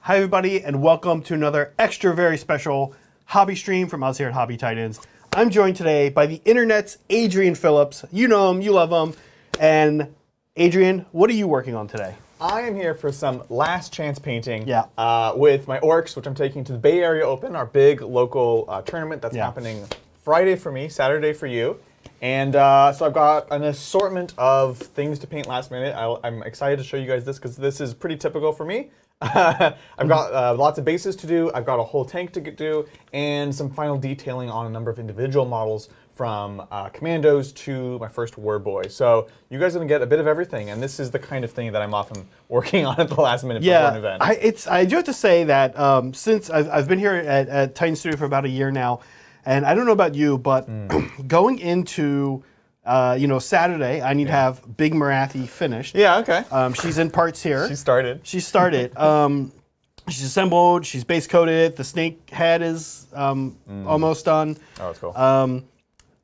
Hi everybody, and welcome to another extra very special hobby stream from us here at Hobby Titans. I'm joined today by the internet's Adrian Phillips. You know him, you love him. And Adrian, what are you working on today? I am here for some last chance painting with my Orks, which I'm taking to the Bay Area Open, our big local tournament that's happening Friday for me, Saturday for you. And so I've got an assortment of things to paint last minute. I'm excited to show you guys this because this is pretty typical for me. I've got lots of bases to do, I've got a whole tank to do, and some final detailing on a number of individual models from commandos to my first war boy. So you guys are going to get a bit of everything, and this is the kind of thing that I'm often working on at the last minute before an event. I do have to say that since I've been here at Titan Studio for about a year now, and I don't know about you, but going into Saturday, I need to have Big Morathi finished. Yeah, okay. She's in parts here. She started. She's She's assembled, she's base coated, the snake head is almost done. Oh, that's cool.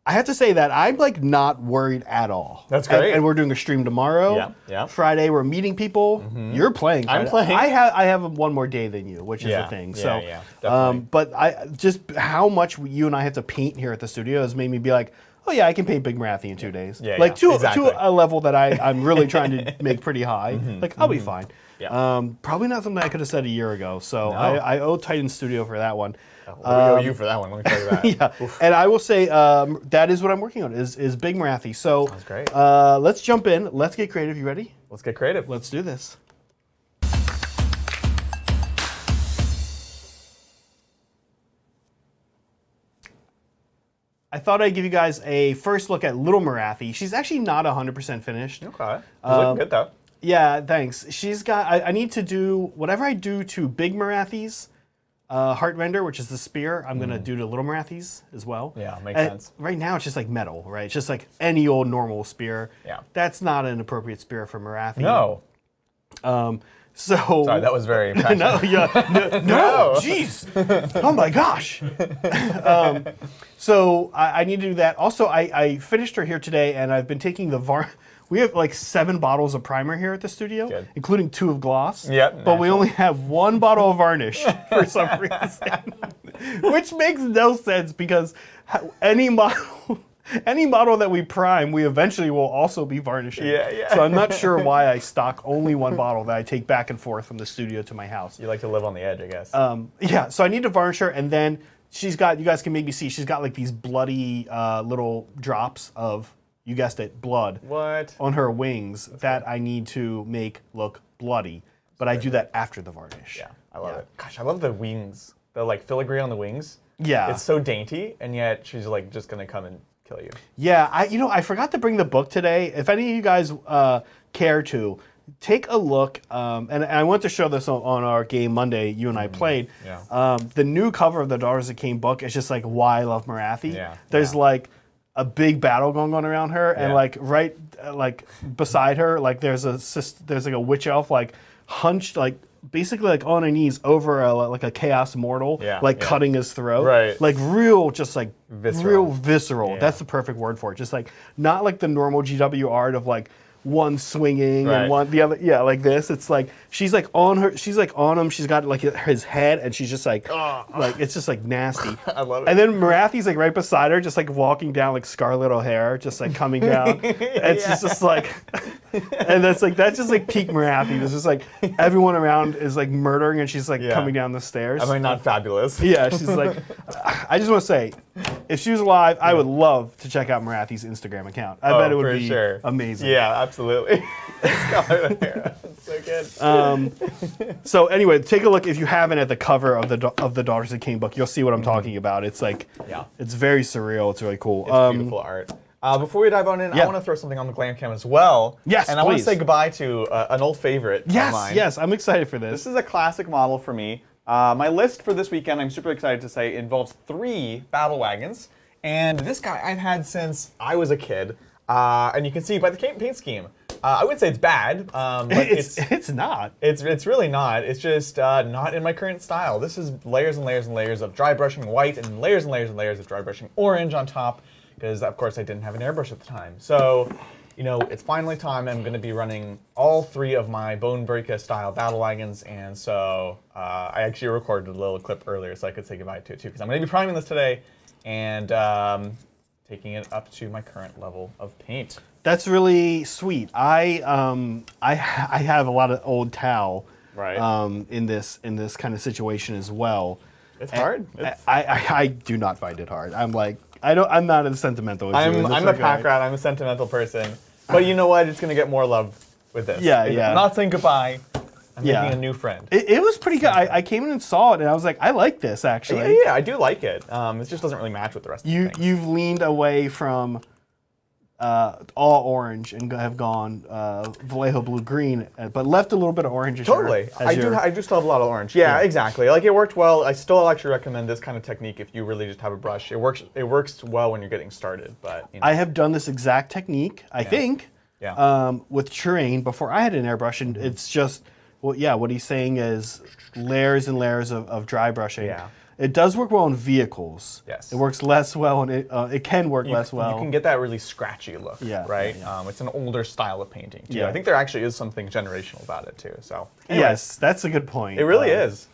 I have to say that I'm like not worried at all. That's great. And we're doing a stream tomorrow. Yeah. Friday we're meeting people. You're playing. I'm playing. I have one more day than you, which is the thing. Yeah, definitely. But I just how much you and I have to paint here at the studio has made me be like, oh yeah, I can paint Big Morathi in 2 days. To a level that I'm really trying to make pretty high. I'll be fine. Yeah. Probably not something I could have said a year ago. So I owe Titan Studio for that one. We owe you for that one, let me tell you that. And I will say that is what I'm working on, is Big Morathi. So that's great. Let's jump in. Let's get creative. You ready? Let's get creative. Let's do this. I thought I'd give you guys a first look at Little Morathi. She's actually not 100% finished. Okay. She's looking good though. Yeah, thanks. She's got. I need to do whatever I do to Big Morathi's heart render, which is the spear. I'm gonna do to Little Morathi's as well. Yeah, makes sense. Right now, it's just like metal, right? It's just like any old normal spear. Yeah. That's not an appropriate spear for Morathi. No. Sorry, that was very passionate. No, jeez. Oh my gosh. So I need to do that. Also, I finished her here today, and I've been taking the We have like 7 bottles of primer here at the studio, including 2 of gloss. Yep. But we only have 1 bottle of varnish for some reason, which makes no sense because any model that we prime, we eventually will also be varnishing. Yeah. So I'm not sure why I stock only 1 bottle that I take back and forth from the studio to my house. You like to live on the edge, I guess. Yeah, so I need to varnish her, and then she's got, you guys can maybe see, she's got like these bloody little drops of, you guessed it, blood. What? On her wings that I need to make look bloody. But I do that after the varnish. Yeah, I love it. Gosh, I love the wings. The like filigree on the wings. Yeah. It's so dainty, and yet she's like just gonna come and kill you. Yeah, I forgot to bring the book today. If any of you guys care to, take a look. And I want to show this on our game Monday you and I played. Yeah. The new cover of the Daughters of Khaine book is just like why I love Morathi. Yeah. There's like a big battle going on around her, and like right like beside her, like there's like a witch elf like hunched like basically like on her knees over like a chaos mortal, cutting his throat. Right. Like real, just like visceral. real visceral. Yeah. That's the perfect word for it. Just like not like the normal GW art of like one swinging and one the other. Yeah, like this. It's like she's like on him. She's got like his head, and she's just like it's just like nasty. I love it. And then Morathi's like right beside her, just like walking down like Scarlet O'Hare, just like coming down. And she's just like, and that's just like peak Morathi. It's just like everyone around is like murdering, and she's like coming down the stairs. Am I not fabulous? Yeah, she's like, I just want to say, if she was alive, I would love to check out Morathi's Instagram account. I bet it would be amazing. Yeah, absolutely. Scarlet O'Hara. That's so good. So anyway, take a look if you haven't at the cover of the Daughters of Khaine book. You'll see what I'm talking about. It's like, it's very surreal. It's really cool. It's beautiful art. Before we dive on in, I want to throw something on the glam cam as well. Yes, and I want to say goodbye to an old favorite of mine. Yes, I'm excited for this. This is a classic model for me. My list for this weekend, I'm super excited to say, involves 3 battle wagons. And this guy I've had since I was a kid. And you can see by the paint scheme. I wouldn't say it's bad, but it's not. It's really not. It's just not in my current style. This is layers and layers and layers of dry brushing white and layers and layers and layers of dry brushing orange on top, because of course I didn't have an airbrush at the time. So you know, it's finally time. I'm going to be running all 3 of my Bonebreaker style battle wagons, and so I actually recorded a little clip earlier so I could say goodbye to it too, because I'm going to be priming this today and taking it up to my current level of paint. That's really sweet. I have a lot of old Tau in this kind of situation as well. It's hard. I do not find it hard. I'm not as sentimental as you. I'm a pack rat. I'm a sentimental person. But you know what? It's gonna get more love with this. Yeah. I'm not saying goodbye. I'm making a new friend. It was pretty good. I came in and saw it, and I was like, I like this actually. Yeah, I do like it. It just doesn't really match with the rest of the things. You've leaned away from all orange and have gone Vallejo Blue Green, but left a little bit of orange. Totally. I do still have a lot of orange. Yeah, exactly. Like, it worked well. I still actually recommend this kind of technique if you really just have a brush. It works well when you're getting started, but you know. I have done this exact technique, I think, with terrain before I had an airbrush, and it's just, what he's saying is layers and layers of dry brushing. Yeah. It does work well on vehicles. Yes. It works less well, and it can work less well. You can get that really scratchy look, right? Yeah. It's an older style of painting, too. Yeah. I think there actually is something generational about it, too. So, anyways, yes, that's a good point. it really is.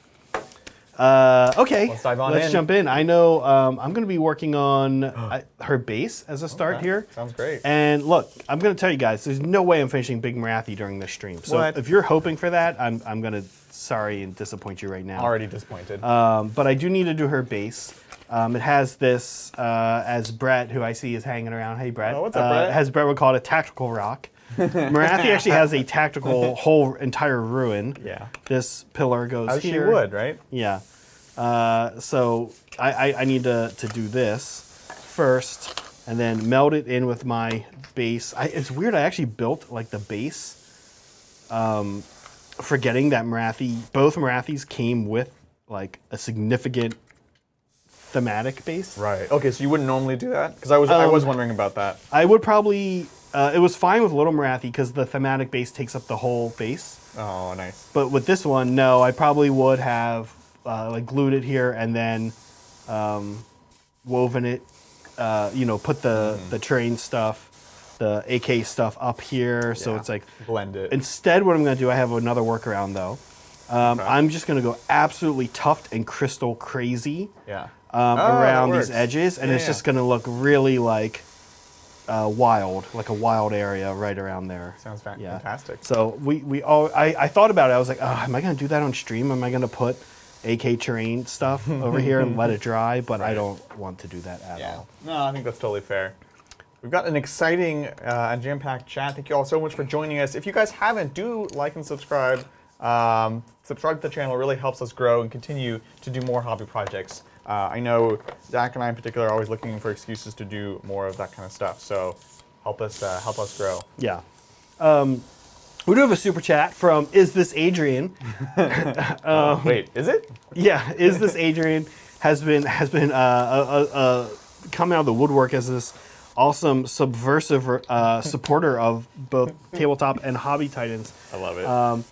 Okay, Let's dive on in. Let's jump in. I know I'm going to be working on her base as a start here. Sounds great. And look, I'm going to tell you guys, there's no way I'm finishing Big Morathi during this stream. So if you're hoping for that, I'm going to sorry and disappoint you right now. Already disappointed. But I do need to do her base. It has this, as Brett, who I see is hanging around. Hey, Brett. Oh, what's up, Brett? As Brett would call it, a tactical rock. Morathi actually has a tactical whole entire ruin. Yeah. This pillar goes As here. she would, right? Yeah. So I need to do this first and then meld it in with my base. It's weird. I actually built like the base, forgetting that both Morathis came with like a significant thematic base. Right. Okay, so you wouldn't normally do that? Because I was wondering about that. I would probably. It was fine with Little Morathi because the thematic base takes up the whole base. Oh, nice. But with this one, no. I probably would have like glued it here and then woven it. Put the train stuff, the AK stuff up here, so it's like blend it. Instead, what I'm going to do, I have another workaround though. I'm just going to go absolutely tuft and crystal crazy around these edges, and it's just going to look really like wild, like a wild area right around there. Sounds fantastic. So I thought about it. I was like, am I going to do that on stream? Am I going to put AK terrain stuff over here and let it dry? But I don't want to do that at all. No, I think that's totally fair. We've got an exciting and jam-packed chat. Thank you all so much for joining us. If you guys haven't, do like and subscribe. Subscribe to the channel. It really helps us grow and continue to do more hobby projects. I know Zach and I in particular are always looking for excuses to do more of that kind of stuff. So help us grow. Yeah. We do have a super chat from Is This Adrian? Wait, is it? Yeah, Is This Adrian has been coming out of the woodwork as this awesome subversive supporter of both tabletop and hobby titans. I love it.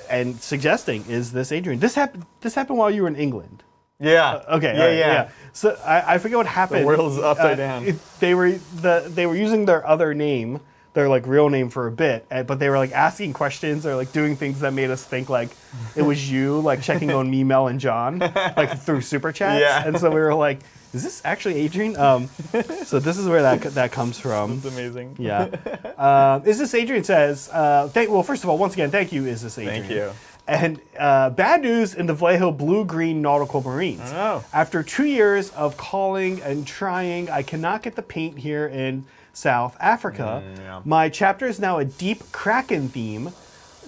And suggesting Is This Adrian? This happened while you were in England. Yeah. Okay. Yeah. So I forget what happened. The world's upside down. They were using their other name, their like real name for a bit, but they were like asking questions or like doing things that made us think like it was you, like checking on me, Mel, and John, like through super chats. Yeah. And so we were like, is this actually Adrian? So this is where that comes from. That's amazing. Yeah. Is This Adrian says, well, first of all, once again, thank you, Is This Adrian. Thank you. And bad news in the Vallejo Blue Green Nautical Marines. Oh. After 2 years of calling and trying, I cannot get the paint here in South Africa. My chapter is now a deep Kraken theme,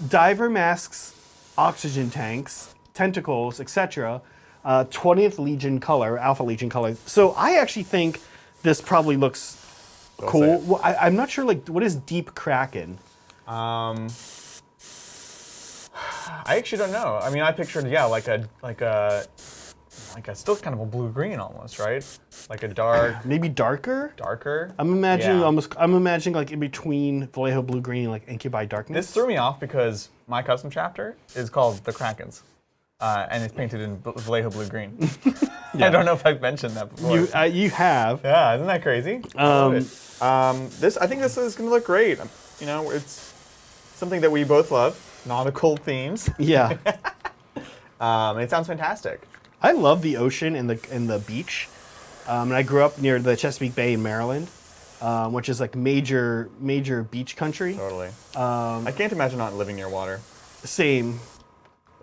diver masks, oxygen tanks, tentacles, etc. 20th Legion color, Alpha Legion color. So I actually think this probably looks cool. Well, I'm not sure, like, what is deep Kraken? I actually don't know. I mean, I pictured like a still kind of a blue-green almost, right? Like a dark. Maybe darker. Darker. I'm imagining I'm imagining like in between Vallejo Blue Green and like Incubi Darkness. This threw me off because my custom chapter is called the Krakens. and it's painted in Vallejo Blue Green. I don't know if I've mentioned that before. You have. Yeah, isn't that crazy? I think this is going to look great. You know, it's something that we both love, nautical themes. Yeah. It sounds fantastic. I love the ocean and the beach. And I grew up near the Chesapeake Bay in Maryland, which is like major beach country. Totally. I can't imagine not living near water. Same.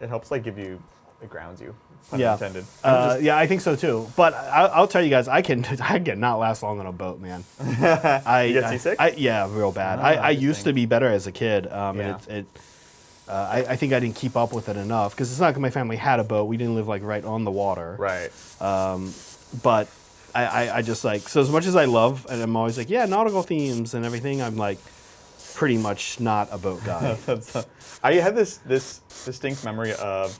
It helps it grounds you. Pun Yeah. intended. Yeah, I think so too. But I'll tell you guys, I cannot last long on a boat, man. You get seasick? Yeah, real bad. Oh, I used to be better as a kid. Yeah. And I think I didn't keep up with it enough because it's not like my family had a boat. We didn't live like right on the water. Right. But I just like, so as much as I love, and I'm always like, yeah, nautical themes and everything, I'm like pretty much not a boat guy. I had this distinct memory of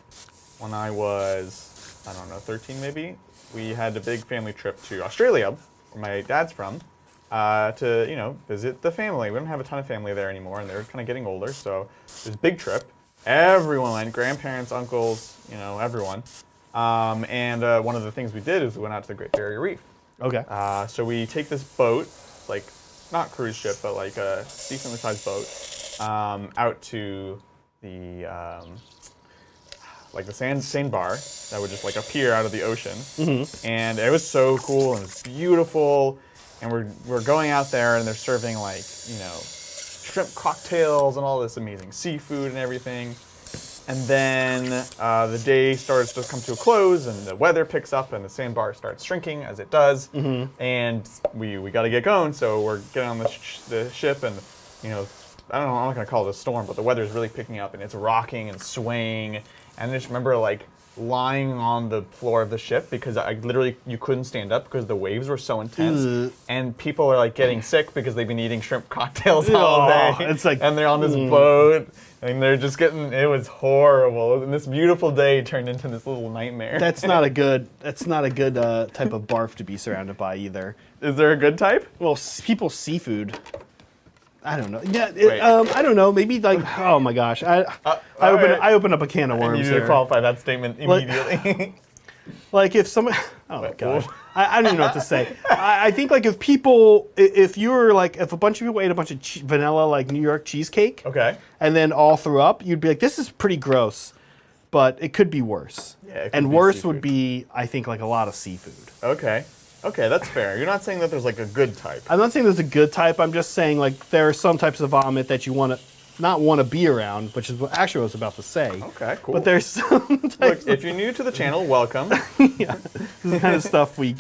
when I was, I don't know, 13 maybe. We had a big family trip to Australia, where my dad's from, to visit the family. We don't have a ton of family there anymore, and they're kind of getting older, so it was a big trip. Everyone went, grandparents, uncles, everyone. And one of the things we did is we went out to the Great Barrier Reef. Okay. So we take this boat, like not cruise ship, but like a decently sized boat, out to the like the sandbar that would just like appear out of the ocean. Mm-hmm. And it was so cool and it's beautiful. And we're going out there and they're serving like shrimp cocktails and all this amazing seafood and everything. And then the day starts to come to a close, and the weather picks up, and the sandbar starts shrinking as it does. Mm-hmm. And we got to get going, so we're getting on the ship, and I don't know, I'm not gonna call it a storm, but the weather is really picking up, and it's rocking and swaying. And I just remember like lying on the floor of the ship because you couldn't stand up because the waves were so intense, and people are like getting sick because they've been eating shrimp cocktails all day. It's like, and they're on this boat. And they're just it was horrible. And this beautiful day turned into this little nightmare. That's not a good type of barf to be surrounded by either. Is there a good type? Well, people seafood. I don't know. Yeah, Wait. I don't know. Maybe like, oh my gosh, I open up a can of worms. You need to qualify that statement immediately. Like if someone, oh my gosh, I don't even know what to say. I think like if a bunch of people ate a bunch of vanilla like New York cheesecake, Okay. and then all threw up, you'd be like, this is pretty gross, but it could be worse. Yeah, it could and be worse seafood. would be, I think, like a lot of seafood. Okay, that's fair. You're not saying that there's like a good type. I'm not saying there's a good type. I'm just saying like there are some types of vomit that you not want to be around, which is what actually I was about to say. Okay, cool. But there's some types Look, if you're new to the channel, welcome. yeah, this is the kind of stuff we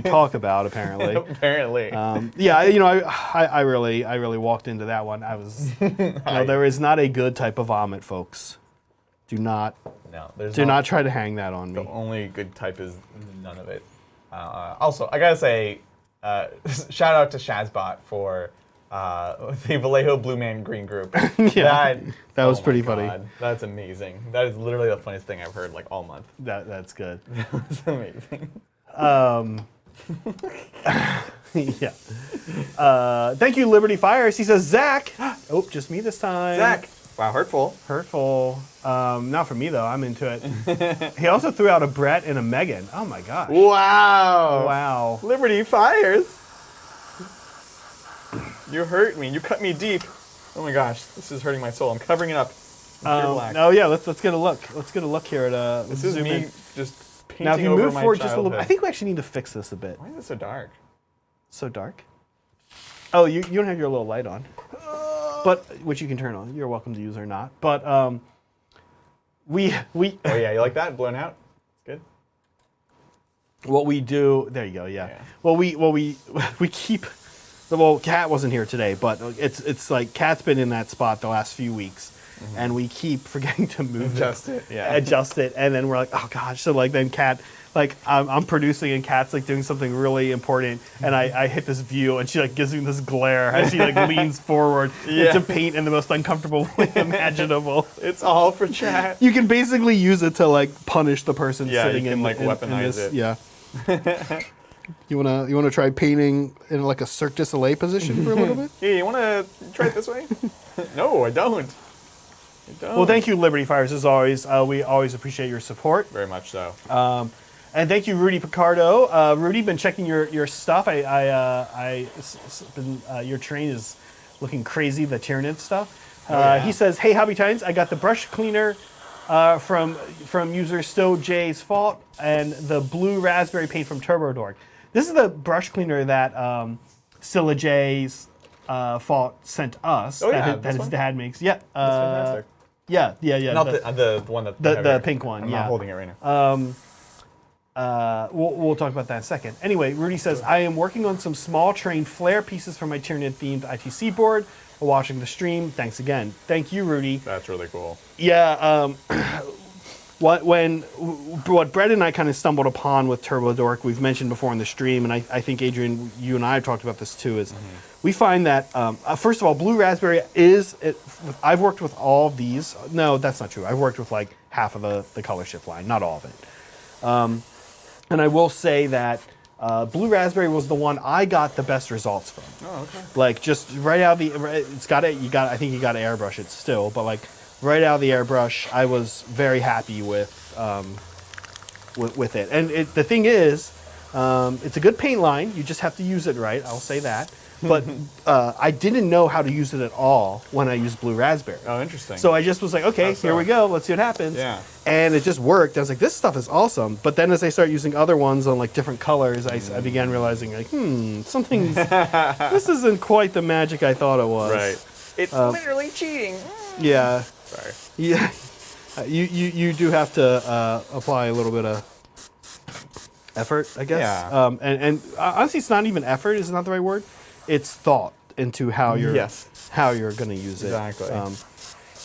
talk about apparently. Apparently. I really walked into that one. I was, there is not a good type of vomit, folks. Do not try to hang that on me. The only good type is none of it. Also, I gotta say, shout out to Shazbot for the Vallejo Blue Green group. Yeah, that was pretty funny. That's amazing. That is literally the funniest thing I've heard like all month. That's good. That's amazing. Yeah. Thank you, Liberty Fires. He says, Zach. Oh, just me this time. Zach. Wow, hurtful. Not for me though. I'm into it. He also threw out a Brett and a Megan. Oh my gosh. Wow. Liberty Fires. You hurt me. You cut me deep. Oh my gosh, this is hurting my soul. I'm covering it up. Black. Oh yeah, let's get a look. Let's get a look here at. This is me just painting now, if you over move my forward just a little childhood. bit, I think we actually need to fix this a bit. Why is it so dark? So dark. Oh, you don't have your little light on, but which you can turn on. You're welcome to use or not. But we. Oh yeah, you like that blown out? It's good. What we do? There you go. Yeah. Well, we keep. Well, Kat wasn't here today, but it's like Kat's been in that spot the last few weeks, and we keep forgetting to move adjust it, and then we're like, oh gosh. So like then Kat, like I'm producing and Kat's like doing something really important, and I hit this view, and she like gives me this glare as she like leans forward to paint in the most uncomfortable way imaginable. It's all for chat. You can basically use it to like punish the person sitting in weaponize this, it. Yeah. You wanna try painting in like a Cirque du Soleil position for a little bit? Yeah, you wanna try it this way? No, I don't. Well, thank you, Liberty Fires, as always. We always appreciate your support. Very much so. And thank you, Rudy Picardo. Rudy, been checking your stuff. Your train is looking crazy, the Tyranid stuff. He says, "Hey, Hobby Tines, I got the brush cleaner from user Stowe J's Fault and the blue raspberry paint from Turbo Dork. This is the brush cleaner that Scylla J's Fault sent us. Oh, that his dad makes. Yeah. That's fantastic. Yeah. Not the one that the pink one. I'm yeah. not holding it right now. We'll talk about that in a second. Anyway, Rudy says, I am working on some small train flare pieces for my Tyranid-themed ITC board while watching the stream. Thanks again. Thank you, Rudy. That's really cool. Yeah, what Brett and I kind of stumbled upon with Turbo Dork, we've mentioned before in the stream, and I think, Adrian, you and I have talked about this too, is we find that, first of all, Blue Raspberry I've worked with all of these. No, that's not true. I've worked with like half of the color shift line, not all of it. And I will say that Blue Raspberry was the one I got the best results from. Oh, okay. Like just right out of the, I think you got to airbrush it still, but like right out of the airbrush, I was very happy with it. And the thing is, it's a good paint line. You just have to use it right. I'll say that. But I didn't know how to use it at all when I used Blue Raspberry. Oh, interesting. So I just was like, okay, here we go. Let's see what happens. Yeah. And it just worked. I was like, this stuff is awesome. But then as I started using other ones on like different colors, I began realizing like, something's, this isn't quite the magic I thought it was. Right. It's literally cheating. Yeah. Sorry. Yeah. You do have to apply a little bit of effort, I guess. Yeah. And honestly, it's not even effort. Is not the right word. It's thought into how you're going to use it. Exactly.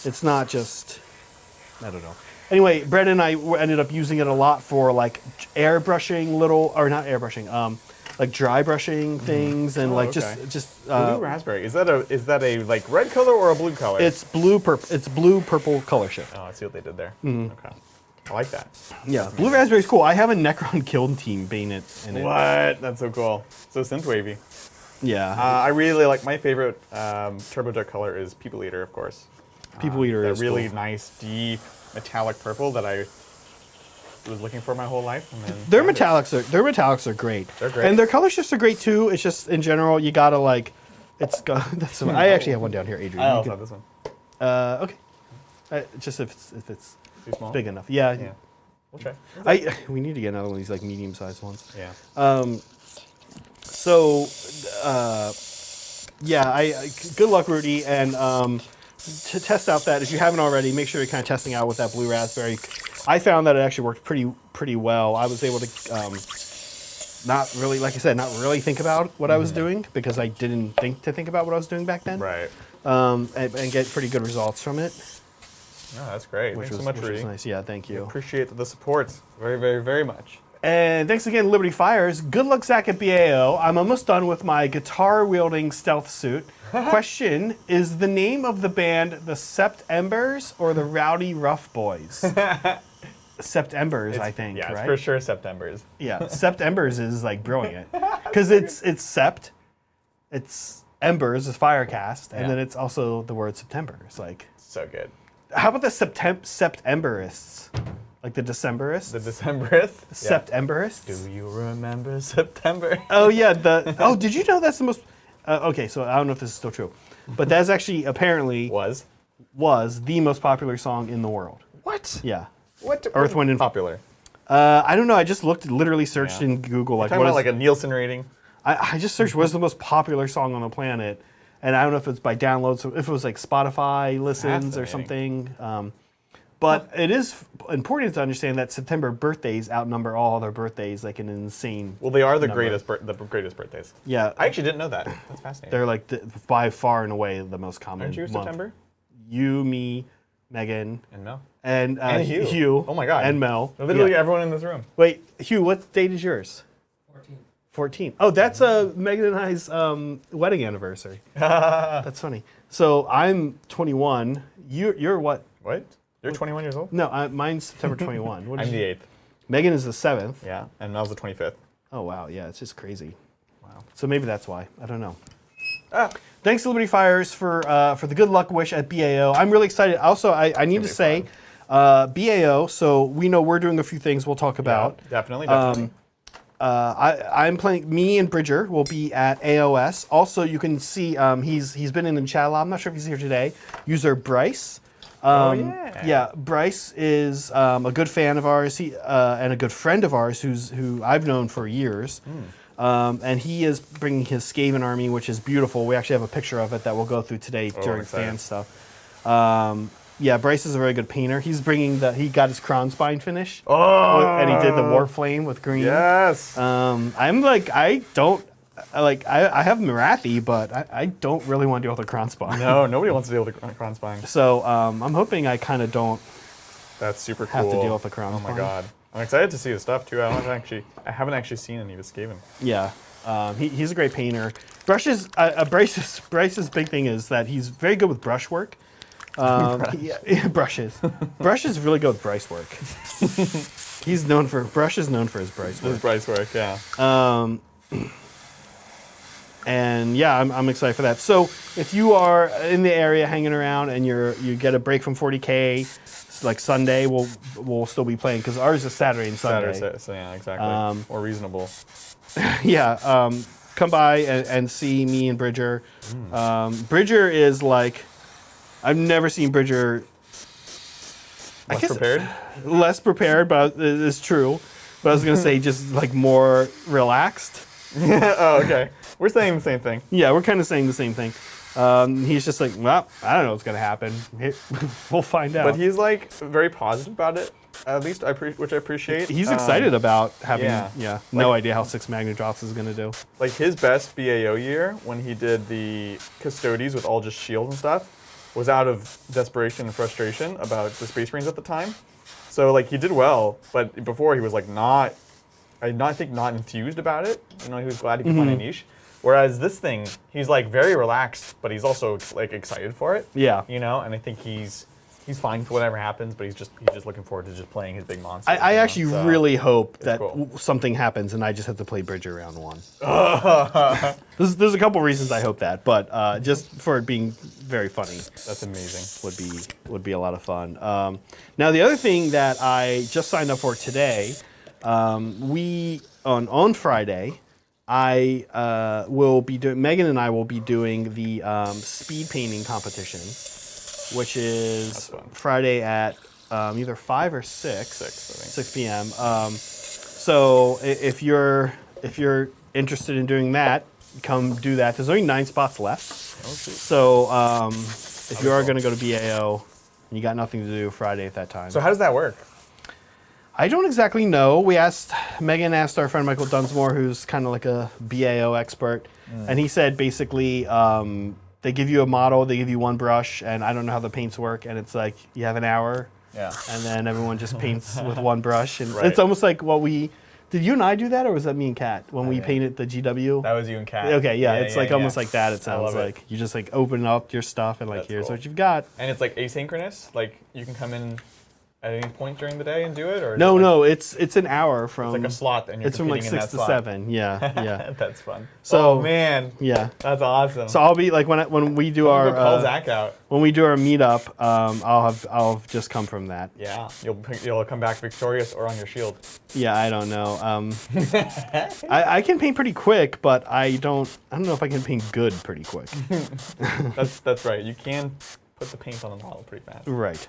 It's not just, I don't know. Anyway, Brett and I ended up using it a lot for like airbrushing like dry brushing things and just blue raspberry. Is that a like red color or a blue color? It's blue purple color shift. Oh, I see what they did there. Okay. I like that. Yeah, blue raspberry is cool. I have a Necron Kiln team Bayonet in it. What? That's so cool. So synthwavy. Yeah. I really like, my favorite Turbo Dark color is People Eater, of course. People Eater is really cool. Nice, deep, metallic purple that I was looking for my whole life. And then their metallics are great. They're great. And their color shifts are great too. It's just, in general, you gotta like, I actually have one down here, Adrian. I also have this one. Okay. Just if it's Too small? big enough. Yeah. We'll try. We need to get another one of these like medium-sized ones. Yeah. Good luck, Rudy, and to test out that, if you haven't already, make sure you're kind of testing out with that Blue Raspberry. I found that it actually worked pretty well. I was able to not really think about what I was doing because I didn't think about what I was doing back then. Right. And get pretty good results from it. No, that's great. Thanks so much, Rudy. Which was nice. Yeah, thank you. Appreciate the support very, very, very much. And thanks again, Liberty Fires. Good luck, Zach at BAO. I'm almost done with my guitar-wielding stealth suit. Question, is the name of the band the Sept Embers or the Rowdy Rough Boys? Sept Embers, I think, yeah, right? it's for sure Septembers. Yeah, Sept Embers is like brilliant. Because it's Sept, it's Embers is Firecast, and then it's also the word September. It's like... So good. How about the Septemberists? Like the Decemberists? The Decemberists? Septemberists? Do you remember September? Oh, yeah. Did you know that's the most... okay, so I don't know if this is still true. But that's actually apparently... Was the most popular song in the world. What? Yeah. What? Earth, Wind, and... Popular. I don't know. I just literally searched in Google. Like, talking about like a Nielsen rating? I just searched what's the most popular song on the planet. And I don't know if it's by downloads, if it was like Spotify listens or something. But it is important to understand that September birthdays outnumber all other birthdays like an insane. Well, they are the greatest birthdays. Yeah. I actually didn't know that. That's fascinating. They're like by far and away the most common. Aren't you month. September? You, me, Megan. And Mel. And Hugh. Oh my God. And Mel. Literally everyone in this room. Wait, Hugh, what date is yours? 14. Oh, that's Megan and I's wedding anniversary. That's funny. So I'm 21. You're what? What? You're 21 years old? No, mine's September 21. I'm the 8th. Megan is the 7th. Yeah, and Mel's the 25th. Oh, wow. Yeah, it's just crazy. Wow. So maybe that's why. I don't know. Thanks to Liberty Fires for the good luck wish at BAO. I'm really excited. Also, I need to say, BAO. So we know we're doing a few things we'll talk about. Yeah, definitely. I'm playing. Me and Bridger will be at AOS. Also, you can see he's been in the chat a lot. I'm not sure if he's here today. User Bryce. Yeah, Bryce is a good fan of ours. He and a good friend of ours who I've known for years. And he is bringing his Skaven army, which is beautiful. We actually have a picture of it that we'll go through today during fan stuff. Yeah, Bryce is a very good painter. He's bringing he got his crown spine finish. And he did the war flame with green. Yes. I'm like, I have Morathi, but I don't really want to deal with the crown spine. No, nobody wants to deal with the crown spine. So I'm hoping I kind of don't. That's super cool. Have to deal with the crown spine. Oh my god. I'm excited to see his stuff too. I haven't actually seen any of his Skaven. Yeah, he's a great painter. Bryce's big thing is that he's very good with brushwork. Brushes. Brush is really good with Bryce work. Brush is known for his Bryce work. His Bryce work, yeah. And yeah, I'm excited for that. So if you are in the area hanging around and you get a break from 40K. Like Sunday, we'll still be playing because ours is Saturday and Sunday. So yeah, exactly. More reasonable. Yeah, come by and see me and Bridger. Bridger is like, I've never seen Bridger. Less prepared, but it's true. But I was gonna say just like more relaxed. Oh, okay. We're saying the same thing. Yeah, we're kind of saying the same thing. He's just like, well, I don't know what's gonna happen. We'll find out. But he's like very positive about it, at least, which I appreciate. He's excited about having, no idea how 6 Magna Drops is gonna do. Like his best BAO year, when he did the Custodies with all just shield and stuff, was out of desperation and frustration about the Space Marines at the time. So like he did well, but before he was like not enthused about it. You know, he was glad he could find a niche. Whereas this thing, he's like very relaxed, but he's also like excited for it. Yeah. You know, and I think he's fine with whatever happens, but he's just looking forward to just playing his big monster. I actually really hope that something happens and I just have to play Bridger round 1. There's a couple reasons I hope that, but just for it being very funny. That's amazing. Would be a lot of fun. Now the other thing that I just signed up for today, on Friday. I will be doing. Megan and I will be doing the speed painting competition, which is Friday at either 5 or 6. 6 p.m. So if you're interested in doing that, come do that. There's only 9 spots left. So if you are going to go to BAO, and you got nothing to do Friday at that time. So how does that work? I don't exactly know. Megan asked our friend Michael Dunsmore, who's kind of like a BAO expert, and he said basically they give you a model, they give you one brush, and I don't know how the paints work, and it's like you have an hour, and then everyone just paints with one brush, and it's almost like did you and I do that, or was that me and Kat when we painted the GW? That was you and Kat. Okay, it's like almost like that. It sounds like you just like open up your stuff and like here's what you've got. And it's like asynchronous, like you can come in at any point during the day and do it, or no, it's an hour from. It's like a slot, and you're it's from like 6 to 7. Yeah. That's fun. So, oh man, that's awesome. So I'll be like when we do our call Zach out. When we do our meetup, I'll have just come from that. Yeah, you'll come back victorious or on your shield. Yeah, I don't know. I can paint pretty quick, but I don't know if I can paint good pretty quick. That's right. You can put the paint on the model pretty fast. Right.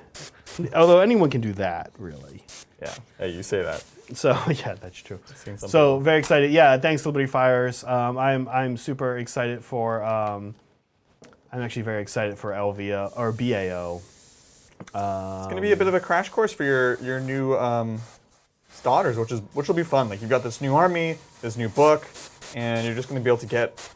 Although anyone can do that, really. Yeah. Hey, you say that. So yeah, that's true. So very excited. Yeah, thanks to Liberty Fires. I'm super excited for. I'm actually very excited for LVO or BAO. It's going to be a bit of a crash course for your new Daughters, which will be fun. Like you've got this new army, this new book, and you're just going to be able to get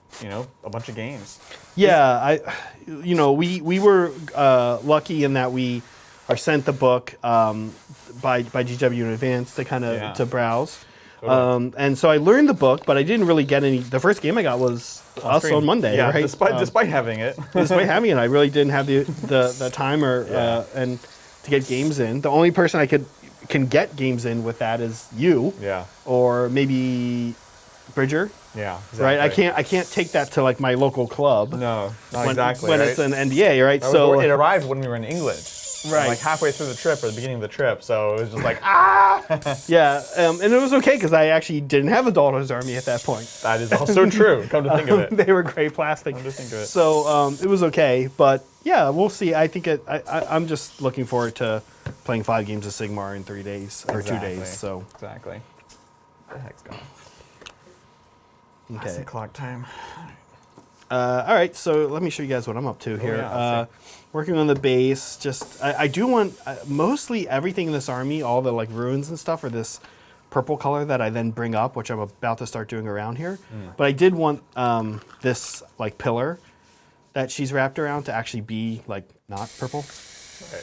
a bunch of games. Yeah, we were lucky in that we are sent the book by GW in advance to kind of to browse. Totally. And so I learned the book, but I didn't really get any. The first game I got was us on Monday, yeah, right? Despite having it. Despite having it, I really didn't have the time and to get games in. The only person I can get games in with that is you. Yeah. Or maybe Bridger. Yeah. Exactly. Right? I can't take that to like my local club. No, not when, exactly. when right? it's an NDA, right? So it arrived when we were in England. Right. Like halfway through the trip or the beginning of the trip. So it was just like, ah! Yeah, and it was okay because I actually didn't have a Daughters army at that point. That is also true, come to think of it. They were gray plastic. Come to think of it. So it was okay, but yeah, we'll see. I think I'm just looking forward to playing 5 games of Sigmar in 3 days or 2 days. So exactly. What the heck's going on? okay. That's the clock time. All right, so let me show you guys what I'm up to here. Yeah, working on the base. Just I do want mostly everything in this army, all the like ruins and stuff, are this purple color that I then bring up, which I'm about to start doing around here. But I did want this like pillar that she's wrapped around to actually be like not purple.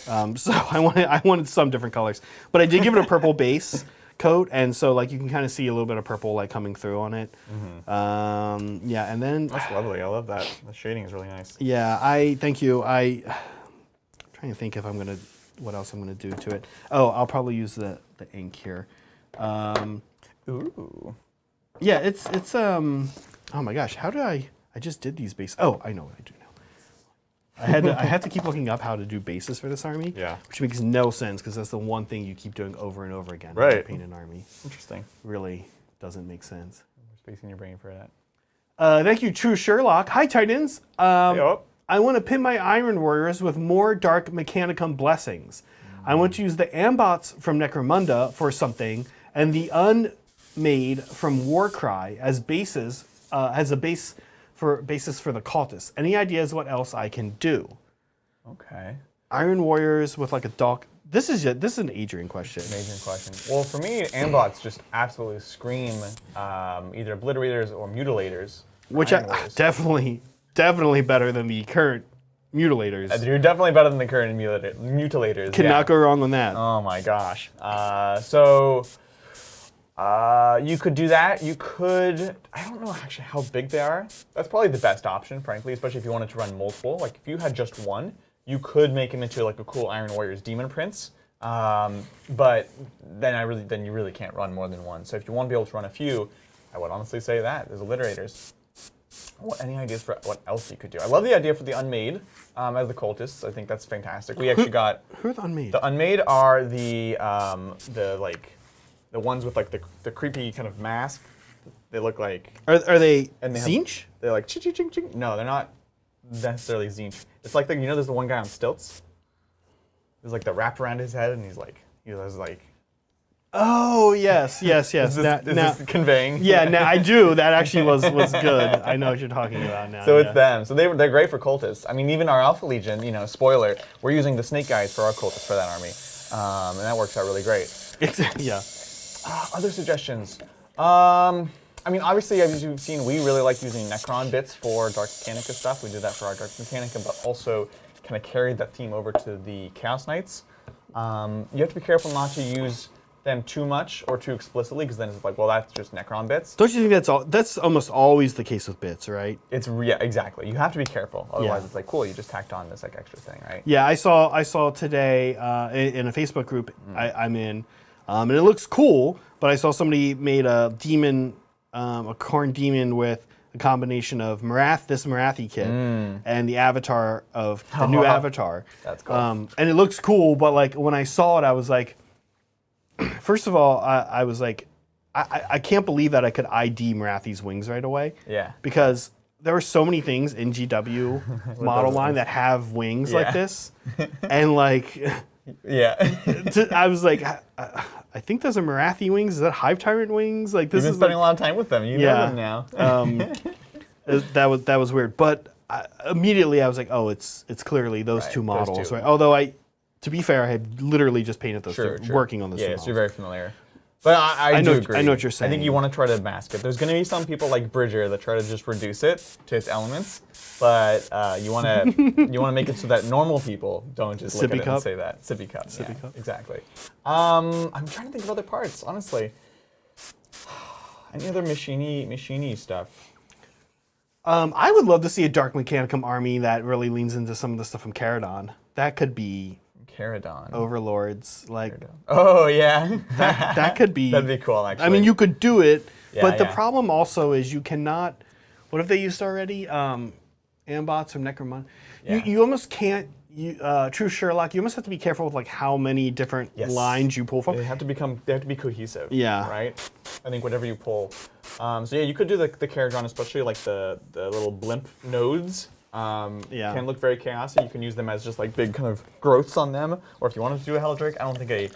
Right. So I wanted some different colors, but I did give it a purple base coat, and so like you can kind of see a little bit of purple like coming through on it. Yeah, and then that's lovely. I love that. The shading is really nice. Yeah, thank you. I'm trying to think if what else I'm gonna do to it. Oh, I'll probably use the ink here. Ooh. Yeah, it's oh my gosh, how did I just did these bases. Oh, I know what I do now. I had to keep looking up how to do bases for this army. Yeah. Which makes no sense because that's the one thing you keep doing over and over again. Right. When you paint an army. Interesting. Really doesn't make sense. More space in your brain for that. Thank you, True Sherlock. Hi, Titans. I want to pin my Iron Warriors with more Dark Mechanicum blessings. I want to use the Ambots from Necromunda for something, and the Unmade from Warcry as bases, as a basis for the cultists. Any ideas what else I can do? Okay. Iron Warriors with like a dock. This is an Adrian question. Amazing question. Well, for me, Ambots just absolutely scream either obliterators or mutilators. Which definitely better than the current mutilators. You're definitely better than the current mutilators. Cannot go wrong on that. Oh my gosh. So you could do that. You could, I don't know actually how big they are. That's probably the best option, frankly, especially if you wanted to run multiple. Like if you had just one, you could make him into like a cool Iron Warriors Demon Prince. But then you really can't run more than one. So if you want to be able to run a few, I would honestly say that. There's alliterators. Any ideas for what else you could do? I love the idea for the Unmade as the cultists. I think that's fantastic. We actually got... Who are the Unmade? The Unmade are the ones with like the creepy kind of mask. They look like... Are they Tzeentch? They're like ching ching ching. No, they're not necessarily Tzeentch. It's like there's the one guy on stilts. There's like the wrap around his head, and he's like. Oh yes. Is this conveying? Yeah, now I do. That actually was good. I know what you're talking about now. So it's them. So they're great for cultists. I mean, even our Alpha Legion, spoiler, we're using the snake guys for our cultists for that army, and that works out really great. Yeah. Other suggestions. I mean, obviously, as you've seen, we really like using Necron bits for Dark Mechanica stuff. We did that for our Dark Mechanica, but also kind of carried that theme over to the Chaos Knights. You have to be careful not to use them too much or too explicitly, because then it's like, well, that's just Necron bits. Don't you think that's almost always the case with bits, right? Yeah, exactly. You have to be careful. Otherwise, It's like, cool, you just tacked on this like extra thing, right? Yeah, I saw today in a Facebook group I'm in, and it looks cool. But I saw somebody made a demon, a Khorne demon with a combination of this Morathi kit and the avatar of the new avatar. That's cool. And it looks cool, but like when I saw it, I was like, first of all, I was like, I can't believe that I could ID Morathi's wings right away. Yeah. Because there are so many things in GW model line that have wings like this, and like. Yeah. I was like, I think those are Morathi wings. Is that Hive Tyrant wings? Like this You've been spending a lot of time with them. You know them now. That was weird. But immediately I was like, oh, it's clearly those two models, those two. right? Although to be fair, I had literally just painted those two, working on those two models. Yeah, so you're very familiar. But I do agree. I know what you're saying. I think you want to try to mask it. There's going to be some people like Bridger that try to just reduce it to its elements, but you want to make it so that normal people don't just look at it and say that. Sippy cup. Sippy cup. Exactly. I'm trying to think of other parts, honestly. Any other machiny stuff? I would love to see a Dark Mechanicum army that really leans into some of the stuff from Caradon. That could be... Caradon. Overlords, like... Oh, yeah. that could be... That'd be cool, actually. I mean, you could do it, But the problem also is you cannot. What have they used already? Ambots from Necromon. Yeah. You almost can't. True Sherlock. You almost have to be careful with like how many different lines you pull from. They have to be cohesive. Yeah. Right. I think whatever you pull. So yeah, you could do the Caradron, especially like the little blimp nodes. Can look very chaotic. You can use them as just like big kind of growths on them, or if you wanted to do a Helldrake, I don't think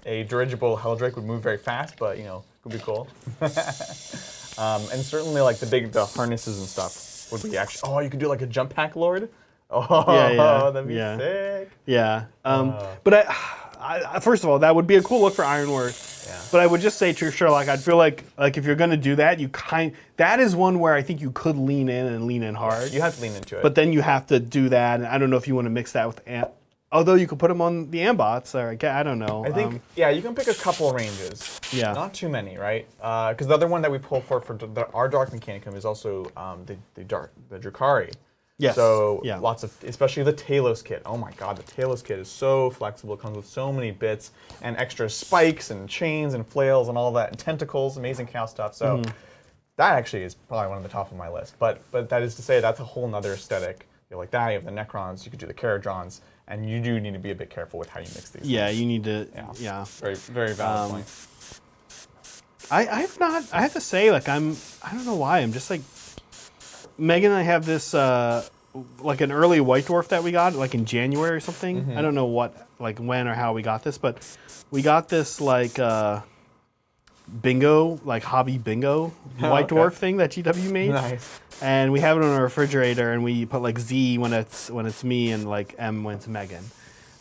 a dirigible Helldrake would move very fast, but you know, it would be cool. And certainly like the harnesses and stuff would be actually. Oh, you could do like a jump pack lord. Oh, that'd be sick. Yeah. But I first of all, that would be a cool look for Ironworth. Yeah. But I would just say True Sherlock, I'd feel like if you're gonna do that, that is one where I think you could lean in and lean in hard. You have to lean into it. But then you have to do that, and I don't know if you want to mix that with although you could put them on the Ambots, or I don't know. I think you can pick a couple ranges. Yeah. Not too many, right? Because the other one that we pull for our Dark Mechanicum is also the Drukhari. Yes. So lots of, especially the Talos kit. Oh my god, the Talos kit is so flexible. It comes with so many bits and extra spikes and chains and flails and all that, and tentacles, amazing chaos stuff. So that actually is probably one of the top of my list. But that is to say, that's a whole nother aesthetic. You like that, you have the Necrons, you could do the Caradrons, and you do need to be a bit careful with how you mix these things. You need to, Very, very valid point. I have to say, like, I don't know why, I'm just like, Megan and I have this, like an early White Dwarf that we got, like in January or something. I don't know when or how we got this, but we got this, like, bingo, like hobby bingo White Dwarf thing that GW made. Nice. And we have it on our refrigerator, and we put like Z when it's me, and like M when it's Megan.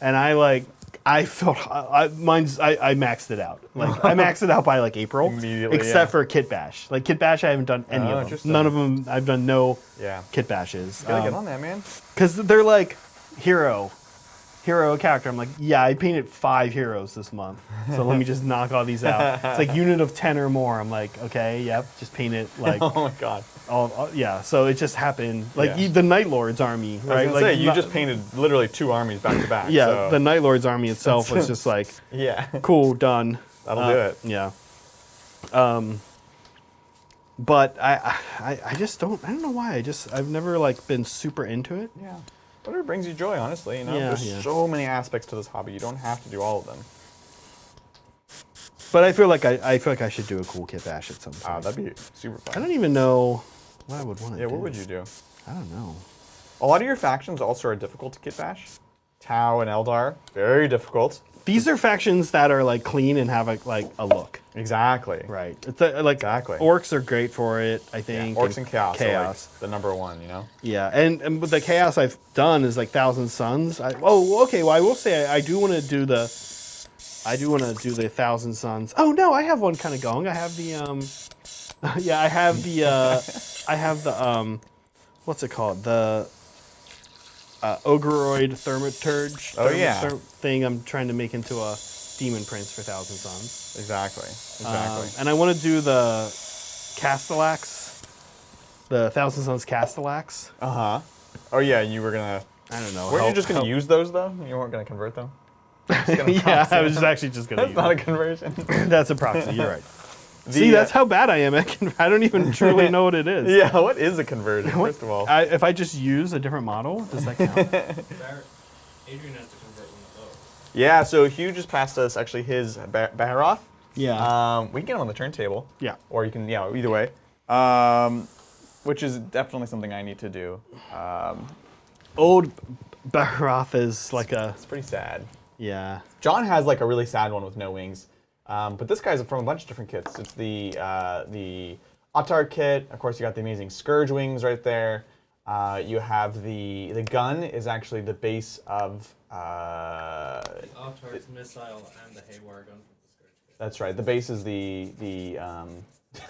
And I maxed it out. Like I maxed it out by like April. Immediately, except for Kit Bash. Like Kit Bash, I haven't done any of them. None of them. I've done no Kit Bashes. You gotta get on that, man. Because they're like hero character. I'm like, I painted 5 heroes this month, so let me just knock all these out. It's like unit of 10 or more. I'm like, okay, just paint it like. Oh my god. So it just happened. Like the Night Lord's army, right? I was gonna say, you just painted literally 2 armies back to back. Yeah, so. the Night Lord's army itself was just like, cool, done. That'll do it. Yeah. But I just don't. I don't know why. I've never like been super into it. Yeah. Whatever brings you joy, honestly. You know, there's so many aspects to this hobby. You don't have to do all of them. But I feel like I should do a cool Kit Bash at some point. That'd be super fun. I don't even know what I would want to do. Yeah, what would you do? I don't know. A lot of your factions also are difficult to Kit Bash. Tau and Eldar, very difficult. These are factions that are like clean and have a look. Exactly. Right. It's exactly. Orcs are great for it, I think. Orcs and Chaos. Chaos. Are like the #1, you know? Yeah, and with the Chaos I've done is like Thousand Suns. Okay. Well, I will say I do want to do the Thousand Suns. Oh no, I have one kind of going. I have the I have the what's it called? The Ogreoid Thaumaturge thing I'm trying to make into a Demon Prince for Thousand Suns. Exactly. And I want to do the Castellax, the Thousand Suns Castellax. Oh yeah, you were gonna. I don't know. Weren't you just gonna use those though? You weren't gonna convert them. I was actually just gonna. That's not a conversion. That's a proxy. You're right. See, that's how bad I am. I don't even truly know what it is. Yeah, what is a conversion, first of all? If I just use a different model, does that count? Adrian has to convert one of those. Yeah, so Hugh just passed us actually his Baharoth. Yeah. We can get him on the turntable. Yeah. Or you can, either way. Which is definitely something I need to do. Old Baharoth is like It's pretty sad. Yeah. John has like a really sad one with no wings. But this guy's from a bunch of different kits. It's the Ottar kit. Of course, you got the amazing Scourge wings right there. You have the gun is actually the base of the Ottar's missile and the Haywire gun from the Scourge kit. That's right. The base is the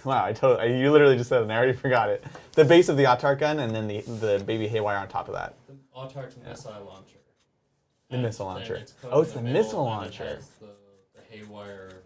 wow. You literally just said it and I already forgot it. The base of the Ottar gun and then the baby Haywire on top of that. The Ottar's missile launcher. The missile launcher. It's It's the in missile and launcher. It has the Haywire barrel.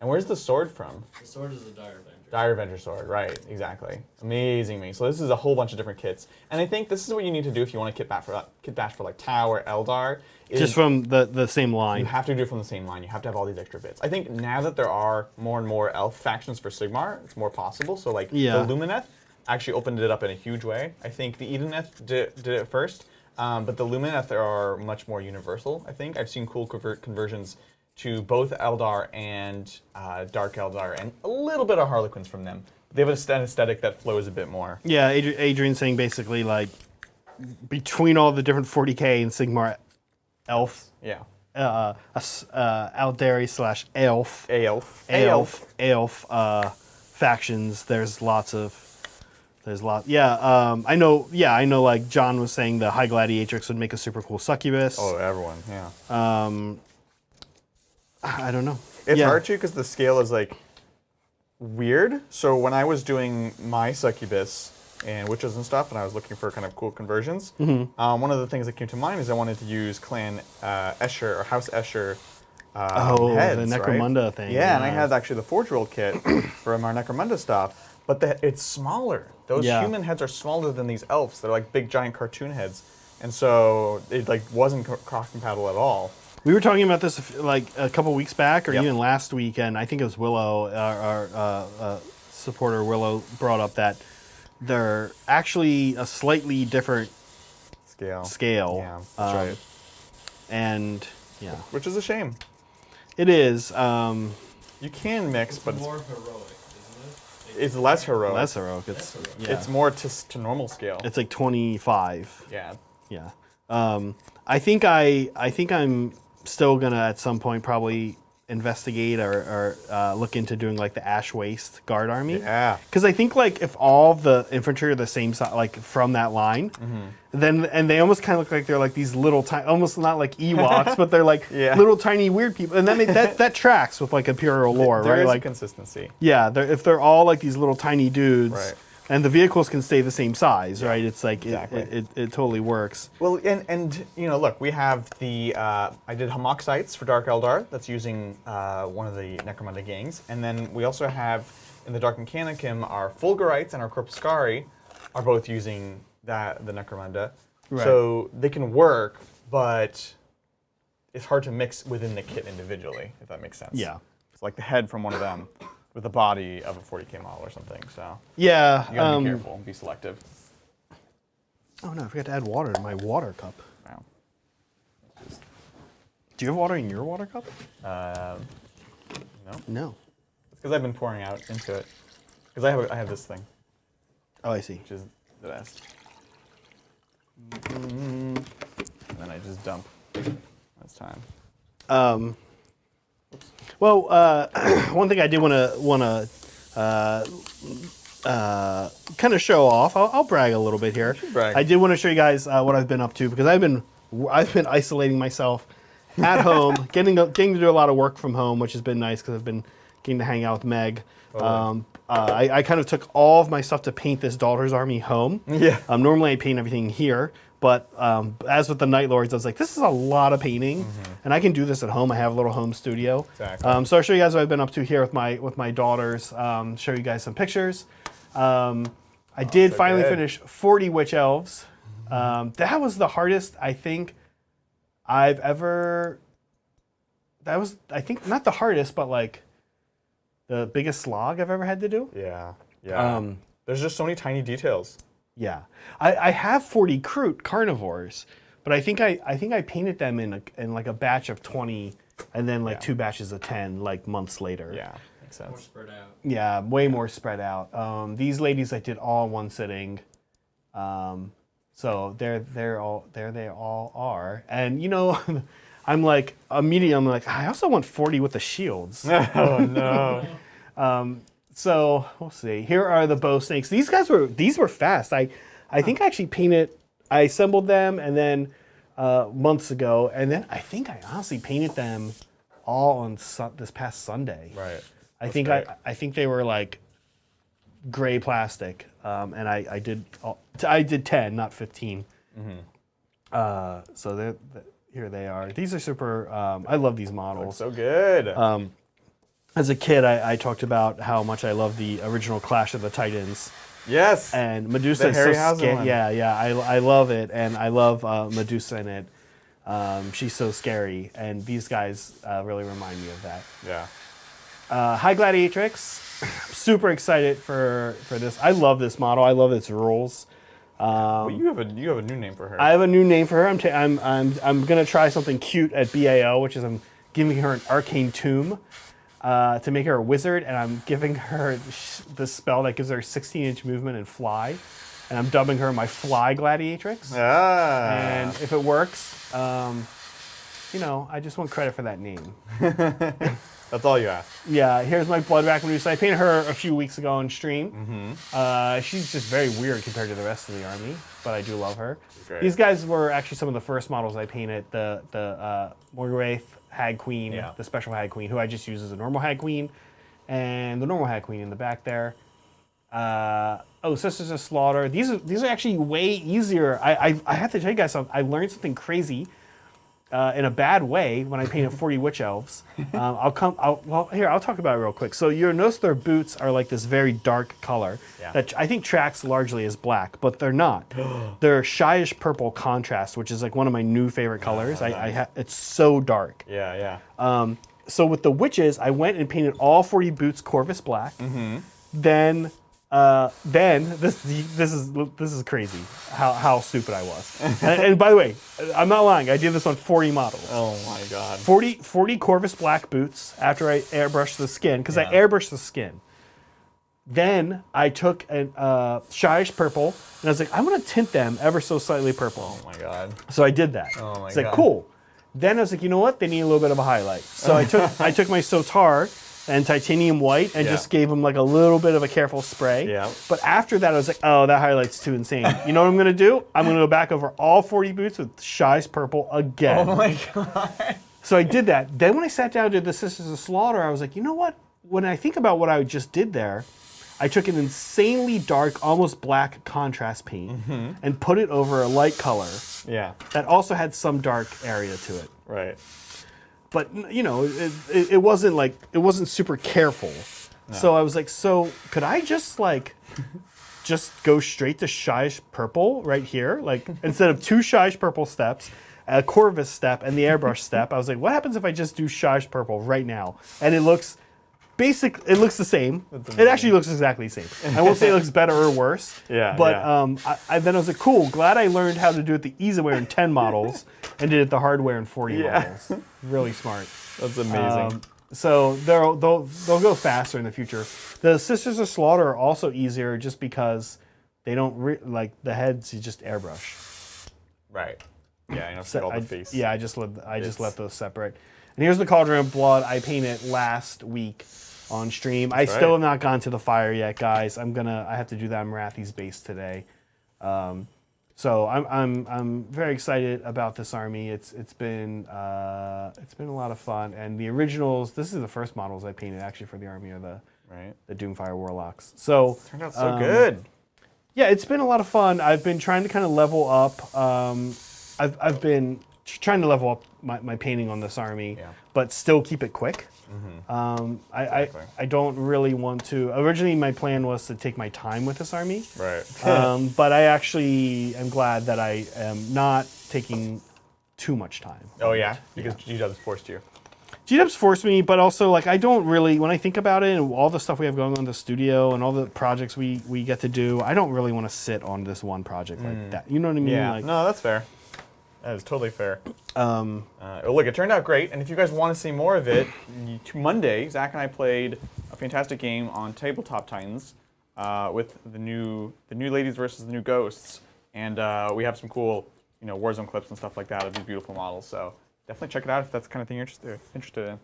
And where's the sword from? The sword is a Dire Avenger. Dire Avenger Sword, right, exactly. Amazing. So this is a whole bunch of different kits. And I think this is what you need to do if you want to kit bash for like Tau or Eldar. Just from the same line. You have to do it from the same line. You have to have all these extra bits. I think now that there are more and more elf factions for Sigmar, it's more possible. So like the Lumineth actually opened it up in a huge way. I think the Edeneth did it first, but the Lumineth are much more universal, I think. I've seen cool conversions to both Eldar and Dark Eldar, and a little bit of Harlequins from them. They have an aesthetic that flows a bit more. Yeah, Adrian's saying basically like between all the different 40k and Sigmar elf, Aldari / elf factions. There's lots. Yeah, I know. Yeah, I know. Like John was saying, the High Gladiatrix would make a super cool succubus. Oh, everyone, yeah. I don't know. It's hard to because the scale is like weird. So when I was doing my succubus and witches and stuff, and I was looking for kind of cool conversions, one of the things that came to mind is I wanted to use Clan Escher or House Escher heads, the Necromunda thing. Yeah, and I had actually the Forge World kit from our Necromunda stuff, but it's smaller. Those human heads are smaller than these elves. They're like big giant cartoon heads, and so it like wasn't cross-compatible at all. We were talking about this like a couple weeks back, or even last week, and I think it was Willow, our supporter Willow, brought up that they're actually a slightly different scale. Yeah, that's right. And which is a shame. It is. You can mix, but it's more heroic, isn't it? It's less heroic. Less heroic. It's more to normal scale. It's like 25. Yeah. Yeah. I think I'm still gonna at some point probably investigate or look into doing like the Ash Waste Guard Army. Yeah. Because I think like if all the infantry are the same size, like from that line, then and they almost kind of look like they're like these little tiny, almost not like Ewoks, but they're like little tiny weird people, and that tracks with like Imperial lore, there right? Is like a consistency. Yeah, if they're all like these little tiny dudes. Right. And the vehicles can stay the same size, right? It's like it totally works. Well, and you know, look, we have the I did Hamoxites for Dark Eldar. That's using one of the Necromunda gangs, and then we also have in the Dark Mechanicum our Fulgurites and our Corpuscari are both using the Necromunda. Right. So they can work, but it's hard to mix within the kit individually, if that makes sense. Yeah. It's like the head from one of them with the body of a 40k model or something. So yeah, you gotta be careful and be selective. Oh no, I forgot to add water to my water cup. Wow. Do you have water in your water cup? No. No. It's because I've been pouring out into it. Because I have this thing, Oh, I see. which is the best. And then I just dump. That's time. Well, one thing I did want to kind of show off. I'll brag a little bit here. Brag. I did want to show you guys what I've been up to because I've been isolating myself at home, getting to do a lot of work from home, which has been nice because I've been getting to hang out with Meg. I kind of took all of my stuff to paint this Daughters army home. Yeah. Normally I paint everything here, but as with the Night Lords, I was like, this is a lot of painting, and I can do this at home. I have a little home studio. Exactly. So I'll show you guys what I've been up to here with my daughters. Show you guys some pictures. I did finally finish 40 Witch Elves. That was the hardest I think I've ever. That was, I think, not the hardest, but like the biggest slog I've ever had to do. Yeah. Yeah. There's just so many tiny details. Yeah, I have 40 Kroot carnivores, but I think I painted them in like a batch of 20, and then like 2 batches of 10 like months later. Yeah, makes sense. More spread out. Yeah, way more spread out. These ladies I did all in one sitting, so there they all are, and you know, I'm like I also want 40 with the shields. Oh no. So we'll see. Here are the bow snakes. These were fast. I think I actually I assembled them and then months ago, and then I think I honestly painted them all on this past Sunday. Right. I think they were like gray plastic, and I did 10, not 15. So here they are. These are super. I love these models. So good. as a kid, I talked about how much I love the original Clash of the Titans. Yes. And Medusa The is so Harryhausen one. Yeah. I love it, and I love Medusa in it. She's so scary, and these guys really remind me of that. Yeah. High Gladiatrix. Super excited for this. I love this model. I love its rules. Well, you have a new name for her. I have a new name for her. I'm gonna try something cute at BAO, which is I'm giving her an arcane tomb to make her a wizard, and I'm giving her the spell that gives her 16-inch movement and fly, and I'm dubbing her my Fly Gladiatrix. And if it works, I just want credit for that name. That's all you ask. Yeah, here's my Blood Rack Medusa. I painted her a few weeks ago on stream. She's just very weird compared to the rest of the army, but I do love her. Great. These guys were actually some of the first models I painted. The Morathi Hag Queen, the special Hag Queen, who I just use as a normal Hag Queen, and the normal Hag Queen in the back there. Sisters of Slaughter. These are actually way easier. I have to tell you guys something. I learned something crazy. In a bad way when I painted 40 Witch Elves. I'll talk about it real quick. So you'll notice their boots are like this very dark color that I think tracks largely as black, but they're not. They're shyish purple contrast, which is like one of my new favorite colors. It's so dark. Yeah. So with the witches, I went and painted all 40 boots Corvus black. Then this is crazy how stupid I was. and by the way, I'm not lying. I did this on 40 models. Oh my god. 40 Corvus black boots after I airbrushed the skin, because I airbrushed the skin. Then I took a shyish purple, and I was like, I want to tint them ever so slightly purple. Oh my god. So I did that. Oh my It's like, cool. Then I was like, you know what? They need a little bit of a highlight. So I took my Sotar and titanium white and just gave them like a little bit of a careful spray. Yeah. But after that, I was like, oh, that highlight's too insane. You know what I'm going to do? I'm going to go back over all 40 boots with Shy's purple again. Oh my god. So I did that. Then when I sat down to do the Sisters of Slaughter, I was like, you know what? When I think about what I just did there, I took an insanely dark, almost black contrast paint and put it over a light color that also had some dark area to it. Right. But it wasn't super careful. No. So I was like, so could I just go straight to Shy's purple right here? Like instead of 2 Shy's purple steps, a Corvus step, and the airbrush step, I was like, what happens if I just do Shy's purple right now? And it looks the same. It actually looks exactly the same. I won't say it looks better or worse. But then I was like, cool, glad I learned how to do it the easy way in 10 models and did it the hard way in 40 models. Really smart. That's amazing. So they'll go faster in the future. The Sisters of Slaughter are also easier just because they don't like the heads. You just airbrush. Right. Yeah, you know, all the face. Yeah, I just let those separate. And here's the Cauldron of Blood. I painted last week on stream. I still have not gone to the fire yet, guys. I have to do that on Morathi's base today. So I'm very excited about this army. It's been a lot of fun. And the originals, this is the first models I painted actually for the army, are the Doomfire Warlocks. So turned out so good. Yeah, it's been a lot of fun. I've been trying to kind of level up. I've been trying to level up my painting on this army, but still keep it quick. I don't really want to. Originally, my plan was to take my time with this army. Right. But I actually am glad that I am not taking too much time. Oh yeah, because G-Dubs forced you. G-Dubs forced me, but also I don't really, when I think about it and all the stuff we have going on in the studio and all the projects we get to do, I don't really want to sit on this one project like that. You know what I mean? Yeah. No, that's fair. That is totally fair. Look, it turned out great, and if you guys want to see more of it, Monday, Zach and I played a fantastic game on Tabletop Titans with the new ladies versus the new ghosts, and we have some cool, Warzone clips and stuff like that of these beautiful models. So definitely check it out if that's the kind of thing you're interested in.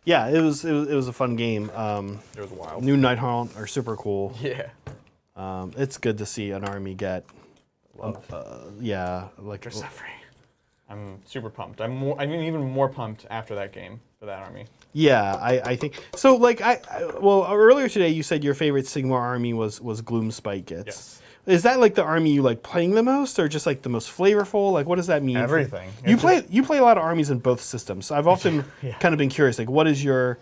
Yeah, it was a fun game. It was wild. New Nighthaunt are super cool. Yeah. It's good to see an army get. They're suffering. I'm super pumped. I'm even more pumped after that game for that army. Yeah, I think so. Earlier today you said your favorite Sigmar army was Gloomspite. Yes. Is that the army you like playing the most, or just the most flavorful? What does that mean? Everything. You play a lot of armies in both systems. So I've often kind of been curious. What is your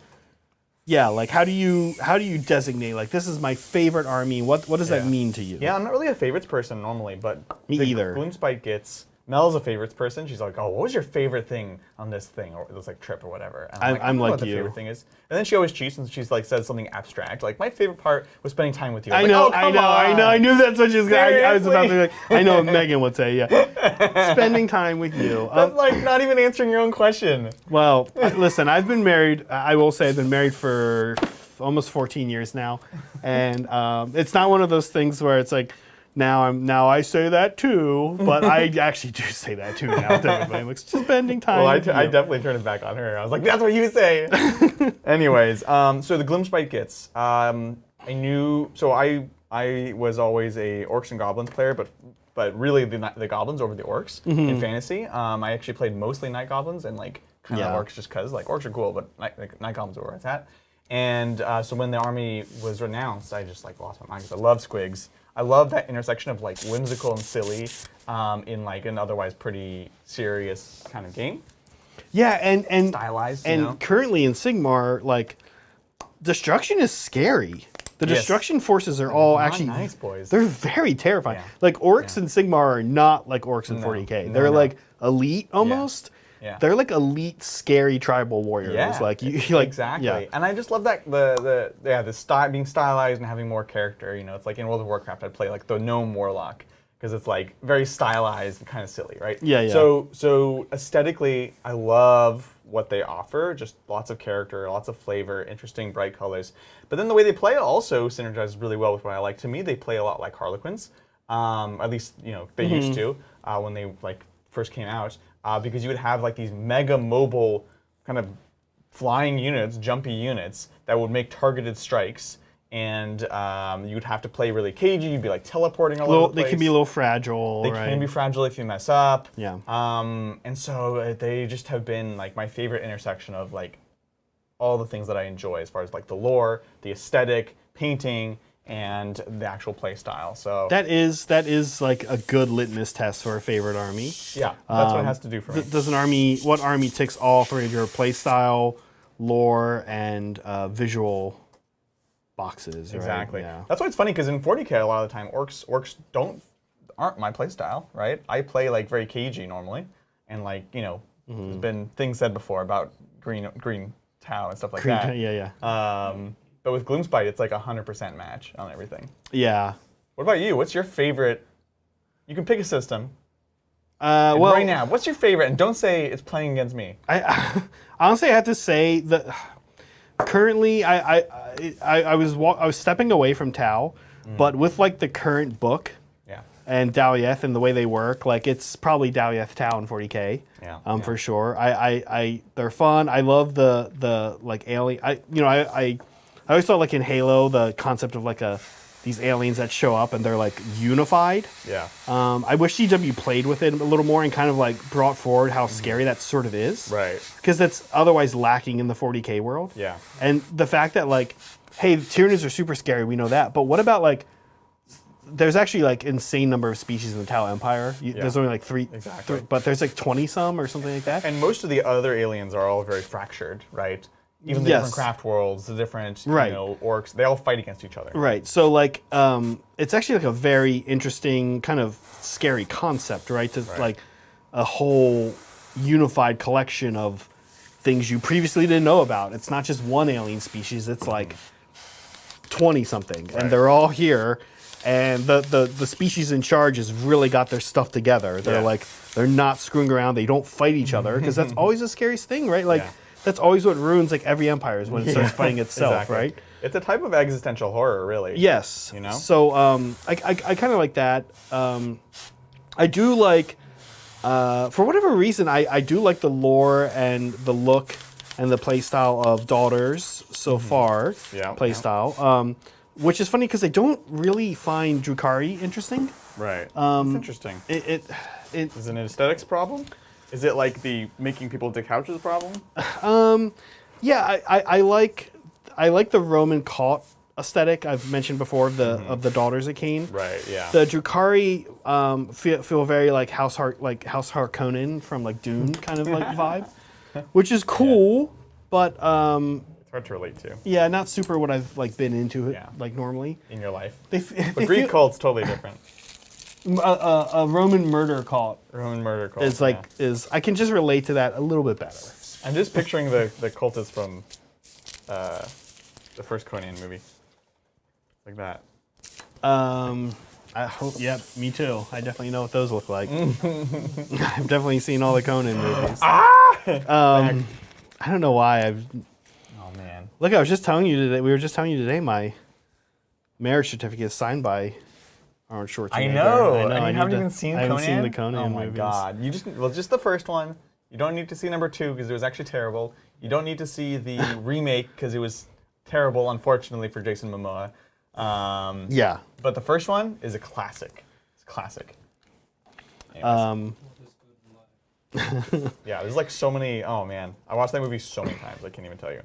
Yeah, like how do you designate like this is my favorite army? What does that mean to you? Yeah, I'm not really a favorites person normally, but Me either. Gloomspite gets. Mel's a favorites person. She's like, oh, what was your favorite thing on this thing or this like trip or whatever? And I'm I don't know like what the you. favorite thing is. And then she always cheats and she's like says something abstract. Like my favorite part was spending time with you. I was know, like, oh, come I on. know. I knew that's what she was going to I was about to be Seriously? like, I know what Megan would say, yeah. Spending time with you. That's like not even answering your own question. Well, listen, I've been married, I will say I've been married for almost 14 years now. And it's not one of those things where it's like, now I say that too, but I actually do say that too now. Technically, I'm like, just spending time. Well, I with you. definitely turned it back on her. I was like, that's what you say. Anyways, so the Gloomspite gets. I was always a Orcs and Goblins player, but really the Goblins over the Orcs in fantasy. I actually played mostly Night Goblins and like kind of Orcs just because like Orcs are cool, but Night Goblins are where it's at. And so when the army was renounced, I just like lost my mind because I love squigs. I love that intersection of like whimsical and silly in like an otherwise pretty serious kind of game. Yeah, and Stylized, and you know? currently in Sigmar, like destruction is scary. The Yes. destruction forces are all Not actually nice, boys. They're very terrifying. Yeah. Like Orcs in Sigmar are not like Orcs in 40k. No, They're no. like elite almost. Yeah. They're like elite, scary tribal warriors. Yeah, Like you like exactly. Yeah. And I just love that the style being stylized and having more character. You know, it's like in World of Warcraft, I'd play like the gnome warlock because it's like very stylized and kind of silly, right? Yeah, yeah. So aesthetically, I love what they offer. Just lots of character, lots of flavor, interesting, bright colors. But then the way they play also synergizes really well with what I like. To me, they play a lot like Harlequins. At least they used to when they like first came out. Because you would have like these mega mobile kind of flying units, jumpy units that would make targeted strikes, and you would have to play really cagey. You'd be like teleporting all over the place. They can be a little fragile. They right? can be fragile if you mess up. Yeah. And so they just have been like my favorite intersection of like all the things that I enjoy as far as like the lore, the aesthetic, painting, and the actual play style. So That is like a good litmus test for a favorite army. yeah, that's what it has to do for me. Does what army ticks all three of your play style, lore, and visual boxes? Right? Exactly. Yeah. That's why it's funny because in 40k a lot of the time orcs aren't my play style, right? I play like very cagey normally, and like there's been things said before about green Tau and stuff like that. Yeah. But with Gloomspite, it's like 100% match on everything. Yeah. What about you? What's your favorite? You can pick a system. Well, Right now, what's your favorite? And don't say it's playing against me. I honestly have to say that currently I was stepping away from Tau, but with like the current book Yeah. and Dalyeth and the way they work, like it's probably Dalyeth Tau in 40k. Yeah. For sure. They're fun. I love the like alien. I always thought like in Halo the concept of like these aliens that show up and they're like unified. Yeah. I wish CW played with it a little more and kind of like brought forward how scary that sort of is. Right. Because that's otherwise lacking in the 40k world. Yeah. And the fact that like, hey, Tyranids are super scary, we know that. But what about like, there's actually like insane number of species in the Tau Empire. There's only like three, but there's like 20 some or something like that. And most of the other aliens are all very fractured, right? Even the different craft worlds, the different orcs, they all fight against each other. Right. So like, it's actually like a very interesting kind of scary concept, right? To like a whole unified collection of things you previously didn't know about. It's not just one alien species. It's like 20 something, and they're all here. And the species in charge has really got their stuff together. They're like, they're not screwing around. They don't fight each other because that's always the scariest thing, right? Like. That's always what ruins like every empire is when it starts fighting itself, right? It's a type of existential horror, really. Yes. So I kind of like that. I do like, for whatever reason, I do like the lore and the look and the play style of Daughters so far. Play style. Which is funny because I don't really find Drukhari interesting. Right. It's interesting. Is it an aesthetics problem? Is it like the making people dig couches problem? Yeah, I like the Roman cult aesthetic I've mentioned before of the Daughters of Khaine. Right. Yeah. The Drukhari feel very like House Harkonnen from like Dune kind of like vibe, which is cool, but It's hard hard to relate to Yeah, not super what I've like been into Yeah. like normally. in your life. They, But Greek cult's totally different. a Roman murder cult Roman murder cult. is like I can just relate to that a little bit better. I'm just picturing the cultists from the first Conan movie. Like that. I hope. Yep, me too. I definitely know what those look like. I've definitely seen all the Conan movies. I don't know why I've. Oh man. Look, I was just telling you today. We were just telling you today. My marriage certificate is signed by Arnold Schwarzenegger. I know. I know. And I you need haven't to- even seen I Conan? haven't seen the Conan Oh my movies. god. You just the first one. You don't need to see number 2 because it was actually terrible. You don't need to see the remake because it was terrible, unfortunately, for Jason Momoa. Yeah. But the first one is a classic. It's a classic. Anyways. Yeah, there's like so many. Oh man, I watched that movie so many times. I can't even tell you.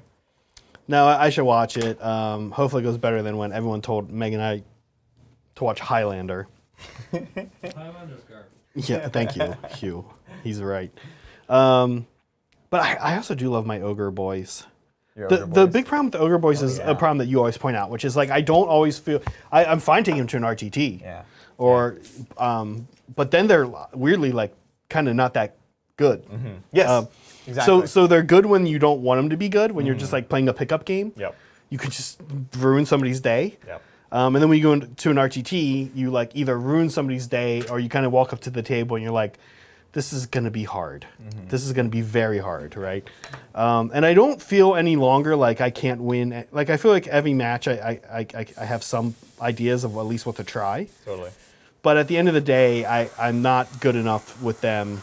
No, I should watch it. Hopefully, it goes better than when everyone told Meg and I to watch Highlander. Highlander's garbage. Yeah, thank you, Hugh. He's right. But I also do love my ogre boys. The big problem with the ogre boys is a problem that you always point out, which is like I don't always feel I'm fine taking them to an RTT. Yeah. Or, but then they're weirdly like kind of not that good. Yes. Exactly. So they're good when you don't want them to be good. When you're just like playing a pickup game. Yep. You could just ruin somebody's day. Yep. And then when you go to an RTT, you like either ruin somebody's day or you kind of walk up to the table and you're like, this is going to be hard. This is going to be very hard, right? And I don't feel any longer like I can't win. Like I feel like every match I have some ideas of at least what to try. Totally. But at the end of the day, I'm not good enough with them,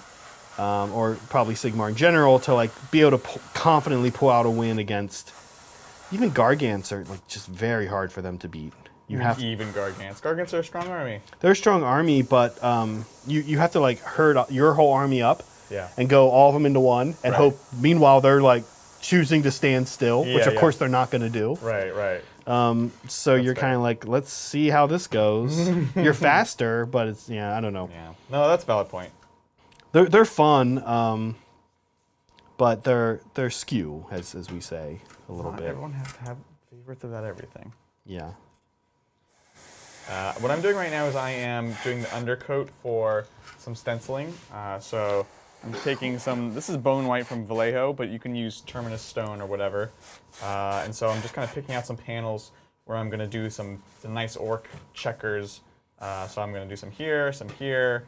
or probably Sigmar in general, to like be able to confidently pull out a win against. Even Gargants are like just very hard for them to beat. You have Even Gargants. Gargants are a strong army. they're a strong army, but you have to like herd your whole army up, Yeah. and go all of them into one, and Right. hope. Meanwhile, they're like choosing to stand still, which Yeah, of yeah. course they're not going to do. Right. Right. So you're fair. kind of like, let's see how this goes. You're faster, but it's I don't know. Yeah. No, that's a valid point. They're fun, but they're skew, as we say a little Not bit. everyone has to have favorites about everything. Yeah. What I'm doing right now is I am doing the undercoat for some stenciling. So I'm taking some, this is bone white from Vallejo, but you can use terminus stone or whatever. And so I'm just kind of picking out some panels where I'm going to do some nice orc checkers. So I'm going to do some here, some here.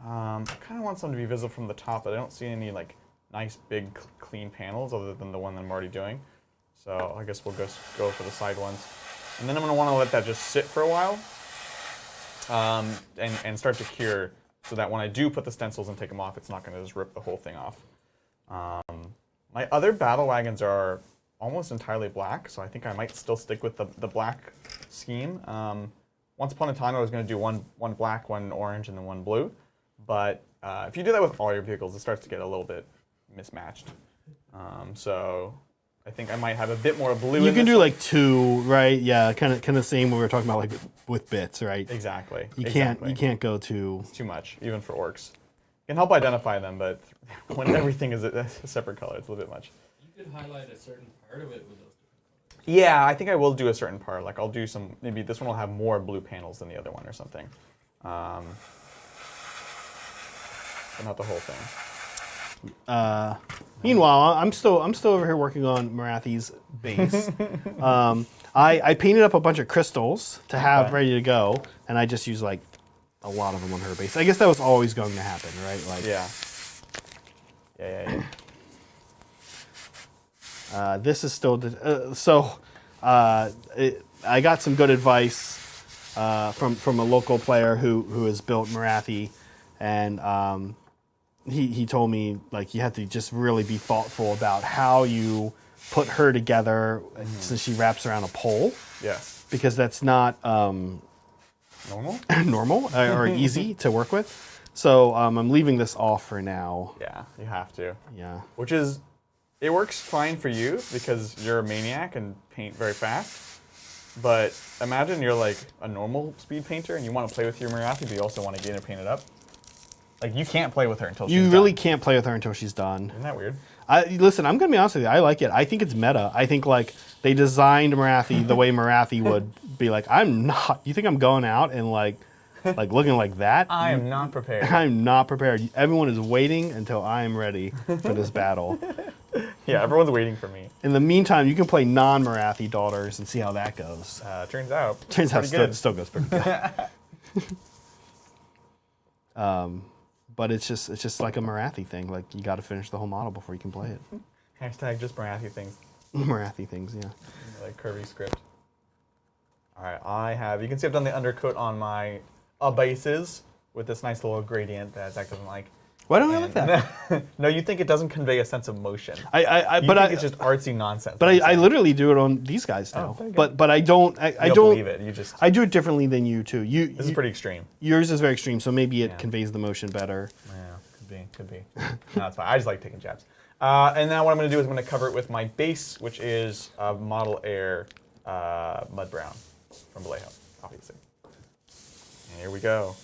I kind of want some to be visible from the top, but I don't see any like nice big clean panels other than the one that I'm already doing. So I guess we'll go for the side ones. And then I'm going to want to let that just sit for a while and start to cure so that when I do put the stencils and take them off, it's not going to just rip the whole thing off. My other battle wagons are almost entirely black, so I think I might still stick with the black scheme. Once upon a time, I was going to do one black, one orange, and then one blue. But if you do that with all your vehicles, it starts to get a little bit mismatched. So I think I might have a bit more blue. You can do like two, right? Yeah, kind of same what we were talking about, like with bits, right? Exactly. You exactly. can't go to. It's too much, even for orcs. You can help identify them, but when everything is a separate color, it's a little bit much. You could highlight a certain part of it with those different colors. Yeah, I think I will do a certain part. Like I'll do some. Maybe this one will have more blue panels than the other one or something. But not the whole thing. Meanwhile, I'm still over here working on Morathi's base. I painted up a bunch of crystals to have ready to go, and I just used like a lot of them on her base. I guess that was always going to happen, right? Like, Yeah. this is still I got some good advice from a local player who has built Morathi, and he told me like you have to just really be thoughtful about how you put her together since she wraps around a pole. Yes. Because that's not Normal? normal or easy to work with. So I'm leaving this off for now. Yeah, you have to. Yeah. Which is, it works fine for you because you're a maniac and paint very fast. But imagine you're like a normal speed painter and you want to play with your Morathi, but you also want to get it painted up. Like you can't play with her until she's You done. really can't play with her until she's done. Isn't that weird? Listen, I'm gonna be honest with you. I like it. I think it's meta. I think like they designed Morathi the way Morathi would be like. I'm not. You think I'm going out and like looking like that? I am not prepared. I'm not prepared. Everyone is waiting until I am ready for this battle. Yeah, everyone's waiting for me. In the meantime, you can play non-Morathi daughters and see how that goes. Turns out Still goes pretty good. But it's just like a Morathi thing. Like you got to finish the whole model before you can play it. Hashtag just Morathi things. Morathi things, yeah. Like curvy script. All right, you can see I've done the undercoat on my bases with this nice little gradient that Zach doesn't like. Why don't I like that? No, you think it doesn't convey a sense of motion. But it's just artsy nonsense. But I literally do it on these guys now. there you But I don't. I don't don't believe it. You just. I do it differently than you too. This is pretty extreme. Yours is very extreme, so maybe it Yeah. conveys the motion better. Yeah, could be. No, it's fine. I just like taking jabs. And now what I'm going to do is I'm going to cover it with my base, which is Model Air Mud Brown from Vallejo, obviously. And here we go.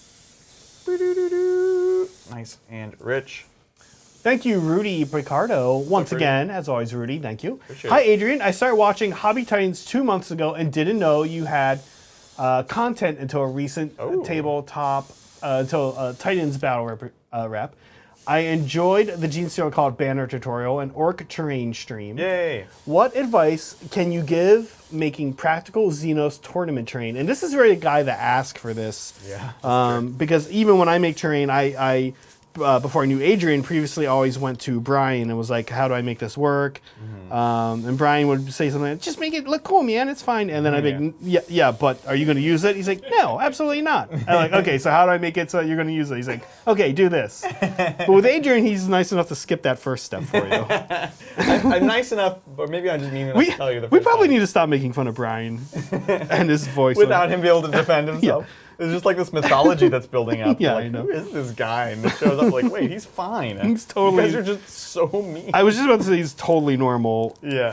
Nice and rich. Thank you, Rudy Ricardo. Once Rudy? again, as always, Rudy, thank you. Appreciate Hi, it. Adrian. I started watching Hobby Titans 2 months ago and didn't know you had content until a recent tabletop, until Titans Battle rep. I enjoyed the Gene Stealer Called Banner tutorial and Orc Terrain stream. Yay. What advice can you give making practical Xenos tournament terrain? And this is really a guy that asked for this. Yeah. Because even when I make terrain, I before I knew Adrian, previously always went to Brian and was like, how do I make this work? And Brian would say something like, just make it look cool, man, it's fine. And then I'd be like, yeah, but are you going to use it? He's like, no, absolutely not. I'm like, okay, so how do I make it so you're going to use it? He's like, okay, do this. But with Adrian, he's nice enough to skip that first step for you. I'm nice enough, but maybe I'm just mean enough to tell you the first We probably time. need to stop making fun of Brian and his voice. Without him being able to defend himself. There's just like this mythology that's building up. Yeah, like, I know. Who is this guy? And it shows up like, wait, he's fine. He's totally- You guys are just so mean. I was just about to say he's totally normal. Yeah.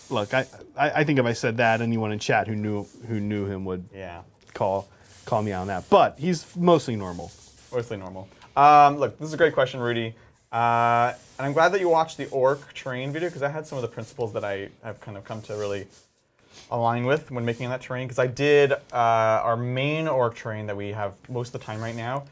Look, I think if I said that, anyone in chat who knew him would call me out on that. But he's mostly normal. Mostly normal. Look, this is a great question, Rudy. And I'm glad that you watched the Orc terrain video because I had some of the principles that I have kind of come to really align with when making that terrain. Because I did our main Orc terrain that we have most of the time right now,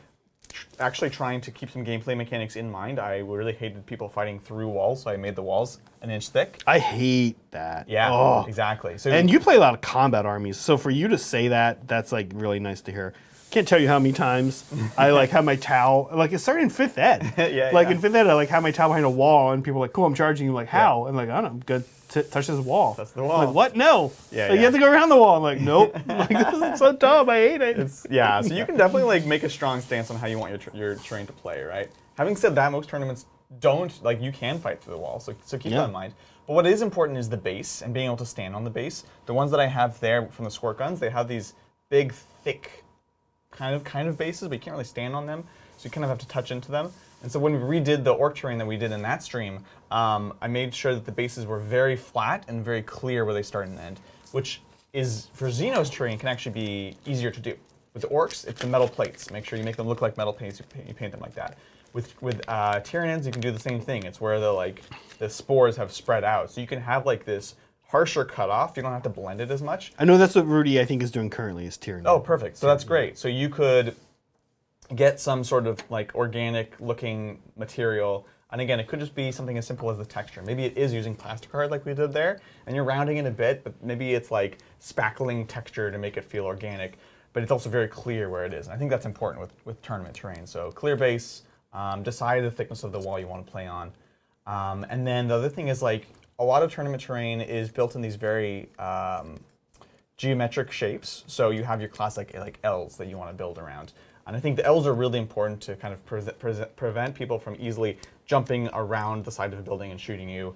actually trying to keep some gameplay mechanics in mind. I really hated people fighting through walls, so I made the walls an inch thick. I hate that. Yeah, Oh. exactly. So And you play a lot of combat armies, so for you to say that, that's like really nice to hear. Can't tell you how many times I like have my towel, like it started in 5th ed. In 5th ed, I like have my towel behind a wall and people are like, cool, I'm charging you. Like, how? And like, I don't know, good. Touch this wall. That's the wall. I'm like, what? No. Yeah, You have to go around the wall. I'm like, nope. Like, this is so dumb. I hate it. so you can definitely like make a strong stance on how you want your terrain to play, right? Having said that, most tournaments don't, like you can fight through the wall, so keep that in mind. But what is important is the base and being able to stand on the base. The ones that I have there from the squirt guns, they have these big, thick kind of bases, but you can't really stand on them, so you kind of have to touch into them. And so when we redid the Orc terrain that we did in that stream, I made sure that the bases were very flat and very clear where they start and end, which is, for Xenos terrain, can actually be easier to do. With the Orcs, it's the metal plates. Make sure you make them look like metal plates, you paint them like that. With Tyranids, you can do the same thing. It's where the spores have spread out. So you can have like this harsher cutoff. You don't have to blend it as much. I know that's what Rudy, I think, is doing currently, is Tyranid. Oh, perfect. So that's great. So you could get some sort of like organic looking material. And again, it could just be something as simple as the texture. Maybe it is using plasticard like we did there, and you're rounding it a bit, but maybe it's like spackling texture to make it feel organic, but it's also very clear where it is. And I think that's important with tournament terrain. So clear base, decide the thickness of the wall you want to play on. And then the other thing is like a lot of tournament terrain is built in these very geometric shapes. So you have your classic like L's that you want to build around. And I think the L's are really important to kind of prevent people from easily jumping around the side of a building and shooting you,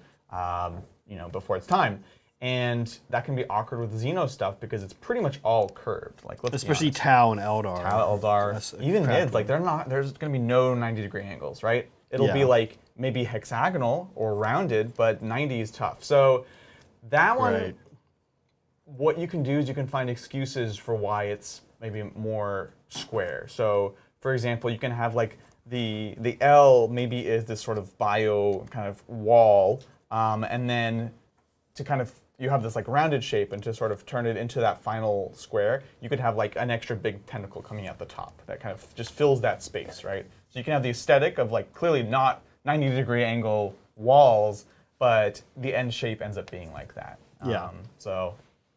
before it's time. And that can be awkward with Xeno stuff because it's pretty much all curved. Like, especially Tau and Eldar. Tau, Eldar, even mids. Like, there's going to be no 90-degree angles, right? It'll be like maybe hexagonal or rounded, but 90 is tough. So that one, what you can do is you can find excuses for why it's maybe more square. So For example, you can have like the L maybe is this sort of bio kind of wall, and then to kind of you have this like rounded shape, and to sort of turn it into that final square, you could have like an extra big tentacle coming out the top that kind of just fills that space, right? So you can have the aesthetic of like clearly not 90-degree angle walls, but the end shape ends up being like that. Yeah. So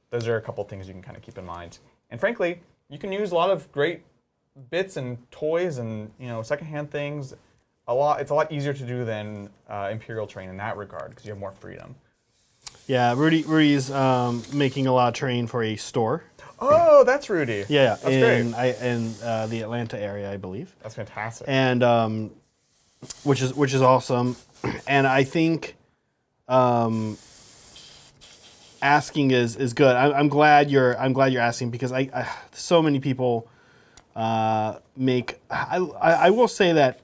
those are a couple things you can kind of keep in mind. And frankly, you can use a lot of great bits and toys and secondhand things. It's a lot easier to do than Imperial terrain in that regard because you have more freedom. Yeah, Rudy's making a lot of terrain for a store. Oh, that's Rudy. Yeah, that's great. In the Atlanta area, I believe. That's fantastic. And which is awesome. And I think asking is good. I'm glad you're asking because I so many people make. I will say that.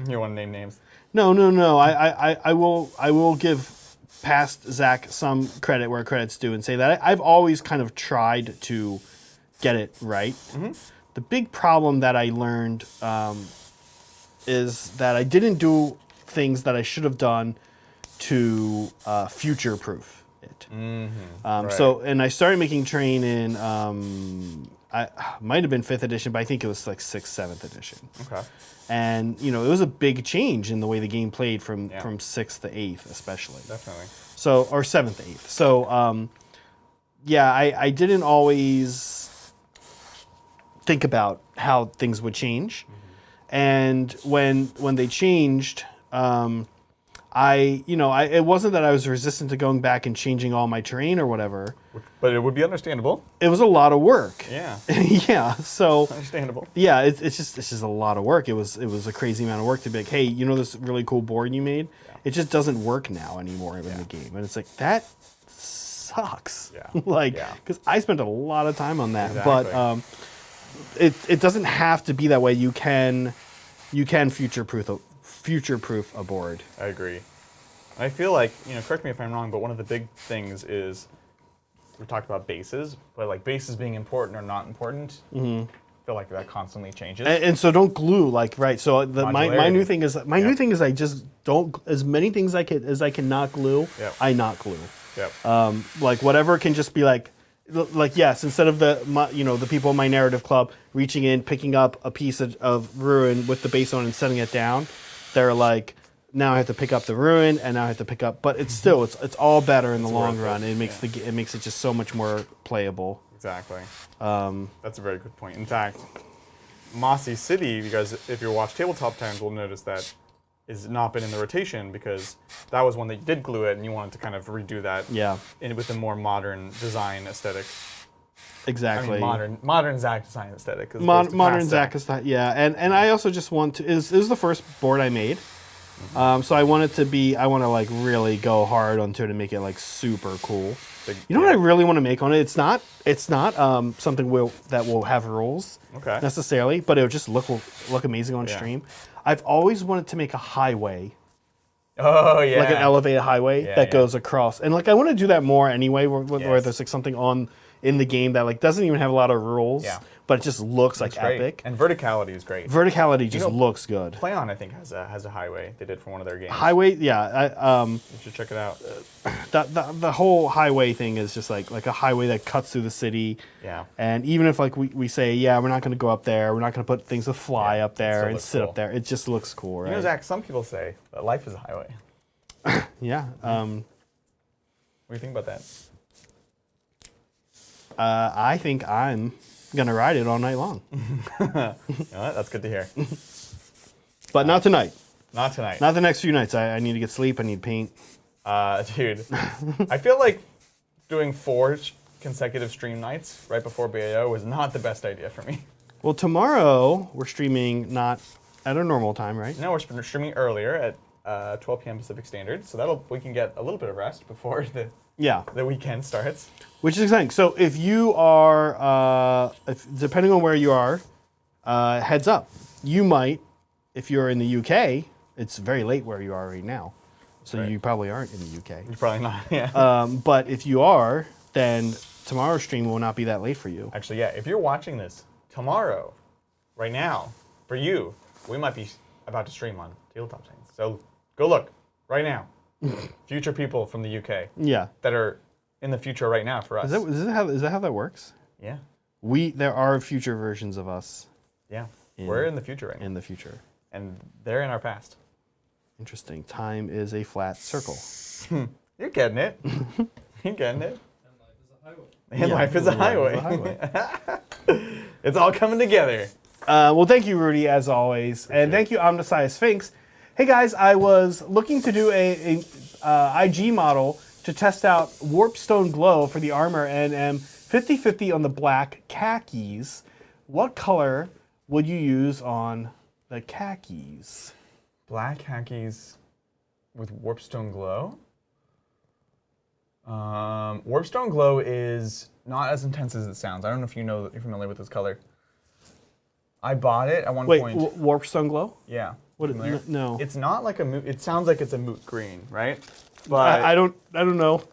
You want to name names? No. I will give past Zach some credit where credit's due and say that I've always kind of tried to get it right. Mm-hmm. The big problem that I learned is that I didn't do things that I should have done to future-proof it. Mm-hmm. Right. So, and I started making terrain in, I might have been 5th edition, but I think it was like 6th, 7th edition. Okay. And, it was a big change in the way the game played from 6th to 8th, especially. Definitely. So, or 7th to 8th. So, I didn't always think about how things would change. Mm-hmm. And when they changed, it wasn't that I was resistant to going back and changing all my terrain or whatever. But it would be understandable. It was a lot of work. Yeah. Yeah. So understandable. Yeah, it's just a lot of work. It was a crazy amount of work to be like, hey, this really cool board you made? Yeah. It just doesn't work now anymore in the game. And it's like that sucks. Yeah. Because I spent a lot of time on that. Exactly. But it doesn't have to be that way. You can future-proof a board. I agree. I feel like, correct me if I'm wrong, but one of the big things is we talked about bases, but like bases being important or not important. Mm-hmm. I feel like that constantly changes. And so don't glue right. So my new thing is new thing is I just don't as many things as I can not glue. Yep. I not glue. Yep. Like whatever can just be like yes, instead of the people in my narrative club reaching in, picking up a piece of ruin with the base on and setting it down, they're like, now I have to pick up the ruin, and now I have to pick up. But it's still it's all better in the long run. It makes it makes it just so much more playable. Exactly. That's a very good point. In fact, Mossy City, you guys, if you watch Tabletop Times, will notice that has not been in the rotation because that was one that you did glue it, and you wanted to kind of redo that. Yeah. With a more modern design aesthetic. Exactly. I mean, modern Zach design aesthetic. Modern Zach is that, yeah. And I also just want to. This is the first board I made. So I want it to be. I want to like really go hard onto it and make it like super cool. You know what I really want to make on it? It's not something that will have rules necessarily, but it'll just look amazing on stream. I've always wanted to make a highway. Oh yeah. Like an elevated highway that goes across, and like I want to do that more anyway, where there's like something in the game that like doesn't even have a lot of rules. Yeah. But it just looks like epic. And verticality is great. Verticality just looks good. PlayOn, I think, has a highway they did for one of their games. Highway, yeah. You should check it out. The whole highway thing is just like a highway that cuts through the city. Yeah. And even if like we say, we're not going to go up there, we're not going to put things that fly up there and sit up there. It just looks cool, right? Zach, some people say that life is a highway. Yeah. What do you think about that? I think I'm gonna ride it all night long. That's good to hear. But not tonight. Not tonight. Not the next few nights. I need to get sleep. I need paint. Dude, I feel like doing 4 consecutive stream nights right before BAO was not the best idea for me. Well, tomorrow we're streaming not at our normal time, right? No, we're streaming earlier at 12 p.m. Pacific Standard, so we can get a little bit of rest before the weekend starts. Which is exciting. So if you are, depending on where you are, heads up. You might, if you're in the UK, it's very late where you are right now. So you probably aren't in the UK. You're probably not, yeah. But if you are, then tomorrow's stream will not be that late for you. Actually, yeah, if you're watching this tomorrow, right now, for you, we might be about to stream on Tabletop Titans. So go look right now. Future people from the UK Yeah. that are in the future right now for us. Is that how that works? Yeah. There are future versions of us. Yeah. We're in the future right now. In the future. And they're in our past. Interesting. Time is a flat circle. You're getting it. You're getting it. And life is a highway. And life is a highway. It's all coming together. Well, thank you, Rudy, as always. And thank you, Omnisci Sphinx. Hey, guys, I was looking to do a IG model to test out Warpstone Glow for the armor and am 50-50 on the black khakis. What color would you use on the khakis? Black khakis with Warpstone Glow? Warpstone Glow is not as intense as it sounds. I don't know if you're familiar with this color. I bought it at one point. Wait, Warpstone Glow? Yeah. What? Familiar? No. It's not like a moot. It sounds like it's a moot green, right? But I don't know.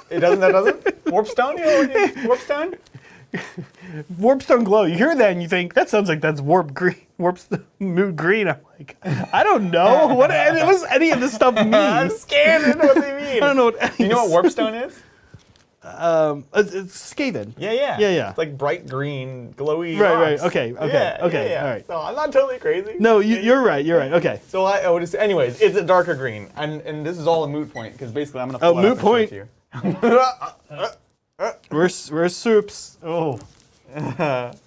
it doesn't. That doesn't. Warpstone? You know what Warpstone? Warpstone Glow. You hear that and you think that sounds like that's warp green, moot green. I'm like, I don't know what does any of this stuff mean. I'm scared. I don't know what they mean. I don't know what. Do you know what Warpstone is? It's Skaven. Yeah. It's like bright green, glowy. Right. rocks. Okay. Yeah. All right. So I'm not totally crazy. No, you're right. Okay. So I would say, anyways, it's a darker green, and this is all a moot point because basically I'm gonna. Pull moot it up and show point. it to you. We're soups. Oh.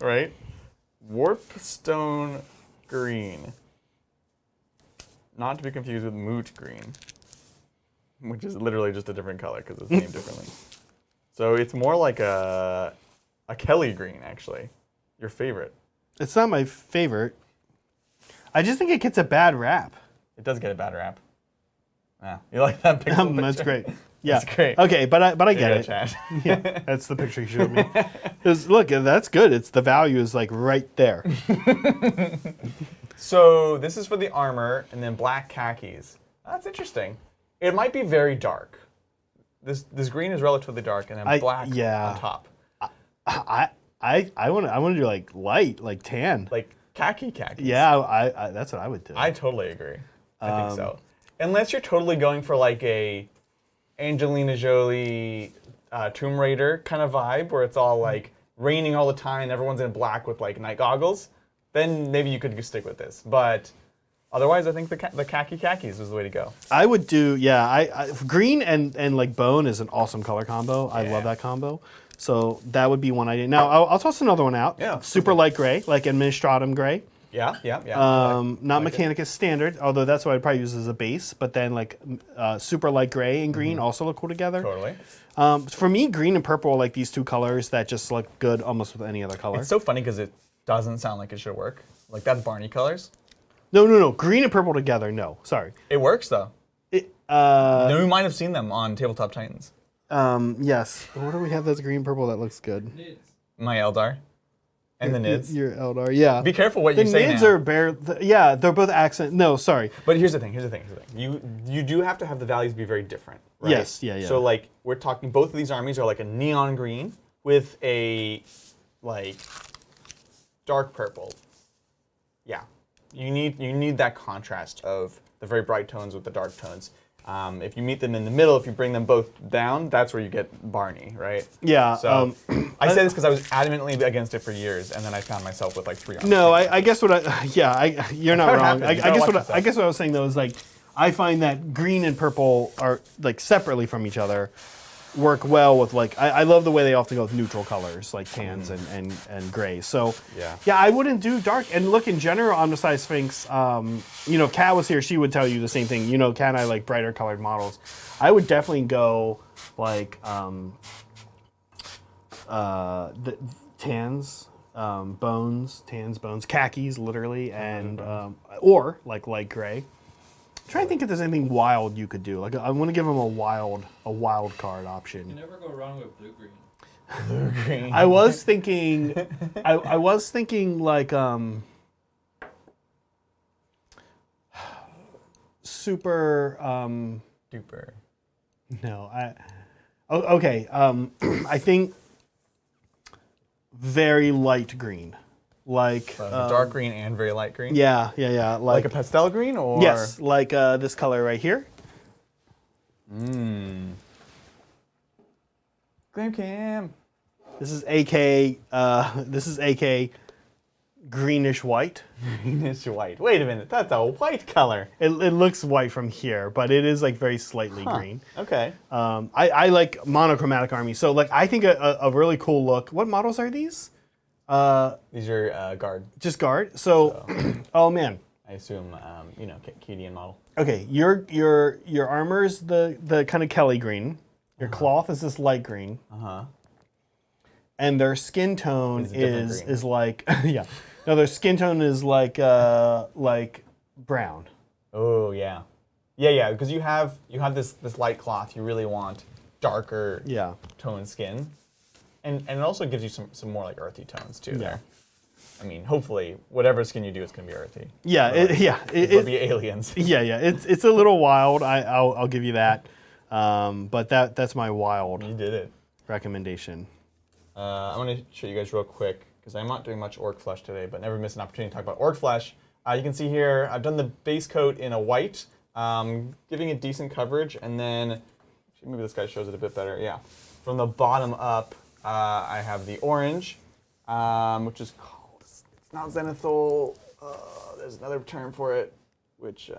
Right. Warpstone green. Not to be confused with moot green, which is literally just a different color because it's named differently. So it's more like a Kelly green, actually. Your favorite. It's not my favorite. I just think it gets a bad rap. It does get a bad rap. Yeah, you like that pixel picture? That's great. Yeah. That's great. Okay, but I get it. Chat. Yeah, that's the picture you showed me. 'Cause look, that's good. It's the value is like right there. So this is for the armor, and then black khakis. That's interesting. It might be very dark. This green is relatively dark, and then black on top. I want to do like light, like tan. Like khakis. Yeah, I that's what I would do. I totally agree. I think so. Unless you're totally going for like a Angelina Jolie Tomb Raider kind of vibe, where it's all like raining all the time, everyone's in black with like night goggles, then maybe you could stick with this. But otherwise, I think the khakis is the way to go. I would do, I green and like bone is an awesome color combo. I love that combo. So that would be one idea. Now I'll toss another one out. Yeah. Super light gray, like Administratum gray. Yeah. Not Mechanicus standard, although that's what I'd probably use as a base. But then like super light gray and green also look cool together. Totally. For me, green and purple are like these two colors that just look good almost with any other color. It's so funny because it doesn't sound like it should work. Like that's Barney colors. No. Green and purple together, no. Sorry. It works though. No, you might have seen them on Tabletop Titans. Yes. What do we have that's green purple that looks good? Nids. My Eldar. And the Nids. Your Eldar, yeah. Be careful what you say The Nids now. are they're both accent. No, sorry. But here's the thing. You do have to have the values be very different, right? Yes, yeah. So like we're talking, both of these armies are like a neon green with a like dark purple. Yeah, you need that contrast of the very bright tones with the dark tones. If you meet them in the middle, if you bring them both down, that's where you get Barney, right? Yeah. So I say this because I was adamantly against it for years, and then I found myself with like 3 armies. No, I guess what you're not wrong. happens. You gotta I guess what I was saying though is like I find that green and purple are like separately from each other work well with like I love the way they often go with neutral colors like tans and grays. So I wouldn't do dark. And look, in general, Omnisci Sphinx, if Kat was here, she would tell you the same thing. Kat and I like brighter colored models. I would definitely go like the tans, bones, khakis, literally, and or like light gray. I'm trying to think if there's anything wild you could do. Like I want to give them a wild card option. You never go wrong with blue green. Blue green. I was thinking, I was thinking like super. Duper. No, okay. I think very light green, like dark green and very light green. Yeah, Like a pastel green, or yes, like this color right here. Cam. This is AK greenish white. Greenish white. Wait a minute, that's a white color. It looks white from here, but it is like very slightly green. Okay. I like monochromatic armies. So like I think a really cool look. What models are these? These are guard. Just guard. So oh man. I assume Kedian model. Okay, your armor is the kind of Kelly green. Your cloth is this light green. And their skin tone is like yeah. No, their skin tone is like brown. Oh yeah. Yeah, because you have this light cloth. You really want darker toned skin. And it also gives you some more like earthy tones too there. I mean, hopefully, whatever skin you do, it's gonna be earthy. Yeah, it'll be aliens. Yeah. It's a little wild. I'll give you that. But that's my wild. You did it. Recommendation. I'm gonna show you guys real quick because I'm not doing much orc flesh today, but never miss an opportunity to talk about orc flesh. You can see here I've done the base coat in a white, giving it decent coverage, and then maybe this guy shows it a bit better. Yeah, from the bottom up, I have the orange, which is called. It's not zenithal. There's another term for it, which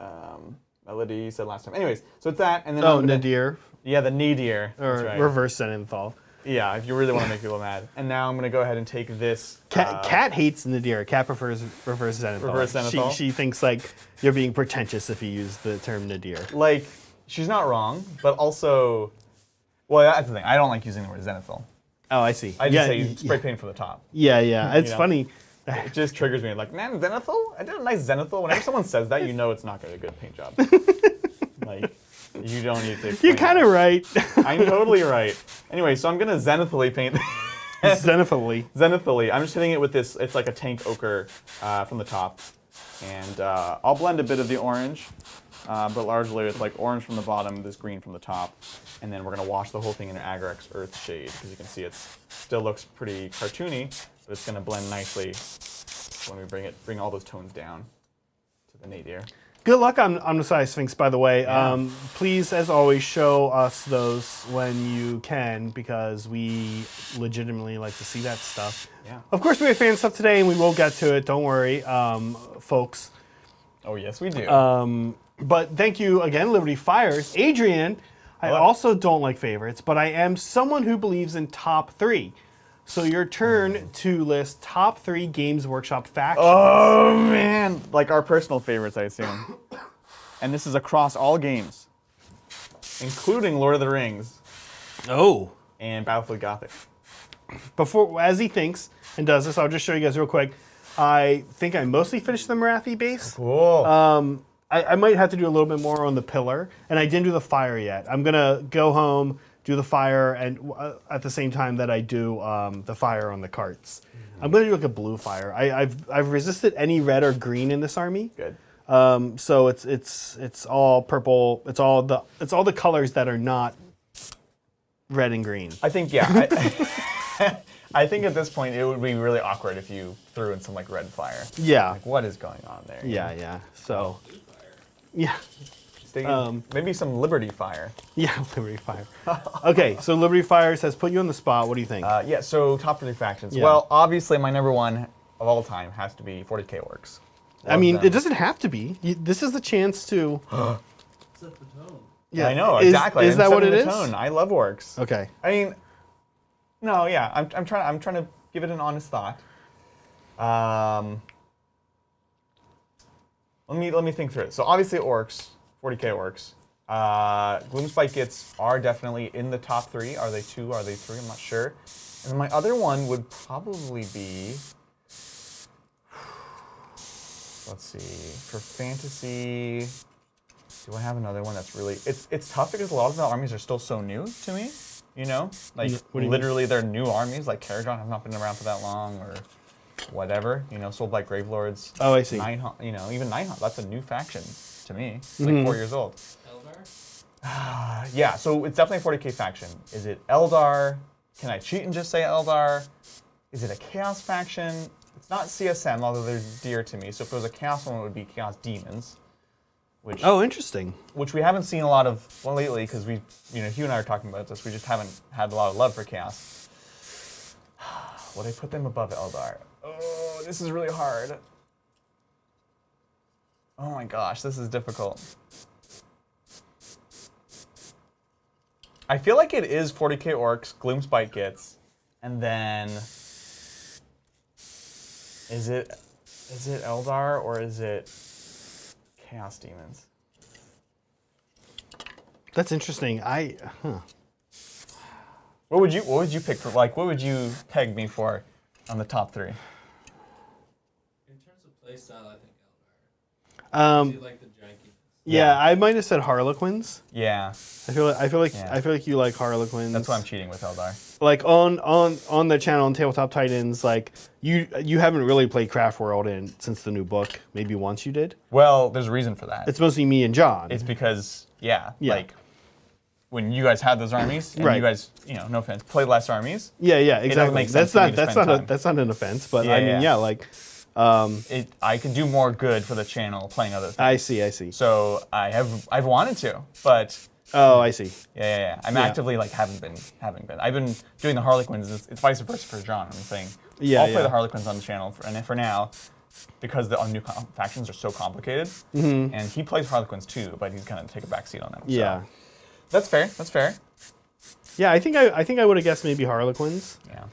Melody said last time. Anyways, so it's that, and then nadir. Yeah, the nadir. Or that's right. reverse zenithal. Yeah, if you really want to make people mad. And now I'm going to go ahead and take this. Kat hates nadir. Kat prefers reverse zenithal. Reverse zenithal. She thinks like you're being pretentious if you use the term nadir. Like, she's not wrong, but also, well, that's the thing. I don't like using the word zenithal. Oh, I see. I just say spray paint from the top. Yeah. It's funny. It just triggers me. Like, man, zenithal? I did a nice zenithal. Whenever someone says that, you know it's not going to be a good paint job. Like, you don't need to explain. You're kind of right. I'm totally right. Anyway, so I'm going to zenithally paint. Zenithally. I'm just hitting it with this. It's like a tank ochre from the top. And I'll blend a bit of the orange, but largely it's like orange from the bottom, this green from the top. And then we're going to wash the whole thing in an Agrax Earth shade, because you can see it still looks pretty cartoony, but it's going to blend nicely when we bring all those tones down to the nadir. Good luck on the Size Sphinx, by the way. Yeah. Please, as always, show us those when you can, because we legitimately like to see that stuff. Yeah. Of course, we have fan stuff today, and we will get to it. Don't worry, folks. Oh, yes, we do. But thank you again, Liberty Fires. Adrian, I also don't like favorites, but I am someone who believes in top 3. So your turn to list top 3 Games Workshop factions. Oh, man. Like our personal favorites, I assume. And this is across all games, including Lord of the Rings. Oh. And Battlefield Gothic. Before, as he thinks and does this, I'll just show you guys real quick. I think I mostly finished the Morathi base. Cool. I might have to do a little bit more on the pillar, and I didn't do the fire yet. I'm gonna go home, do the fire, and at the same time that I do the fire on the carts. I'm gonna do like a blue fire. I've resisted any red or green in this army. Good. So it's all purple. It's all the colors that are not red and green. I think I think at this point it would be really awkward if you threw in some like red fire. Yeah. Like, what is going on there? Yeah. So. Yeah. Maybe some Liberty Fire. Yeah, Liberty Fire. Okay, so Liberty Fire says put you on the spot. What do you think? Yeah, so top 3 factions. Yeah. Well, obviously my number 1 of all time has to be 40k Orks. I mean, it doesn't have to be. This is the chance to... Set the tone. Yeah, I know, exactly. Is that what it is? Tone. I love Orks. Okay. I mean, no, yeah, I'm trying to give it an honest thought. Let me think through it. So obviously Orks, 40k Orks. Gloomspite Gits are definitely in the top 3. Are they 2? Are they 3? I'm not sure. And my other one would probably be, let's see, for fantasy, do I have another one that's really, it's tough because a lot of the armies are still so new to me, you know? Like literally they're new armies, like Karajan have not been around for that long, or whatever, you know, Soulblight Gravelords. Oh, I see. Even Nighthaunt, that's a new faction to me. It's like 4 years old. Eldar? Yeah, so it's definitely a 40k faction. Is it Eldar? Can I cheat and just say Eldar? Is it a Chaos faction? not CSM, although they're dear to me. So if it was a Chaos one, it would be Chaos Demons. Which, Oh, interesting. which we haven't seen a lot of lately because Hugh and I are talking about this. We just haven't had a lot of love for Chaos. Would I put them above Eldar? Oh, this is really hard. Oh my gosh, this is difficult. I feel like it is 40k Orks, Gloomspite gets, and then is it Eldar or is it Chaos Demons? That's interesting. What would you pick for, like, what would you peg me for on the top 3? In terms of playstyle, I think Eldar. You like the janky. Yeah, I might have said Harlequins. Yeah, I feel like you like Harlequins. that's why I'm cheating with Eldar. Like on the channel on Tabletop Titans, like you haven't really played Craft World since the new book. Maybe once you did. Well, there's a reason for that. It's mostly me and John. It's because, like, when you guys had those armies, and you guys, no offense, played less armies. Yeah, exactly. make sense That's for me to that's not an offense, but Yeah, like. I could do more good for the channel playing other things. I see. So I've wanted to, but Oh, I see. yeah. I'm actively like haven't been. I've been doing the Harlequins. It's vice versa for John. I'm saying I'll play the Harlequins on the channel for now because the new factions are so complicated, and he plays Harlequins too, but he's gonna take a back seat on them. Yeah. So. That's fair. Yeah, I think I would have guessed maybe Harlequins. Yeah.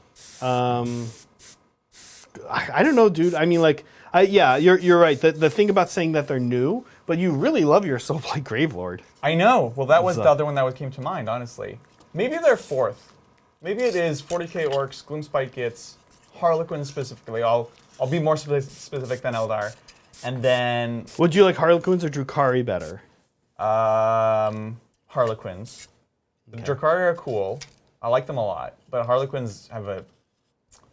I don't know, dude. I mean, like, you're right. The thing about saying that they're new, but you really love your Soulblight Gravelord. I know. Well, that was the other one that came to mind, honestly. Maybe they're 4th. Maybe it is 40k Orks, Gloomspite gets, Harlequins specifically. I'll be more specific than Eldar. And then... Would you like Harlequins or Drukhari better? Harlequins. The Drukhari are cool. I like them a lot. But Harlequins they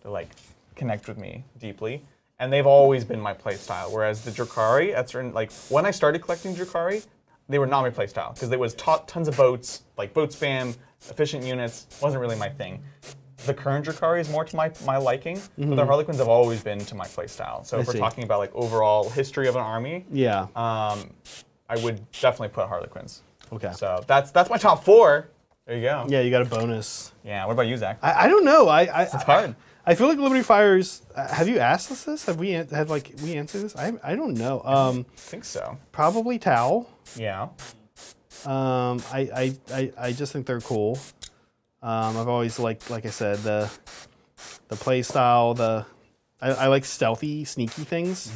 like connect with me deeply. And they've always been my playstyle. Whereas the Drukhari, at certain, like, when I started collecting Drukhari, they were not my playstyle. Because there was tons of boats, like boat spam, efficient units. Wasn't really my thing. The current Drukhari is more to my liking, but the Harlequins have always been to my playstyle. So if we're talking about like overall history of an army, I would definitely put Harlequins. Okay. So that's my top 4. There you go. Yeah, you got a bonus. Yeah. What about you, Zach? I don't know. It's hard. I feel like Liberty Fires. Have you asked us this? Have we answered this? I don't know. I think so. Probably Tau. Yeah. I just think they're cool. I've always liked, like I said, the play style. I like stealthy, sneaky things.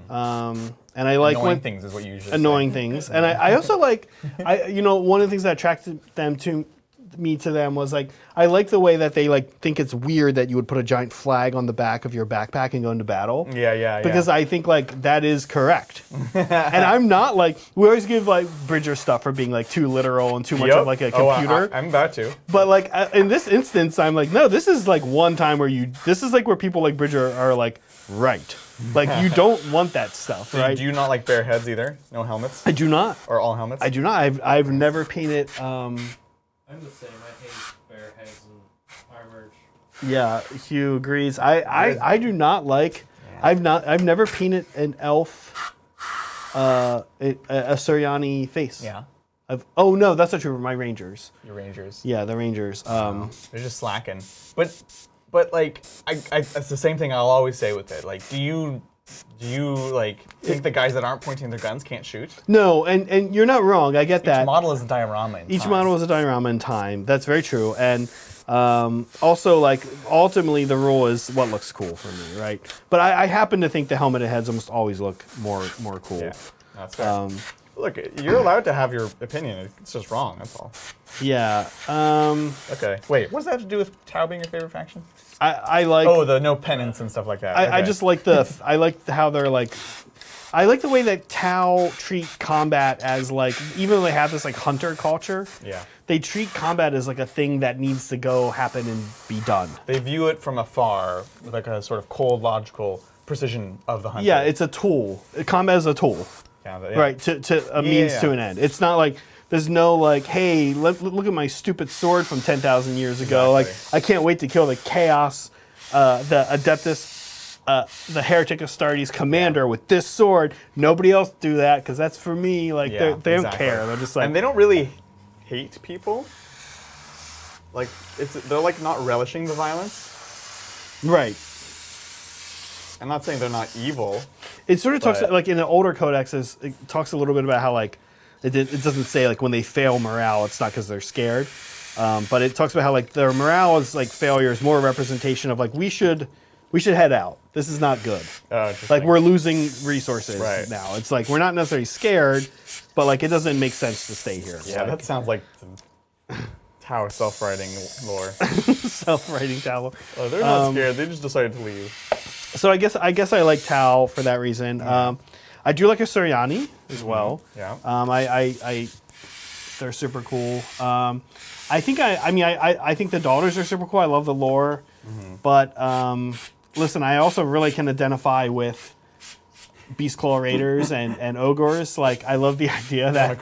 And I like annoying things is what you usually annoying say. things. And I also like, one of the things that attracted me to them was like, I like the way that they like think it's weird that you would put a giant flag on the back of your backpack and go into battle. Yeah. Because I think like that is correct. And I'm not like, we always give like Bridger stuff for being like too literal and too much of like a computer. I'm about to. But like in this instance, I'm like, no, this is like one time where this is like where people like Bridger are like, right. Like you don't want that stuff, right? Do you not like bare heads either? No helmets? I do not. Or all helmets? I do not. I've never painted. I'm the same. I hate bare heads and armor. Yeah, Hugh agrees. I do not like. Yeah. I've never painted an elf, a Suryani face. Yeah. Oh no, that's not true for my Rangers. Your Rangers. Yeah, the Rangers. They're just slacking. But like it's the same thing I'll always say with it. Like, do you like think the guys that aren't pointing their guns can't shoot? No, and you're not wrong. I get that. Each model is a diorama in Each time. model is a diorama in time. That's very true. And also, like, ultimately, the rule is what looks cool for me, right? But I happen to think the helmeted heads almost always look more cool. Yeah, that's fair. Look, you're allowed to have your opinion. It's just wrong. That's all. Yeah. Okay. Wait, what does that have to do with Tau being your favorite faction? I like. Oh, the no penance and stuff like that. I just like I like how they're like. I like the way that Tau treat combat as like, even though they have this like hunter culture. Yeah. They treat combat as like a thing that needs to go happen and be done. They view it from afar with like a sort of cold, logical precision of the hunter. Yeah, it's a tool. Combat is a tool. Yeah. Right, to a means to an end. It's not like, there's no like, hey, look at my stupid sword from 10,000 years ago. Exactly. Like, I can't wait to kill the chaos, the Adeptus the Heretic Astartes commander with this sword. Nobody else do that because that's for me. Like they don't care. They're just like, and they don't really hate people. Like they're like not relishing the violence. right. I'm not saying they're not evil. It sort of talks like in the older codexes. It talks a little bit about how like it doesn't say like when they fail morale, it's not because they're scared, but it talks about how like their morale is like failure is more a representation of like we should head out. This is not good. Like we're losing resources now. It's like we're not necessarily scared, but like it doesn't make sense to stay here. Yeah, that sounds like some Tau self-writing lore. Self-writing Tau. Oh, they're not scared. They just decided to leave. So I guess I like Tau for that reason. I do like a Suryani as well. Yeah. They're super cool. I think I think the daughters are super cool. I love the lore, but listen, I also really can identify with Beast Claw Raiders and Ogres. Like I love the idea that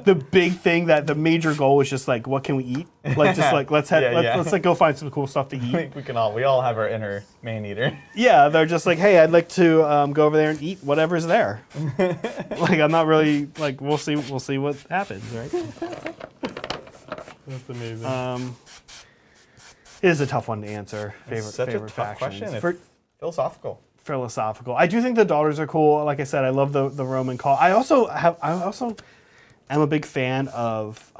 the big thing that the major goal is just like what can we eat? Like just like let's like go find some cool stuff to eat. I think we all have our inner man eater. Yeah, they're just like, hey, I'd like to go over there and eat whatever's there. Like I'm not really like we'll see what happens, right? That's amazing. It is a tough one to answer. Such a tough factions. question. Philosophical. I do think the daughters are cool. Like I said, I love the Roman call. I also am a big fan of.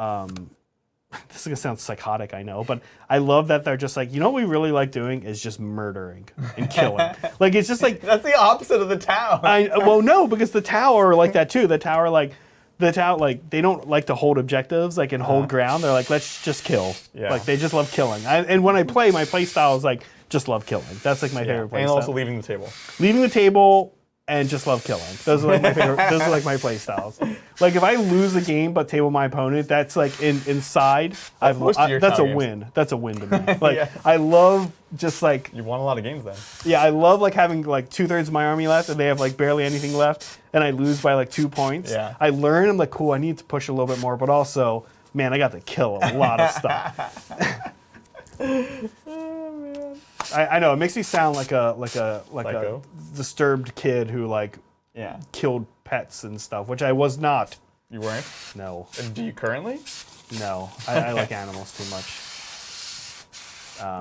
This is gonna sound psychotic, I know, but I love that they're just like, you know what we really like doing is just murdering and killing. Like it's just like that's the opposite of the Tau. Well, no, because the Tau are like that too. The Tau they don't like to hold objectives like and hold ground. They're like, let's just kill. Yeah. Like they just love killing. And when I play, my play style is like just love killing. That's like my favorite play style. And also leaving the table. Leaving the table and just love killing. Those are like my favorite. Those are like my play styles. Like if I lose a game but table my opponent, that's like inside. That's a win. That's a win to me. Like I love just like you won a lot of games then. Yeah, I love like having like 2/3 of my army left and they have like barely anything left and I lose by like 2 points. Yeah. I learn. I'm like, cool. I need to push a little bit more, but also, man, I got to kill a lot of stuff. I know it makes me sound like a disturbed kid who like killed pets and stuff, which I was not. You weren't? No. And do you currently? No, I like animals too much.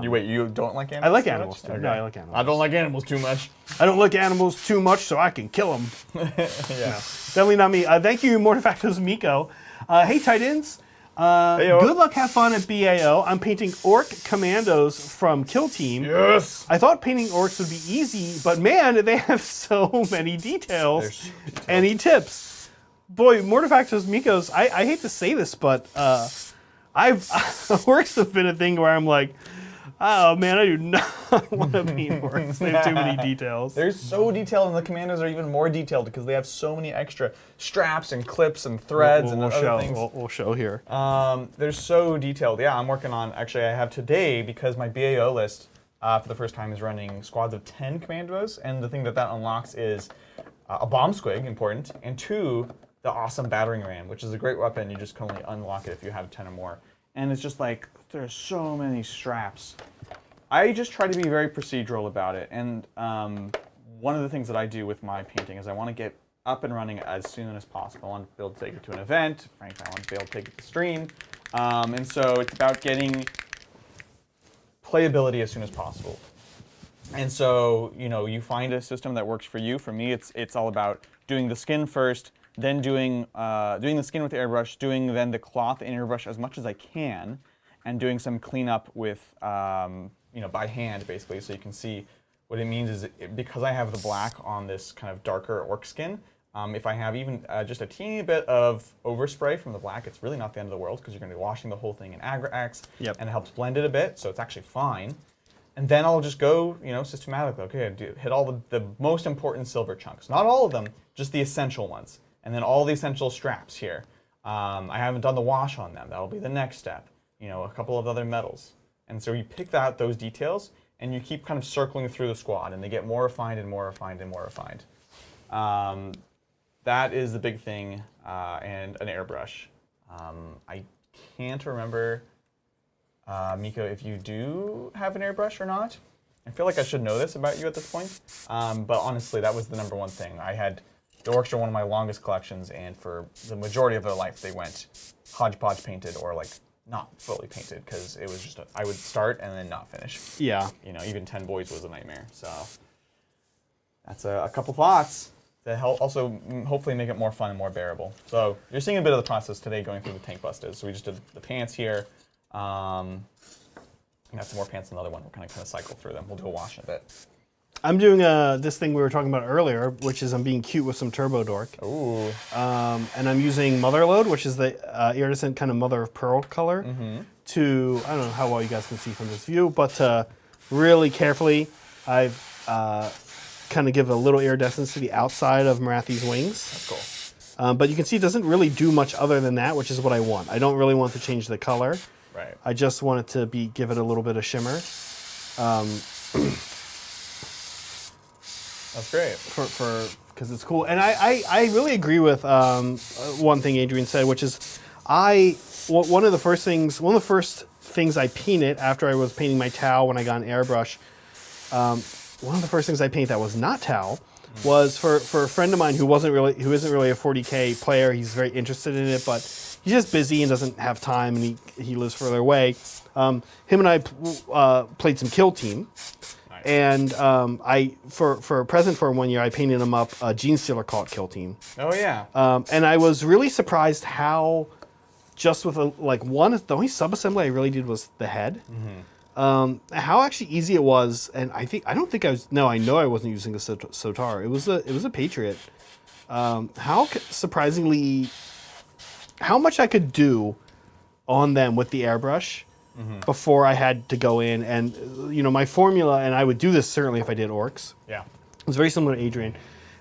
You don't like animals? I like animals too. Okay. No, I like animals. I don't like animals too much. I don't like animals too much, so I can kill them. Yeah. No, definitely not me. Thank you, Mortifactos Miko. Hey, Titans. Good luck, have fun at BAO. I'm painting Orc Commandos from Kill Team. Yes! I thought painting Orcs would be easy, but man, they have so many details. Any tips? Boy, Mortifactos Mikos, I hate to say this, but Orcs have been a thing where I'm like, oh man, I do not want to paint Orcs. They have too many details. They're so detailed, and the commandos are even more detailed because they have so many extra straps and clips and threads and other things. We'll show here. They're so detailed. Yeah, I'm working on, actually I have today, because my BAO list for the first time is running squads of 10 commandos, and the thing that unlocks is a bomb squig, important, and 2, the awesome battering ram, which is a great weapon. You just can only unlock it if you have 10 or more. And it's just like, there's so many straps. I just try to be very procedural about it. And one of the things that I do with my painting is I want to get up and running as soon as possible. I want to be able to take it to an event. Frankly, I want to be able to take it to stream. And so it's about getting playability as soon as possible. And so, you find a system that works for you. For me, it's all about doing the skin first, then doing the skin with airbrush, doing then the cloth and airbrush as much as I can, and doing some cleanup with, by hand basically, so you can see what it means is because I have the black on this kind of darker orc skin, if I have even just a teeny bit of overspray from the black, it's really not the end of the world because you're going to be washing the whole thing in Agra-X, and it helps blend it a bit, so it's actually fine. And then I'll just go, systematically. Okay, hit all the most important silver chunks. Not all of them, just the essential ones. And then all the essential straps here. I haven't done the wash on them. That'll be the next step. A couple of other metals. And so you pick out those details, and you keep kind of circling through the squad, and they get more refined and more refined and more refined. That is the big thing, and an airbrush. I can't remember, Miko, if you do have an airbrush or not. I feel like I should know this about you at this point, but honestly, that was the number one thing. The Orks are one of my longest collections, and for the majority of their life, they went hodgepodge painted or like not fully painted because it was just I would start and then not finish. Yeah. You know, even 10 boys was a nightmare. So that's a couple thoughts to help also hopefully make it more fun and more bearable. So you're seeing a bit of the process today going through the tank busters. So we just did the pants here. Got some more pants in another one. We'll kind of cycle through them. We'll do a wash in a bit. I'm doing this thing we were talking about earlier, which is I'm being cute with some Turbo Dork. Ooh. And I'm using Motherload, which is the iridescent kind of mother of pearl color, to, I don't know how well you guys can see from this view, but really carefully, I've kind of give a little iridescence to the outside of Morathi's wings. That's cool. But you can see it doesn't really do much other than that, which is what I want. I don't really want to change the color. Right. I just want it to give it a little bit of shimmer. That's great. Because it's cool. And I really agree with one thing Adrian said, which is one of the first things I painted after I was painting my Tau when I got an airbrush, one of the first things I painted that was not Tau was for a friend of mine who isn't really a 40K player. He's very interested in it, but he's just busy and doesn't have time, and he lives further away. Him and I played some Kill Team. Nice. And for a present for him one year, I painted him up a Gene Stealer called Kill Team. Oh yeah. And I was really surprised how just with the only sub-assembly I really did was the head. How actually easy it was, and I know I wasn't using a Sotar. It was a Patriot. Surprisingly, how much I could do on them with the airbrush before I had to go in, and my formula, and I would do this certainly if I did Orks. Yeah. It was very similar to Adrian.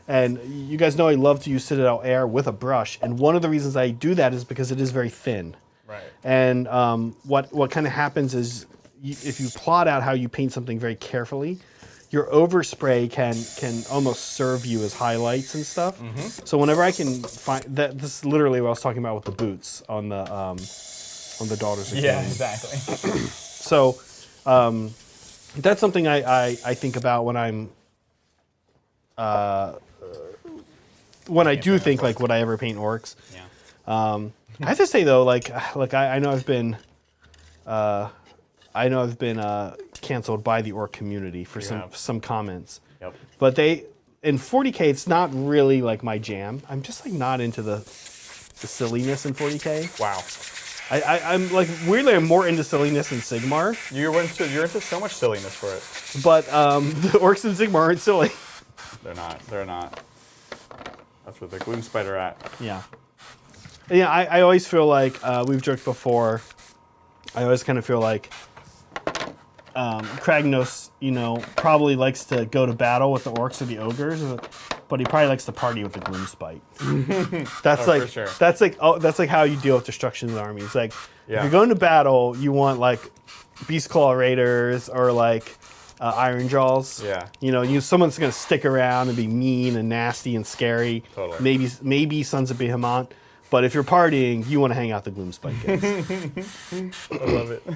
And you guys know I love to use Citadel Air with a brush, and one of the reasons I do that is because it is very thin. Right. And what kind of happens is if you plot out how you paint something very carefully, your overspray can almost serve you as highlights and stuff. So whenever I can find that, this is literally what I was talking about with the boots on the Daughters of Khaine. Yeah, exactly. So that's something I think about when I'm when I do think like would I ever paint Orks. Yeah. I have to say though, like I know I've been canceled by the Ork community for some comments. Yep. But in 40K it's not really like my jam. I'm just like not into the silliness in 40K. Wow. I'm like weirdly I'm more into silliness in Sigmar. You're into so much silliness for it. But the Orks in Sigmar aren't silly. They're not. That's where the gloom spider at. Yeah. Yeah, I always feel like, we've joked before, I always kind of feel like Kragnos, probably likes to go to battle with the Orks or the Ogres, but he probably likes to party with the Gloomspite. That's for sure. That's like how you deal with destruction in the army. It's like, if Yeah. you're going to battle, you want like Beastclaw Raiders or like Iron Jaws. Yeah. Someone's going to stick around and be mean and nasty and scary. Totally. Maybe Sons of Behemoth. But if you're partying, you want to hang out the Gloomspite kids. I love it. I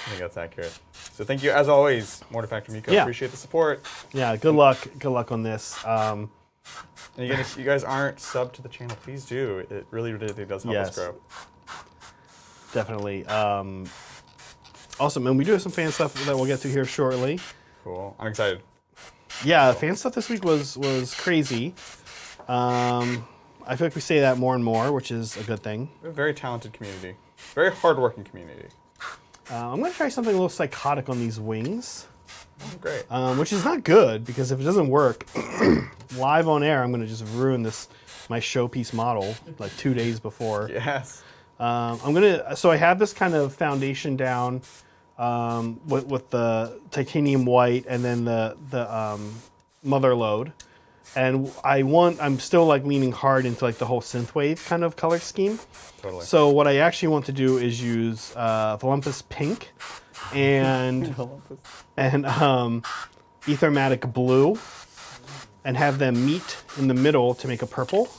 think that's accurate. So thank you, as always, Mortifactor Miko. Yeah. Appreciate the support. Yeah, good luck. Good luck on this. And again, if you guys aren't subbed to the channel, please do. It really does help us grow. Definitely. Awesome. And we do have some fan stuff that we'll get to here shortly. Cool. I'm excited. Yeah, fan stuff this week was crazy. I feel like we say that more and more, which is a good thing. We have a very talented community. Very hardworking community. I'm going to try something a little psychotic on these wings. Oh, great. Which is not good, because if it doesn't work live on air, I'm going to just ruin my showpiece model like 2 days before. Yes. So I have this kind of foundation down with the titanium white and then the mother load. And I'm still like leaning hard into like the whole synthwave kind of color scheme. Totally. So what I actually want to do is use Volupus pink and Ethermatic blue, and have them meet in the middle to make a purple.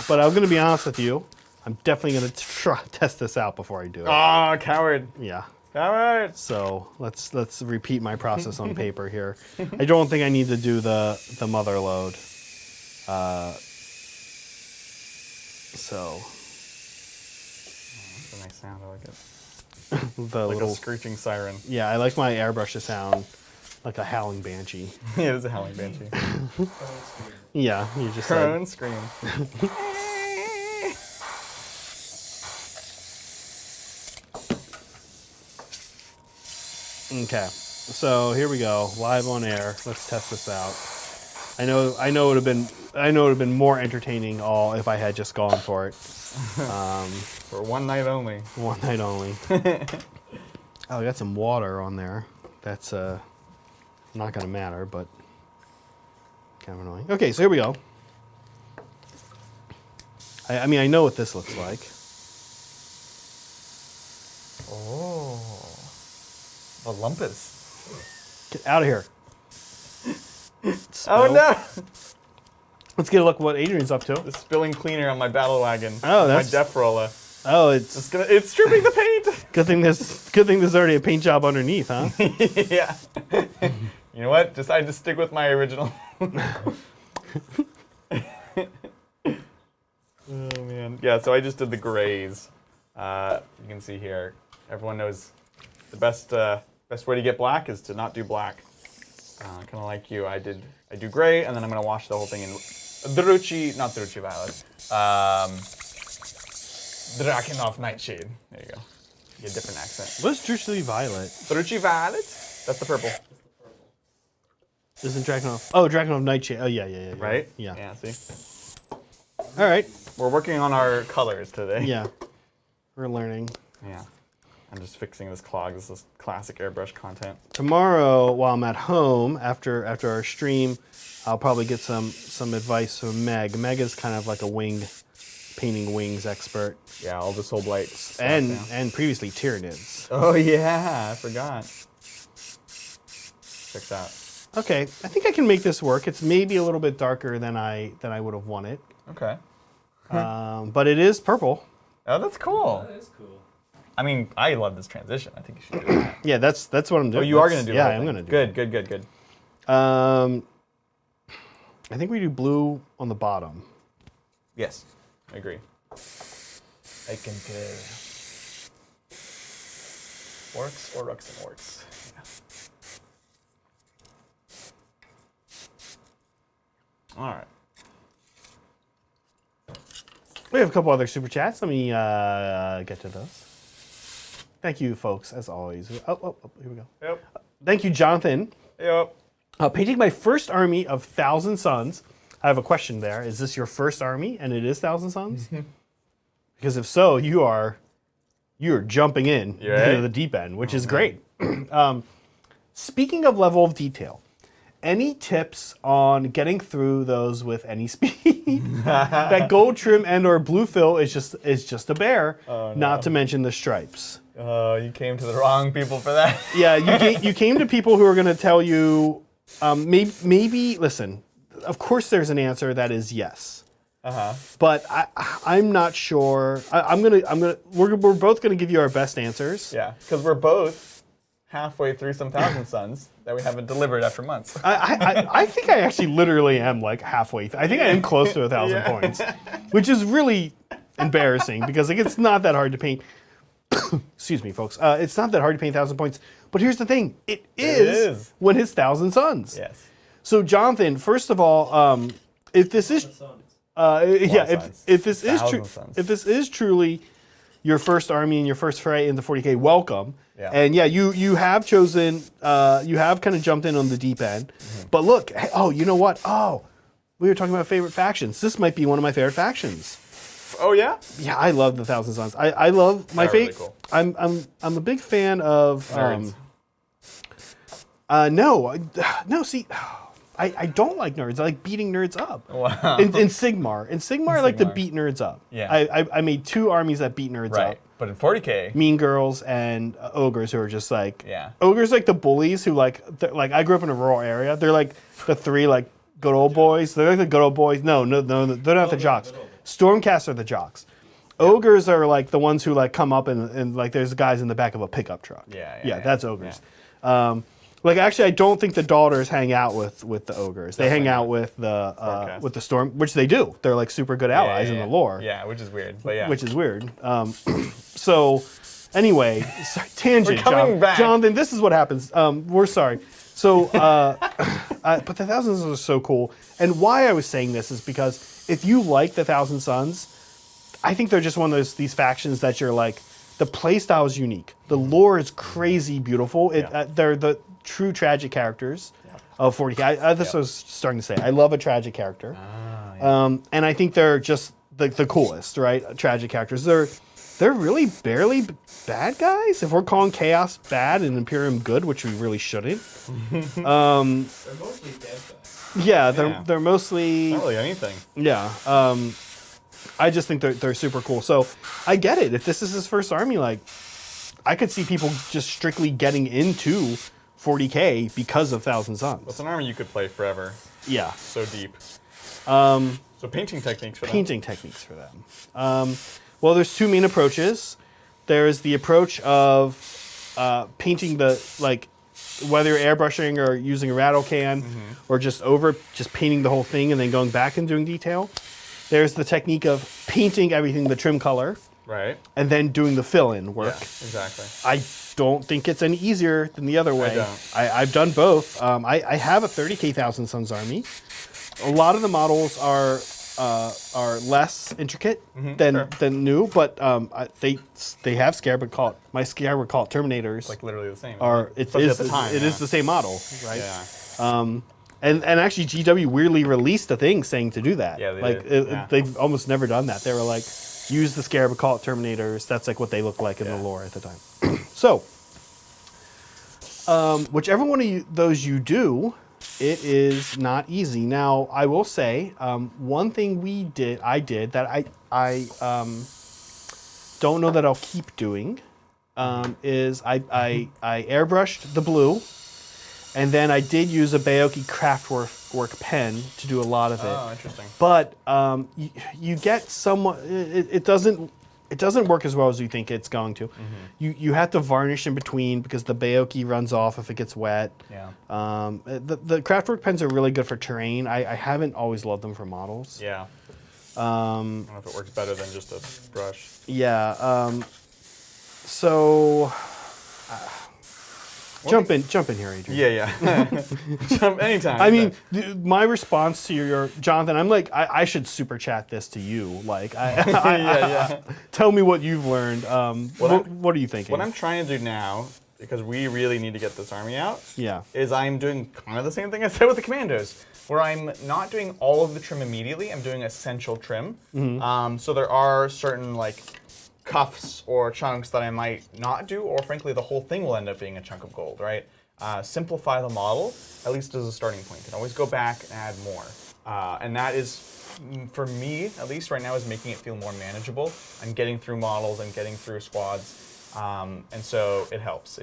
But I'm going to be honest with you, I'm definitely going to test this out before I do it. Ah, coward. Yeah. All right. So let's repeat my process on paper here. I don't think I need to do the mother load. So That's a nice sound. I like it. the Like little a screeching siren. yeah, I like my airbrush to sound like a howling banshee. Yeah, it is a howling banshee. Yeah, you just like, Crone scream. okay. So here we go, live on air. Let's test this out. I know it would have been more entertaining all if I had just gone for it. For one night only. One night only. Oh, I got some water on there. That's not gonna matter, but kind of annoying. Okay, so here we go. I mean, I know what this looks like. Oh. The lumpus. Get out of here. Oh Spill. no! Let's get a look at what Adrian's up to. The spilling cleaner on my battle wagon. Oh, my that's- def roller. Oh, it's It's stripping the paint. good thing there's already a paint job underneath, huh? Yeah. You know what? Decided to stick with my original. Oh man. Yeah. So I just did the grays. You can see here. Everyone knows the best way to get black is to not do black. Kind of like you. I do gray, and then I'm gonna wash the whole thing in not Druchii Violet. Drakenhof Nightshade. There you go. Get a different accent. What's Druchii Violet? Druchii Violet. That's the purple. Isn't Drakenhof? Oh, Drakenhof Nightshade. Oh yeah. Right? Yeah. Yeah. See. All right. We're working on our colors today. Yeah. We're learning. Yeah. I'm just fixing this clog. This is classic airbrush content. Tomorrow, while I'm at home after our stream, I'll probably get some advice from Meg. Meg is kind of like a painting wings expert, Yeah, all the soul blights. and previously Tyranids. Oh yeah, I forgot. Check that. Okay, I think I can make this work. It's maybe a little bit darker than I would have wanted, Okay. but it is purple. Oh, that's cool. That is cool. I mean, I love this transition. I think you should do that. Yeah, that's what I'm doing. Oh, you are going to do Yeah, that. I'm going to do it. Good. I think we do blue on the bottom. Yes, I agree. I concur. Orks or Rucks and Orks? Yeah. All right. We have a couple other super chats. Let me get to those. Thank you, folks, as always. Oh, here we go. Yep. Thank you, Jonathan. Yep. Painting my first army of Thousand Suns. I have a question there. Is this your first army, and it is Thousand Suns? Because if so, you're jumping in into the deep end, which is great. Speaking of level of detail, any tips on getting through those with any speed? That gold trim and or blue fill is just a bear. Oh, no. Not to mention the stripes. Oh, you came to the wrong people for that. Yeah, you came to people who are going to tell you, maybe listen. Of course, there's an answer that is yes. But I'm not sure. We're both gonna give you our best answers. Yeah, because we're both halfway through some Thousand Suns that we haven't delivered after months. I think I actually literally am like halfway. I think I am close to 1,000 points, which is really embarrassing because like it's not that hard to paint. Excuse me, folks. It's not that hard to paint 1,000 points. But here's the thing: it is when it's Thousand Suns. Yes. So Jonathan, first of all, if this is if this is truly your first army and your first fray in the 40K, welcome. Yeah. And yeah, you have chosen, you have kind of jumped in on the deep end. But look, oh, you know what? Oh, we were talking about favorite factions. This might be one of my favorite factions. Oh yeah. Yeah, I love the Thousand Suns. I love my They're really favorite. cool. I'm a big fan of. Nerds. No. See, I don't like nerds. I like beating nerds up. Wow. In Sigmar. In Sigmar, I like to Sigmar. beat nerds up. Yeah. I made 2 armies that beat nerds Right. up. But in 40K. Mean girls and ogres who are just like Yeah. ogres like the bullies who like I grew up in a rural area. They're like the 3 like good old boys. They're like the good old boys. No, they're not the jocks. Stormcast are the jocks. Ogres are like the ones who like come up and like there's guys in the back of a pickup truck. Yeah, that's ogres. Yeah. Like actually, I don't think the daughters hang out with the ogres. They hang out with the storm, which they do. They're like super good allies in the lore. Yeah, which is weird. But yeah, which is weird. So anyway, tangent. We're coming back. Jonathan, this is what happens. We're sorry. So, but the Thousand Sons are so cool. And why I was saying this is because if you like the Thousand Sons, I think they're just one of these factions that you're like, the playstyle is unique. The lore is crazy beautiful. They're the true tragic characters of 40K. That's what I was starting to say. I love a tragic character. And I think they're just the coolest, right? Tragic characters. They're really barely bad guys. If we're calling Chaos bad and Imperium good, which we really shouldn't. They're mostly dead guys. Yeah, they're mostly... Not really anything. Yeah. I just think they're super cool. So I get it. If this is his first army, like, I could see people just strictly getting into 40K because of Thousand Sons. It's an army you could play forever. Yeah. So deep. So painting techniques for them. Painting techniques for them. Well, there's two main approaches. There's the approach of painting whether you're airbrushing or using a rattle can or just painting the whole thing and then going back and doing detail. There's the technique of painting everything the trim color. Right. And then doing the fill-in work. Yeah, exactly. I don't think it's any easier than the other way. I don't. I've done both. I have a 30K Thousand Sons army. A lot of the models are less intricate than new, but they have Scarab call it. My Scarab call it Terminators. It's like literally the same. It is the same model, right? Yeah. And actually, GW weirdly released a thing saying to do that. Yeah, they did. They've almost never done that. They were like, use the Scarab call it Terminators. That's like what they look like in the lore at the time. So, whichever one of those you do, it is not easy. Now, I will say, one thing I did that I don't know that I'll keep doing, is I airbrushed the blue, and then I did use a Baoki Craftwork pen to do a lot of it. Oh, interesting. But you get somewhat. It doesn't work as well as you think it's going to. You have to varnish in between because the Baoki runs off if it gets wet. Yeah. The Craftwork pens are really good for terrain. I haven't always loved them for models. Yeah. I don't know if it works better than just a brush. Yeah. So. Jump in here, Adrian. Yeah. Jump anytime. I mean, my response to your Jonathan, I'm like, I should super chat this to you. Like, tell me what you've learned. What are you thinking? What I'm trying to do now, because we really need to get this army out, is I'm doing kind of the same thing I said with the commandos, where I'm not doing all of the trim immediately. I'm doing essential trim. So there are certain cuffs or chunks that I might not do, or frankly, the whole thing will end up being a chunk of gold, right? Simplify the model, at least as a starting point. You can always go back and add more. And that is, for me, at least right now, is making it feel more manageable. I'm getting through models and getting through squads, and so it helps.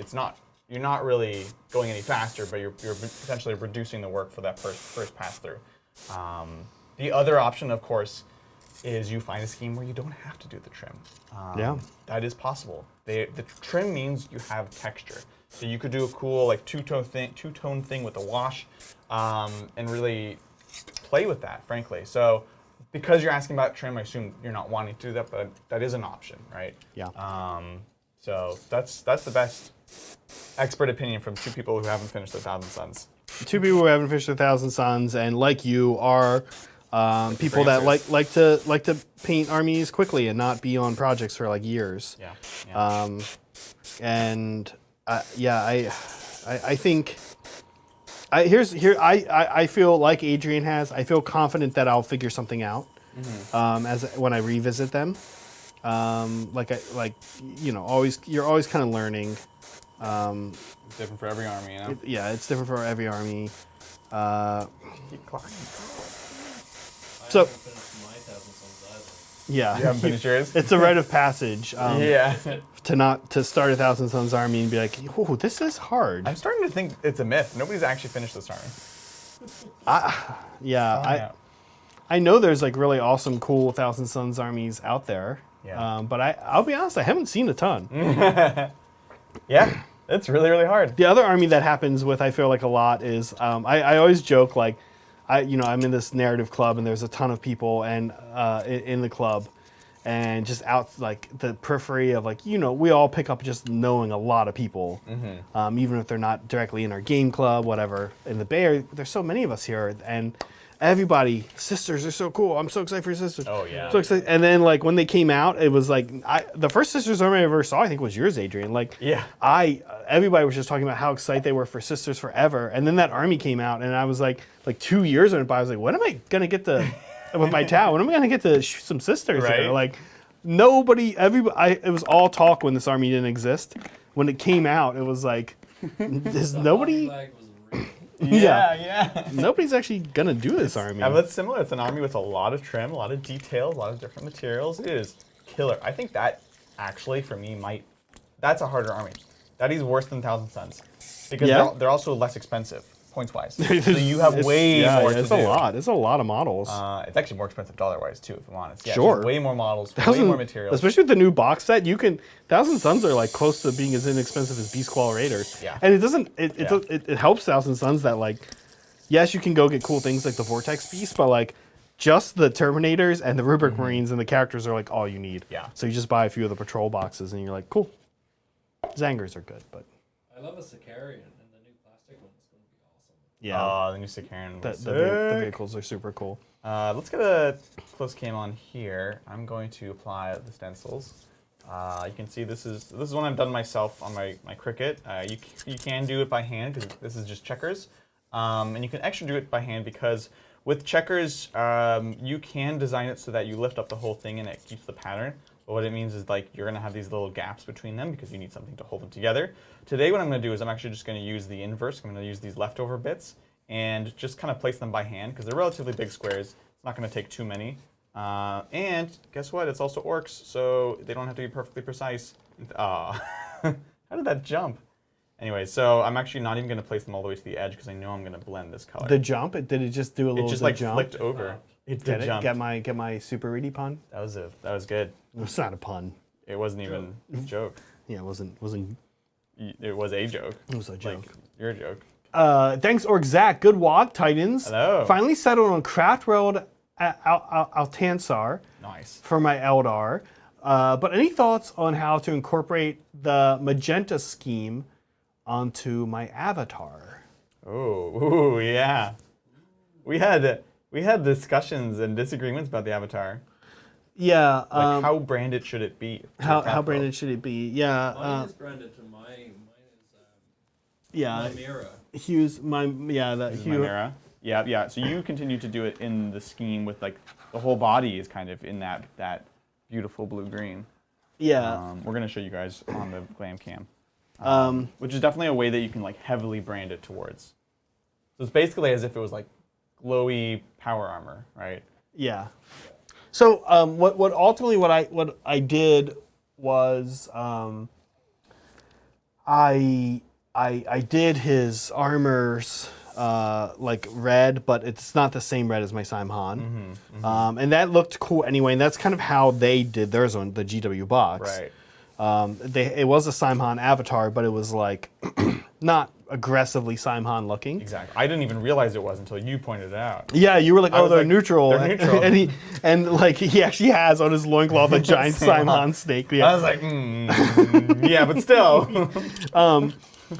You're not really going any faster, but you're potentially reducing the work for that first pass through. The other option, of course, is you find a scheme where you don't have to do the trim. That is possible. The trim means you have texture. So you could do a cool two-tone thing with the wash, and really play with that, frankly. So because you're asking about trim, I assume you're not wanting to do that, but that is an option, right? Yeah. So that's the best expert opinion from two people who haven't finished the Thousand Sons. Two people who haven't finished the Thousand Sons, and like you are people that like to paint armies quickly and not be on projects for years. Yeah. I think I feel like Adrian has. I feel confident that I'll figure something out when I revisit them. You're always kind of learning. It's different for every army, you know? It's different for every army. Keep clocking. I haven't finished my Thousand Sons either. Yeah. You haven't finished yours? It's a rite of passage. To start a Thousand Sons army and be like, oh, this is hard. I'm starting to think it's a myth. Nobody's actually finished this army. I know there's really awesome, cool Thousand Sons armies out there. Yeah. But I'll be honest, I haven't seen a ton. Yeah, it's really, really hard. The other army that happens with, I feel like, a lot is I always joke like I'm in this narrative club and there's a ton of people and in the club, and just out like the periphery of like we all pick up just knowing a lot of people, even if they're not directly in our game club, whatever. In the Bay Area, there's so many of us here, and everybody, sisters are so cool. I'm so excited for your sisters. Oh yeah. So excited. And then like when they came out, it was like the first Sisters army I ever saw, I think, was yours, Adrian. Like Yeah. Everybody was just talking about how excited they were for Sisters Forever, and then that army came out, and I was like 2 years went by. I was like, when am I gonna get to with my town? When am I gonna get to shoot some sisters? Right. Here? Like nobody, everybody. It was all talk when this army didn't exist. When it came out, it was like, there's nobody. Flag was real. Yeah. Nobody's actually gonna do this army. Yeah, but it's similar. It's an army with a lot of trim, a lot of detail, a lot of different materials. It is killer. I think that actually, for me, that's a harder army. That is worse than Thousand Suns because they're also less expensive points wise. So you have way more. It's to do. a lot. It's a lot of models. It's actually more expensive dollar wise too, if I'm honest. Yeah, Sure. just way more models, way more materials. Especially with the new box set, Thousand Suns are like close to being as inexpensive as Beast Squall Raiders. Yeah. And it doesn't. It helps Thousand Suns that like, yes, you can go get cool things like the Vortex Beast, but like, just the Terminators and the Rubric Marines and the characters are like all you need. Yeah. So you just buy a few of the patrol boxes and you're like, cool. Zangers are good, but I love a Sicarian, and the new plastic one is going to be awesome. yeah, The new Sicarian. the vehicles are super cool. Let's get a close cam on here. I'm going to apply the stencils. You can see this is one I've done myself on my Cricut. You can do it by hand because this is just checkers, and you can actually do it by hand because with checkers you can design it so that you lift up the whole thing and it keeps the pattern. But what it means is like you're gonna have these little gaps between them because you need something to hold them together. Today what I'm gonna do is I'm actually just gonna use the inverse. I'm gonna use these leftover bits and just kind of place them by hand because they're relatively big squares. It's not gonna take too many. And guess what? It's also orcs, so they don't have to be perfectly precise. How did that jump? Anyway, so I'm actually not even gonna place them all the way to the edge because I know I'm gonna blend this color. The jump, did it just do a little? It just like jump? flicked over. It did jump. Get my super reedy pun. That was good. It's not a pun. It wasn't even a joke. Yeah, it wasn't. It was a joke. It was a joke. Like, your joke. Thanks, Ork Zach. Good walk, Titans. Hello. Finally settled on Craft World Altansar Nice. for my Eldar. But any thoughts on how to incorporate the magenta scheme onto my avatar? Ooh, yeah. We had discussions and disagreements about the avatar. Yeah. Like how branded should it be? How branded should it be? Yeah. Mine is branded to mine is Yeah. Chimera. Hugh's Hugh. Chimera. Yeah. So you continue to do it in the scheme with like the whole body is kind of in that beautiful blue green. Yeah. We're gonna show you guys on the glam cam. Which is definitely a way that you can like heavily brand it towards. So it's basically as if it was like glowy power armor, right? Yeah. So what ultimately what I did was I did his armors like red, but it's not the same red as my Simhan. And that looked cool anyway, and that's kind of how they did theirs on the GW box. Right. It was a Simhan avatar, but it was like not aggressively Simhan looking. Exactly. I didn't even realize it was until you pointed it out. Yeah, you were like, oh, was they're like, neutral. they're neutral. And like he actually has on his loincloth a giant Simhan snake. Yeah. I was like, yeah, but still.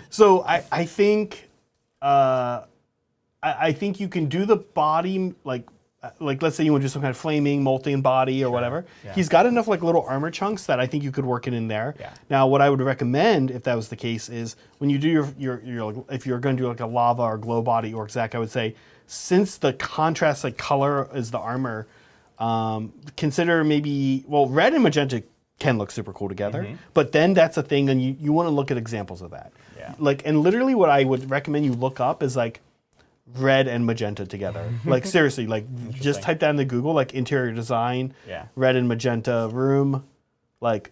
So I think I think you can do the body like let's say you want to do some kind of flaming molten body or whatever. Yeah. He's got enough like little armor chunks that I think you could work it in there. Yeah. Now what I would recommend if that was the case is when you do your if you're going to do like a lava or glow body or Zach, I would say since the contrast like color is the armor, consider maybe red and magenta can look super cool together, but then that's a thing and you want to look at examples of that. Yeah. Like and literally what I would recommend you look up is like red and magenta together. Like seriously, like just type that into Google, like interior design, red and magenta room, like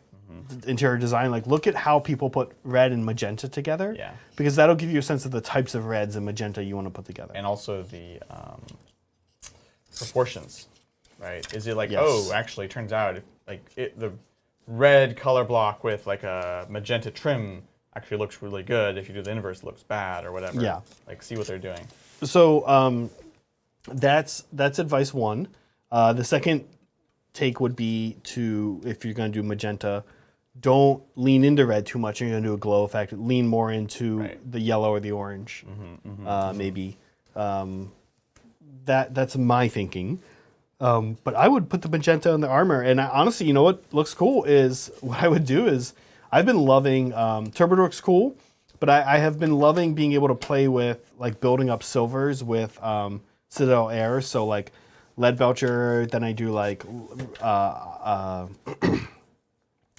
interior design. Like look at how people put red and magenta together. Yeah. Because that'll give you a sense of the types of reds and magenta you want to put together. And also the proportions. right? Is it like, Yes. oh, actually, turns out the red color block with like a magenta trim actually looks really good. If you do the inverse, it looks bad or whatever. Yeah. Like, see what they're doing. So that's advice one. The second take would be to, if you're going to do magenta, don't lean into red too much. You're going to do a glow effect. Lean more into the yellow or the orange, maybe. That's my thinking. But I would put the magenta in the armor. And honestly, you know what looks cool is, what I would do is, I've been loving, Turbodork's cool, but I have been loving being able to play with, like, building up silvers with Citadel Air. So, like, Lead Belcher, then I do, like,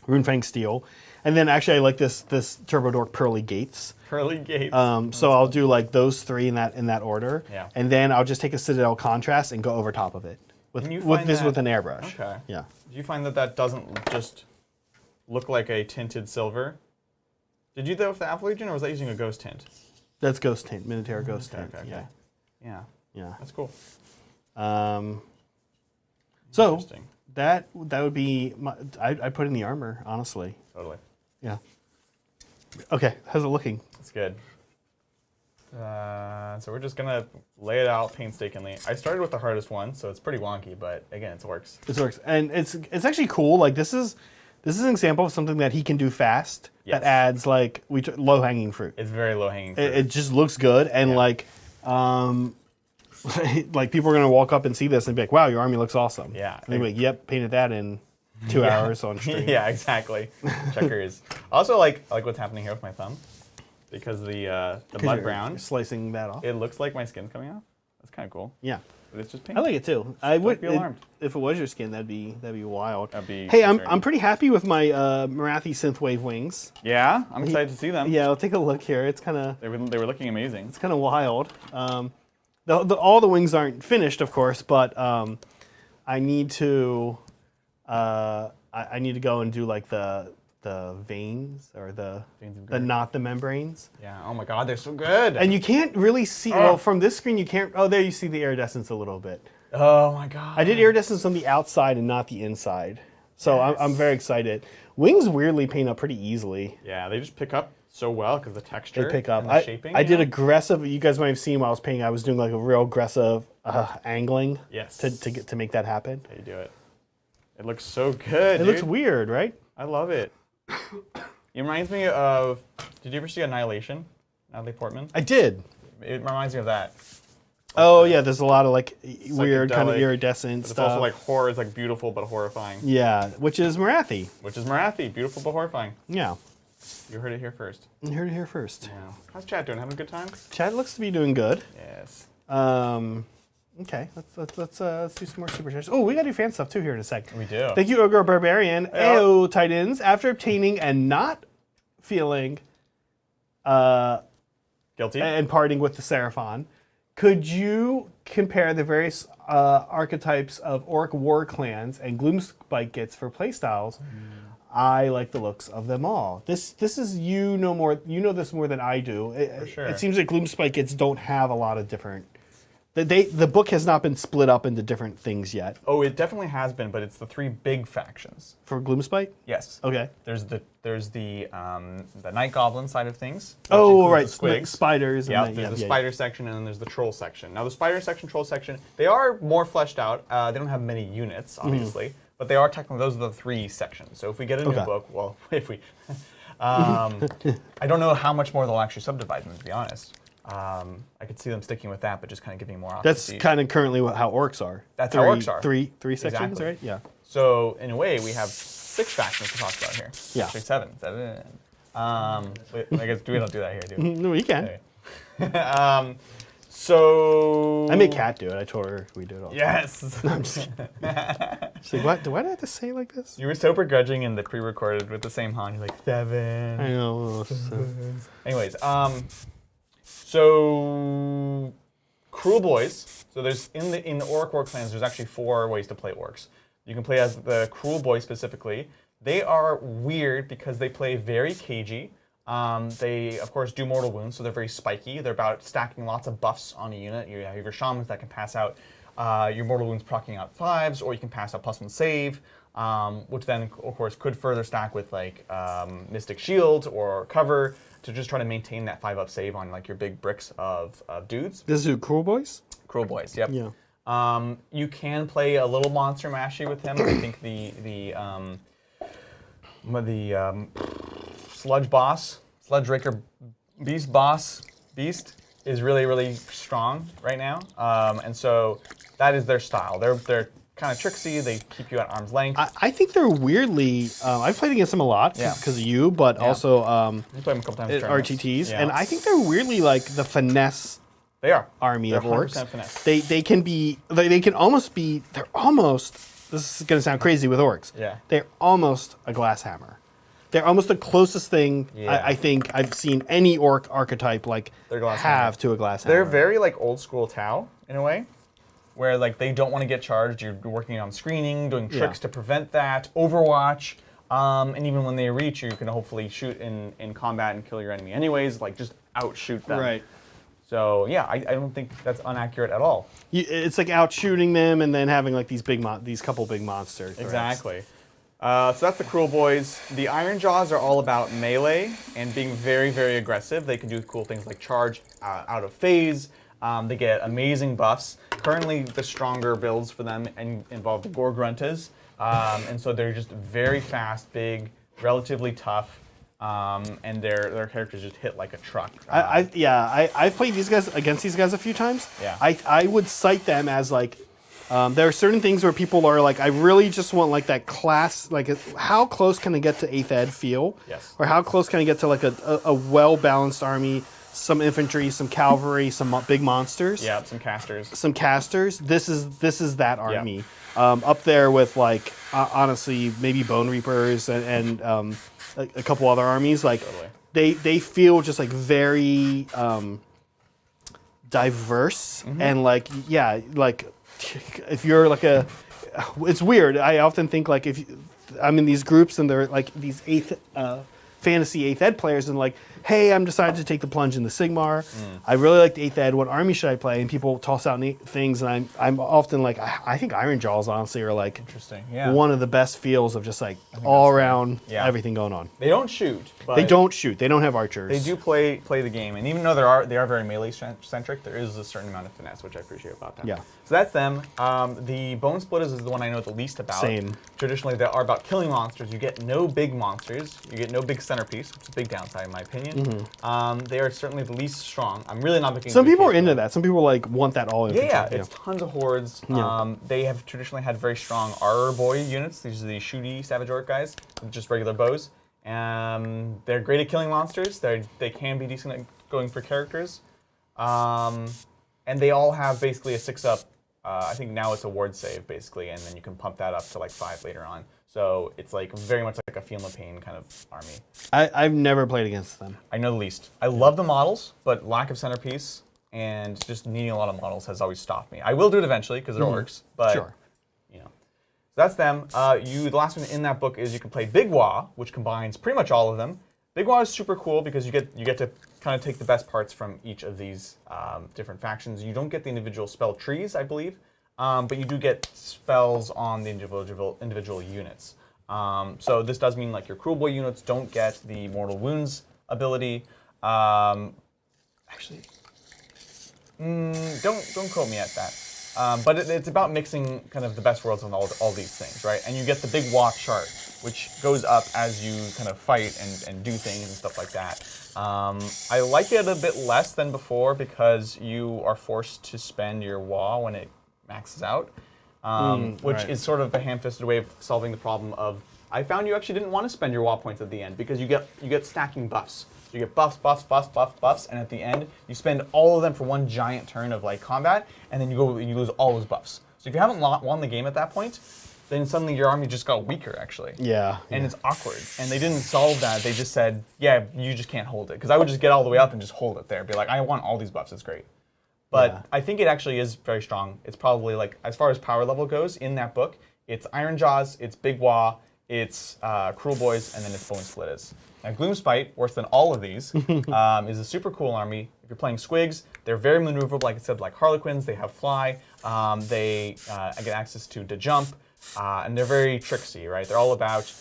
Runefang Steel. And then actually I like this Turbodork Pearly Gates. Pearly Gates. So I'll do, like, those three in that order. Yeah. And then I'll just take a Citadel Contrast and go over top of it. With an airbrush. Okay. Yeah. Do you find that doesn't just look like a tinted silver? Did you do that with the Apple Legion, or was that using a ghost tint? That's Ghost Tint, Minotaur Ghost Tint. Okay. Yeah. Yeah. That's cool. So Interesting. that would be I'd put in the armor, honestly. Totally. Yeah. Okay, how's it looking? That's good. So we're just gonna lay it out painstakingly. I started with the hardest one, so it's pretty wonky, but again, it works. It works, and it's actually cool. Like, this is an example of something that he can do fast. Yes. That adds, like, low hanging fruit. It's very low hanging fruit. It just looks good, and like people are gonna walk up and see this and be like, "Wow, your army looks awesome." Yeah. And they'll be like, "Yep, painted that in 2 hours on stream." Yeah, exactly. Checkers. Also, like what's happening here with my thumb, because the mud brown, slicing that off. it looks like my skin's coming off. That's kind of cool. Yeah. But it's just paint. I like it too. I would be alarmed. if it was your skin. That'd be wild. That'd be Hey, concerning. I'm pretty happy with my Morathi synthwave wings. Yeah, I'm excited to see them. Yeah, I'll take a look here. It's kind of They were looking amazing. wild. All the wings aren't finished, of course, but I need to I need to go and do, like, the veins or the not the membranes. Yeah. Oh my God, they're so good. And you can't really see. Well, from this screen, you can't. Oh, there you see the iridescence a little bit. Oh my God. I did iridescence on the outside and not the inside, so Yes. I'm very excited. Wings weirdly paint up pretty easily. Yeah, they just pick up so well because the texture. They pick up. And the shaping. I did aggressive. You guys might have seen while I was painting. I was doing, like, a real aggressive angling. Yes. To make that happen. How you do it? It looks so good. It looks weird, right? I love it. It reminds me of. Did you ever see Annihilation? Natalie Portman. I did. It reminds me of that. Oh yeah, there's a lot of, like, weird kind of Psychedelic, iridescent But it's stuff. also like horror is like beautiful but horrifying. Yeah, which is Morathi. Which is Morathi, beautiful but horrifying. Yeah, You heard it here first. you heard it here first. Yeah. How's Chad doing? Having a good time? Chad looks to be doing good. Yes. Okay, let's do some more super chats. Oh, we gotta do fan stuff too here in a sec. We do. Thank you, Ogre Barbarian. Yeah. Ayo, Titans. After obtaining and not feeling Guilty. and parting with the Seraphon, could you compare the various archetypes of Orc war clans and Gloomspite gets for playstyles? I like the looks of them all. This is you know this more than I do. For sure. It seems like Gloomspite gets don't have a lot of different. The book has not been split up into different things yet. Oh, it definitely has been, but it's the three big factions. For Gloomspite? Yes. Okay. There's the Night Goblin side of things. which Oh, includes right. the Squigs. Spiders. Yeah, And there's the spider section and then there's the troll section. Now the spider section, troll section, they are more fleshed out. They don't have many units, obviously, but they are technically, those are the three sections. So if we get a new Okay. book, well, if we, I don't know how much more they'll actually subdivide them, to be honest. I could see them sticking with that, but just kind of giving more options. That's kind of currently how Orcs are. That's how Orcs are. Three sections, Exactly. right? Yeah. So in a way, we have 6 factions to talk about here. Yeah. Actually, 7. Wait, I guess we don't do that here, do we? No, you can. Okay. So I made Kat do it. I told her we do it all. Yes. She's like, what? Do I have to say it like this? You were so begrudging in the pre-recorded with the same Han. You're like 7. I know. Anyways, so Cruel Boys. So there's in the Orc war clans, there's actually 4 ways to play Orcs. You can play as the Cruel Boys specifically. They are weird because they play very cagey. They, of course, do mortal wounds, so they're very spiky. They're about stacking lots of buffs on a unit. You have your shamans that can pass out your mortal wounds proccing out 5s, or you can pass a +1 save, which then, of course, could further stack with like Mystic Shield or Cover to just try to maintain that 5-up save on like your big bricks of dudes. This is who, Cruel Boys? Cruel Boys, yep. Yeah. You can play a little monster mashy with him. I think the Sludge Boss, Sludge Raker Beast is really, really strong right now. And so that is their style. They're kind of tricksy. They keep you at arm's length. I think they're weirdly. I've played against them a lot because of you, but also you play them a couple times at RTTs, yeah. and I think they're weirdly like the finesse. They are Army They're of orcs. 100% finesse. They can be. They can almost be. They're almost. This is gonna sound crazy with orcs. Yeah. They're almost a glass hammer. They're almost the closest thing I think I've seen any orc archetype like have to a glass hammer. They're very like old school Tau in a way, where like they don't want to get charged. You're working on screening, doing tricks to prevent that. Overwatch, and even when they reach, you can hopefully shoot in combat and kill your enemy. Anyways, like just outshoot them. Right. So yeah, I don't think that's inaccurate at all. It's like out shooting them and then having like these couple big monsters. Exactly. So that's the Cruel Boys. The Iron Jaws are all about melee and being very, very aggressive. They can do cool things like charge out of phase. They get amazing buffs. Currently, the stronger builds for them involve the Gore Gruntas. And so they're just very fast, big, relatively tough. And their characters just hit like a truck. I've played against these guys a few times. Yeah. I would cite them as like, there are certain things where people are like, I really just want like that class, like how close can I get to 8th Ed feel? Yes. Or how close can I get to like a well-balanced army, some infantry, some cavalry, some big monsters. Yeah, some casters. Some casters. This is that army. Up there with like, honestly, maybe Bone Reapers and a couple other armies. Like they feel just like very diverse and like if you're like it's weird. I often think like I'm in these groups and they're like these fantasy 8th Ed players and like, hey, I'm decided to take the plunge in the Sigmar. I really like the 8th Ed. What army should I play? And people toss out things, and I'm often like, I think Iron Jaws honestly are like interesting. One of the best feels of just like all around everything going on. They don't shoot. But they don't shoot. They don't have archers. They do play the game, and even though they are very melee centric, there is a certain amount of finesse, which I appreciate about them. Yeah. So that's them. The Bone Splitters is the one I know the least about. Same. Traditionally, they are about killing monsters. You get no big monsters. You get no big centerpiece, which is a big downside in my opinion. They are certainly the least strong. I'm really not looking. Some people are into that. Some people like want that all infantry. Yeah, it's tons of hordes. They have traditionally had very strong Aror Boy units. These are the shooty Savage Orc guys, just regular bows. They're great at killing monsters. They can be decent at going for characters. And they all have basically a 6-up. I think now it's a ward save basically, and then you can pump that up to like 5 later on. So it's like very much like a Feel No Pain kind of army. I've never played against them. I know the least. I love the models, but lack of centerpiece and just needing a lot of models has always stopped me. I will do it eventually because they're orcs, but you know. So that's them. The last one in that book is you can play Big Wa, which combines pretty much all of them. Big Wa is super cool because you get to kind of take the best parts from each of these different factions. You don't get the individual spell trees, I believe. But you do get spells on the individual units. So this does mean like your Cruel Boy units don't get the Mortal Wounds ability. Actually, don't quote me at that. But it's about mixing kind of the best worlds on all these things, right? And you get the Big Wa chart, which goes up as you kind of fight and do things and stuff like that. I like it a bit less than before because you are forced to spend your Wa when it maxes out, which is sort of a ham-fisted way of solving the problem of, I found you actually didn't want to spend your Wa points at the end because you get stacking buffs. So you get buffs, and at the end you spend all of them for one giant turn of like combat, and then you lose all those buffs. So if you haven't won the game at that point, then suddenly your army just got weaker actually. And it's awkward. And they didn't solve that. They just said, yeah, you just can't hold it. Because I would just get all the way up and just hold it there. Be like, I want all these buffs. It's great. But I think it actually is very strong. It's probably like, as far as power level goes in that book, it's Iron Jaws, it's Big Wa, it's Cruel Boys, and then it's Bone Splitters. Now Gloomspite, worse than all of these, is a super cool army. If you're playing Squigs, They're very maneuverable, like I said, like Harlequins. They have fly. They get access to jump, and they're very tricksy, right? They're all about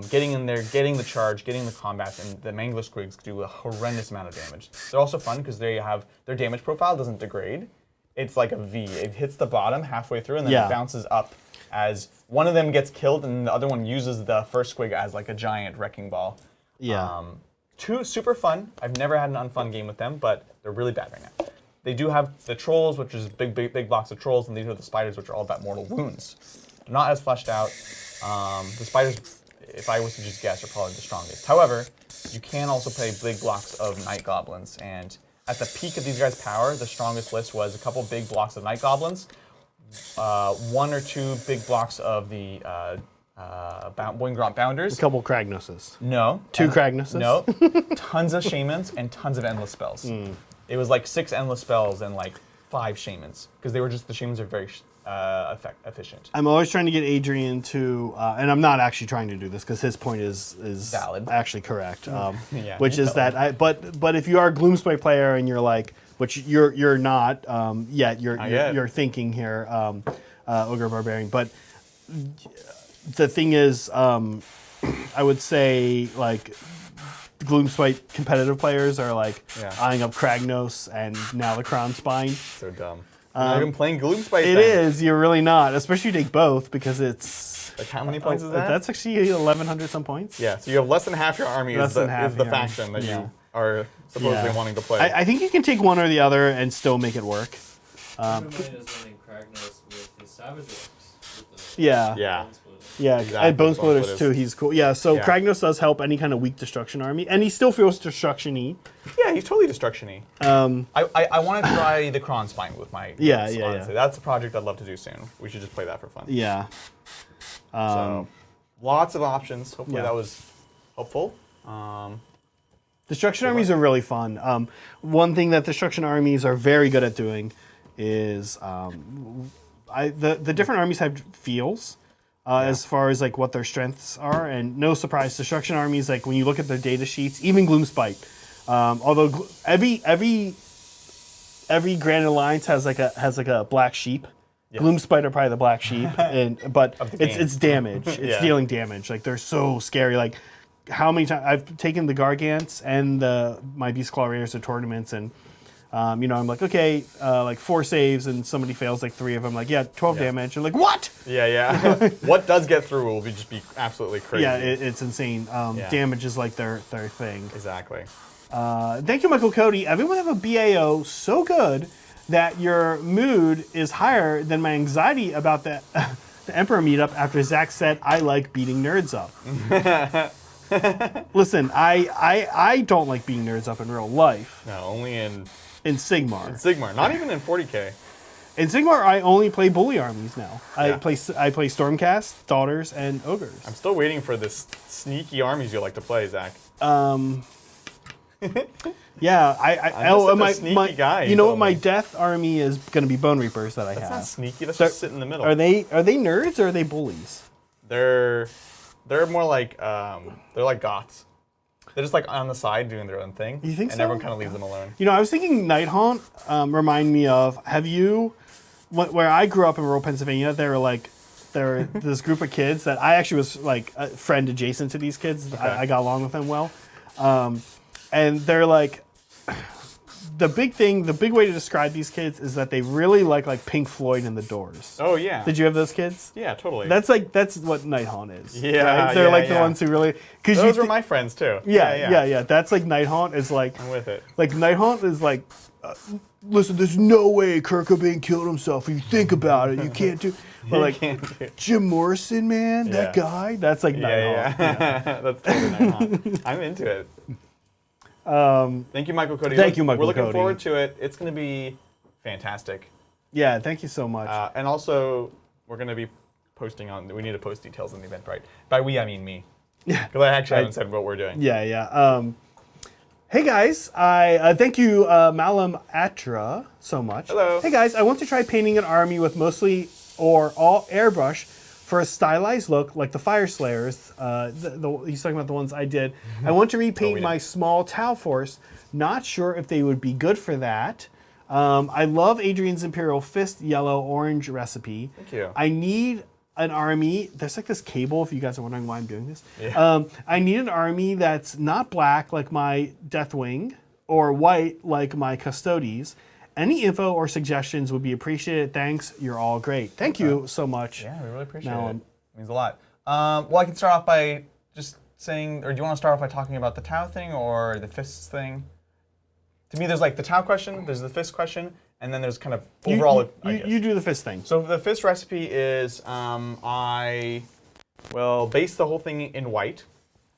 getting in there, getting the charge, getting the combat, and the Mangler Squigs do a horrendous amount of damage. They're also fun because they have their damage profile doesn't degrade. It's like a V. It hits the bottom halfway through, and then it bounces up as one of them gets killed, and the other one uses the first squig as like a giant wrecking ball. Yeah. Two super fun. I've never had an unfun game with them, but they're really bad right now. They do have the trolls, which is big blocks of trolls, and these are the spiders, which are all about mortal wounds. Not as fleshed out. The spiders, if I was to just guess, are probably the strongest. However, you can also play big blocks of night goblins, and at the peak of these guys' power, the strongest list was a couple big blocks of night goblins, 1 or 2 big blocks of the Boingront Bounders. A couple Kragnoses. No. 2 Kragnoses? No. Tons of shamans and tons of endless spells. It was like 6 endless spells and like 5 shamans, because they were just, the shamans are very efficient. I'm always trying to get Adrian to, and I'm not actually trying to do this because his point is valid, actually correct, yeah, which is that but if you are a Gloomspite player and you're like, which you're not yet, you're thinking here, Ogre Barbarian, but the thing is, I would say like Gloomspite competitive players are like eyeing up Kragnos and now the Crown Spine. So dumb. Not even playing Gloomspite. It is. You're really not, especially you take both because it's like how many points is that? That's actually 1,100 some points. Yeah, so you have less than half your army is the faction that you are supposedly wanting to play. I think you can take one or the other and still make it work. Is running Kragnos with his Savage Orks. Yeah. Exactly. And Bone Splitters too, he's cool. Yeah, so Kragnos does help any kind of weak destruction army, and he still feels destruction-y. Yeah, he's totally destruction-y. I want to try the Kron Spine with my guys, honestly. That's a project I'd love to do soon. We should just play that for fun. Yeah. So, lots of options. Hopefully that was helpful. Destruction armies are really fun. One thing that destruction armies are very good at doing is the different armies have feels. As far as like what their strengths are, and no surprise, destruction armies, like when you look at their data sheets, even Gloomspite, although every Grand Alliance has like a black sheep. Yes. Gloomspite are probably the black sheep, but it's damage. It's dealing damage. Like they're so scary. Like how many times I've taken the Gargants and my Beastclaw Raiders to tournaments, and I'm like, okay, like 4 saves, and somebody fails like 3 of them. Like, 12 damage. I'm like, what? Yeah. What does get through will just be absolutely crazy. Yeah, it's insane. Damage is like their thing. Exactly. Thank you, Michael Cody. Everyone have a BAO so good that your mood is higher than my anxiety about the Emperor meetup after Zach said, I like beating nerds up. Listen, I don't like beating nerds up in real life. No, only in Sigmar. Not even in 40K. In Sigmar, I only play bully armies now. I play Stormcast, Daughters, and Ogres. I'm still waiting for this sneaky armies you like to play, Zach. Yeah, I'm a sneaky guy. You know what? My death army is going to be Bone Reapers that I have. That's not sneaky. That's just sit in the middle. Are they nerds or are they bullies? They're more like they're like goths. They're just like on the side doing their own thing. You think so? And everyone kind of leaves them alone. I was thinking Nighthaunt remind me of, where I grew up in rural Pennsylvania, there were this group of kids that I actually was like a friend adjacent to these kids. Okay. I got along with them well. And they're like, the big way to describe these kids is that they really like Pink Floyd and the Doors. Oh yeah. Did you have those kids? Yeah, totally. That's what Nighthaunt is. Yeah, right? They're the ones who really. Those were my friends too. Yeah. That's like Nighthaunt is like. I'm with it. Like Nighthaunt is like, listen, there's no way Kurt Cobain killed himself. If you think about it, you can't do. But like Jim Morrison, man, that guy. That's like Nighthaunt. Yeah. That's totally Nighthaunt. I'm into it. Thank you, Michael Cody. Thank you, Michael We're looking Cody. forward to it. It's going to be fantastic. Yeah, thank you so much. And also, we're going to be posting we need to post details on the event, right? By we, I mean me. Yeah. Because I actually haven't said what we're doing. Yeah. Hey guys, I thank you, Malam Atra, so much. Hello. Hey guys, I want to try painting an army with mostly or all airbrush for a stylized look like the Fire Slayers. He's talking about the ones I did. I want to repaint my small Tau Force. Not sure if they would be good for that. I love Adrian's Imperial Fist yellow orange recipe. Thank you. I need an army. There's like this cable, if you guys are wondering why I'm doing this. Yeah. I need an army that's not black like my Deathwing or white like my Custodes. Any info or suggestions would be appreciated. Thanks. You're all great. Thank you so much. Yeah, we really appreciate Malum. it. It means a lot. Well, I can start off by just saying, or do you want to start off by talking about the Tau thing or the fists thing? To me, there's like the Tau question, there's the fist question, and then there's kind of overall. You do the fist thing. So the fist recipe is I will base the whole thing in white,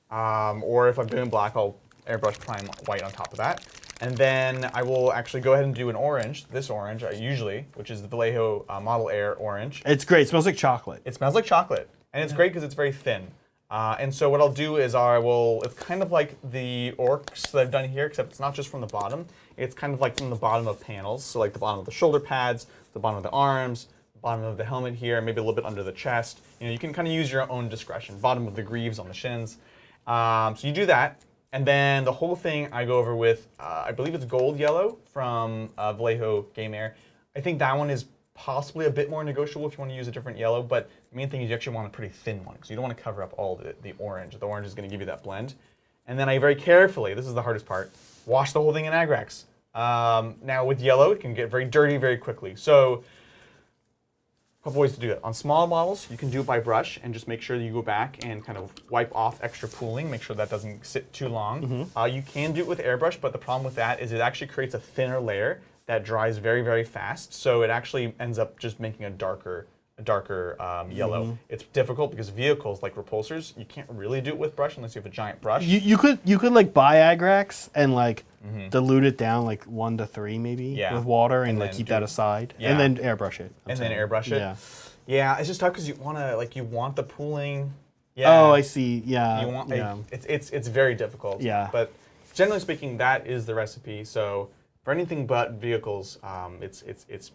or if I'm doing black, I'll airbrush prime white on top of that. And then I will actually go ahead and do an orange, this orange, usually, which is the Vallejo Model Air orange. It's great. It smells like chocolate. It smells like chocolate, and it's great because it's very thin. And so what I'll do is it's kind of like the Orks that I've done here, except it's not just from the bottom. It's kind of like from the bottom of panels, so like the bottom of the shoulder pads, the bottom of the arms, the bottom of the helmet here, maybe a little bit under the chest. You can kind of use your own discretion. Bottom of the greaves on the shins. So you do that. And then the whole thing I go over with, I believe it's gold yellow from Vallejo Game Air. I think that one is possibly a bit more negotiable if you want to use a different yellow, but the main thing is you actually want a pretty thin one, because you don't want to cover up all the orange. The orange is going to give you that blend. And then I very carefully, this is the hardest part, wash the whole thing in Agrax. Now with yellow, it can get very dirty very quickly. So a couple ways to do it. On small models, you can do it by brush and just make sure that you go back and kind of wipe off extra pooling, make sure that doesn't sit too long. You can do it with airbrush, but the problem with that is it actually creates a thinner layer that dries very, very fast. So it actually ends up just making a darker yellow. It's difficult because vehicles like repulsors, you can't really do it with brush unless you have a giant brush. You could like buy Agrax and like dilute it down like 1 to 3 maybe with water and like keep that aside and then airbrush it. Then airbrush it. Yeah, it's just tough because you want the pooling. Yeah. Oh, I see. Yeah. You want it's very difficult. Yeah. But generally speaking, that is the recipe. So for anything but vehicles, it's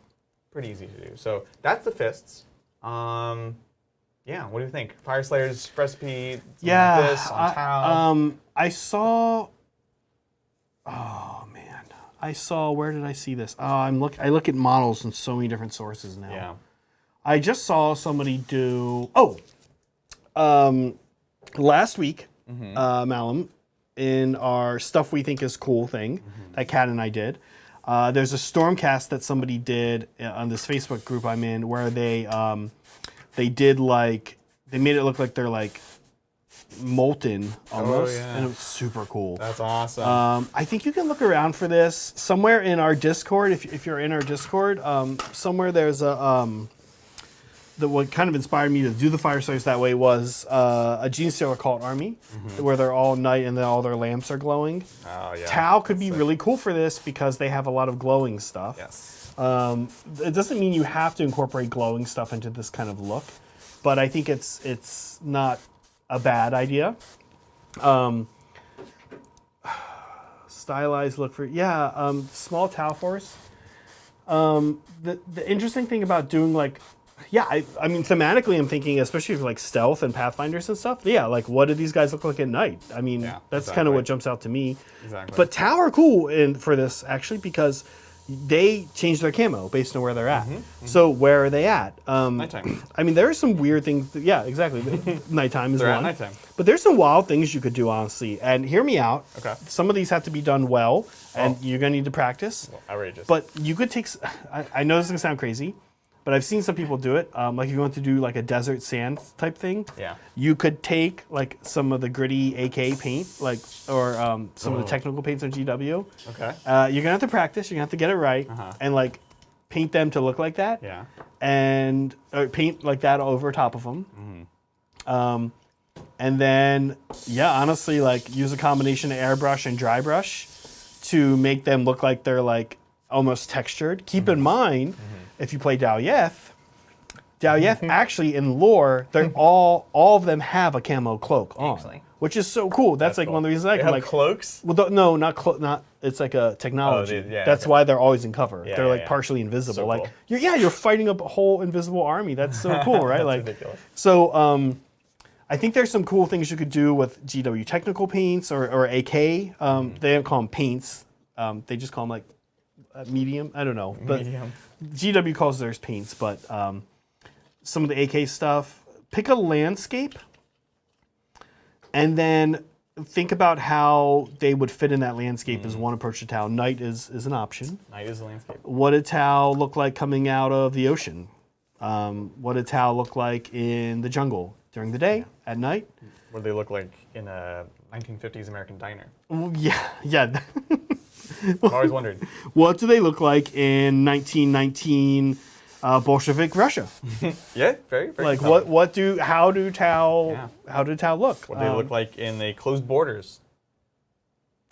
pretty easy to do. So that's the fists. Yeah, what do you think? Fire Slayer's recipe, like this, on Tau. I saw, where did I see this? I look at models in so many different sources now. Yeah. I just saw somebody do, last week, Malum, in our Stuff We Think Is Cool thing that Kat and I did, there's a Stormcast that somebody did on this Facebook group I'm in where they did like, they made it look like they're like molten almost, and it was super cool. That's awesome. I think you can look around for this somewhere in our Discord. If you're in our Discord, somewhere there's what kind of inspired me to do the Fire Slayers that way was a Gene Stealer cult army where they're all night and then all their lamps are glowing. Oh yeah. Tau could be really cool for this because they have a lot of glowing stuff. Yes. It doesn't mean you have to incorporate glowing stuff into this kind of look, but I think it's not a bad idea. Stylized look for small Tau force. The interesting thing about doing like. Yeah, I mean, thematically, I'm thinking, especially for like stealth and Pathfinders and stuff. Yeah, like what do these guys look like at night? I mean, that's kind of what jumps out to me. Exactly. But Tau are cool for this actually because they change their camo based on where they're at. So where are they at? Nighttime. I mean, there are some weird things. Yeah, exactly. Nighttime is They're one. at nighttime. But there's some wild things you could do, honestly. And hear me out. Okay. Some of these have to be done well, and you're gonna need to practice. Well, outrageous. But you could take. I know this is gonna sound crazy. But I've seen some people do it. Like if you want to do like a desert sand type thing, you could take like some of the gritty AK paint, like or some of the technical paints on GW. Okay. You're gonna have to practice. You're gonna have to get it right, and like paint them to look like that. Yeah. And paint like that over top of them. And then honestly, like use a combination of airbrush and dry brush to make them look like they're like almost textured. Keep in mind. If you play Daoyeth actually in lore, they're all of them have a camo cloak on, which is so cool. That's like cool. One of the reasons I can like cloaks. Well, no, not. It's like a technology. That's why they're always in cover. They're like partially invisible. So like cool. You're fighting a whole invisible army. That's so cool, right? Like ridiculous. So I think there's some cool things you could do with GW technical paints or AK. They don't call them paints. They just call them like medium. I don't know, but Medium. GW calls theirs paints. But some of the AK stuff. Pick a landscape, and then think about how they would fit in that landscape as one approach to Tau. Night is an option. Night is the landscape. What did Tau look like coming out of the ocean? What did Tau look like in the jungle during the day, at night? What do they look like in a 1950s American diner? Yeah. I've always wondered. What do they look like in 1919 Bolshevik Russia? Yeah, very, very. Like compelling. how do Tau look? What do they look like in the closed borders?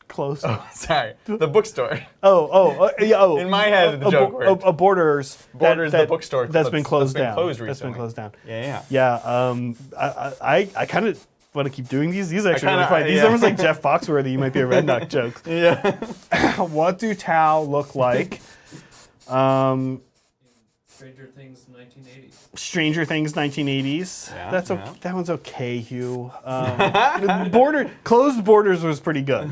Close. Oh, sorry. The bookstore. Yeah. In my head, the joke worked. A Borders. Borders, the bookstore. That's been closed down. Closed That's been recently. closed down. Yeah. Yeah. I kind of want to keep doing these. These are actually really kinda- funny. These yeah. are almost like Jeff Foxworthy. You might be a Red Knock jokes. Yeah. What do Tau look like? Stranger Things 1980s. Stranger Things 1980s. Yeah, That's yeah. That one's okay, Hugh. Closed Borders was pretty good.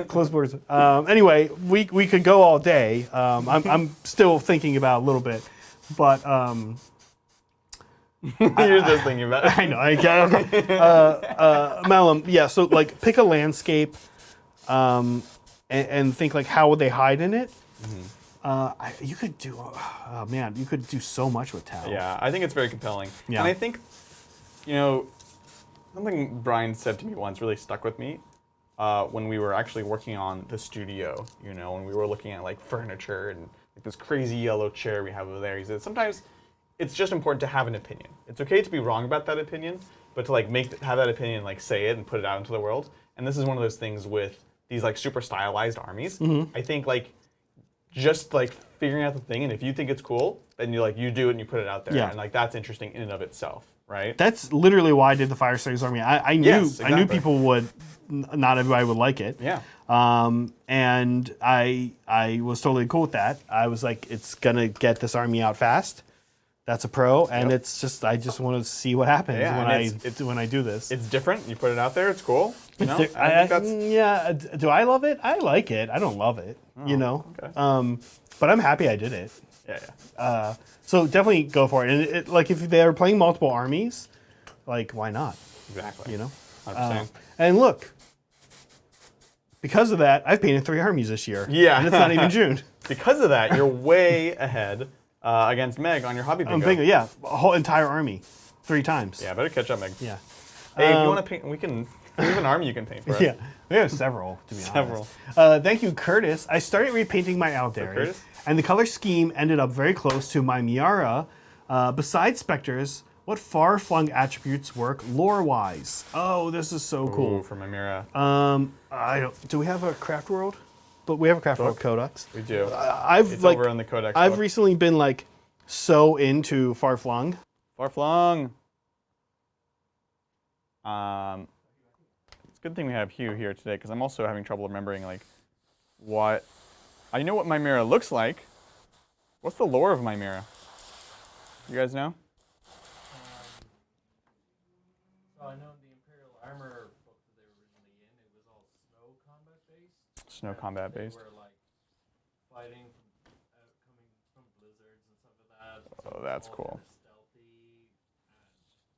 Closed Borders. Anyway, we could go all day. I'm still thinking about a little bit, but You're just thinking about it. I know. Malum, yeah. So like, pick a landscape, and think like, how would they hide in it? You could do. Oh man, you could do so much with Tau. Yeah, I think it's very compelling. Yeah. And I think, something Brian said to me once really stuck with me when we were actually working on the studio, when we were looking at like furniture and like this crazy yellow chair we have over there. He said, sometimes it's just important to have an opinion. It's okay to be wrong about that opinion, but to like have that opinion, like say it and put it out into the world. And this is one of those things with these like super stylized armies. I think like, just like figuring out the thing, and if you think it's cool, then you do it and you put it out there, Yeah. and like that's interesting in and of itself, right? That's literally why I did the Fire Studies Army. I knew Yes, I knew exactly. people would, not everybody would like it. Yeah. And I was totally cool with that. I was like, it's gonna get this army out fast. That's a pro, and Yep. it's just I just want to see what happens Yeah, when and when I do this. It's different. You put it out there. It's cool. You know? I think that's yeah. Do I love it? I like it. I don't love it. okay. But I'm happy I did it. yeah. So definitely go for it. And like if they are playing multiple armies, like why not? Exactly. 100%. And look, because of that, I've painted 3 armies this year. Yeah. And it's not even June. Because of that, you're way ahead against Meg on your hobby bingo. Bingo, yeah, a whole entire army, 3 times. Yeah, better catch up, Meg. Yeah. Hey, if you want to paint, we have an army you can paint for us. Yeah, we have several, to be Several. honest. Thank you, Curtis. I started repainting my Aldari, Curtis? and the color scheme ended up very close to my Miara. Besides Spectres, what far-flung attributes work lore-wise? Oh, this is so cool. Ooh, for my Mira. I don't. Do we have a Craft World? But we have a Craft World Codex. We do. I've It's like over on the Codex I've book. recently been like so into far-flung. Far flung. It's a good thing we have Hugh here today because I'm also having trouble remembering like what. I know what my Mira looks like. What's the lore of my Mira? You guys know? So I know in the Imperial Armor book that they were originally in, it was all snow combat based. Snow combat based. They were like fighting coming from blizzards and stuff like that. So Oh, it was that's all cool. kinda stealthy and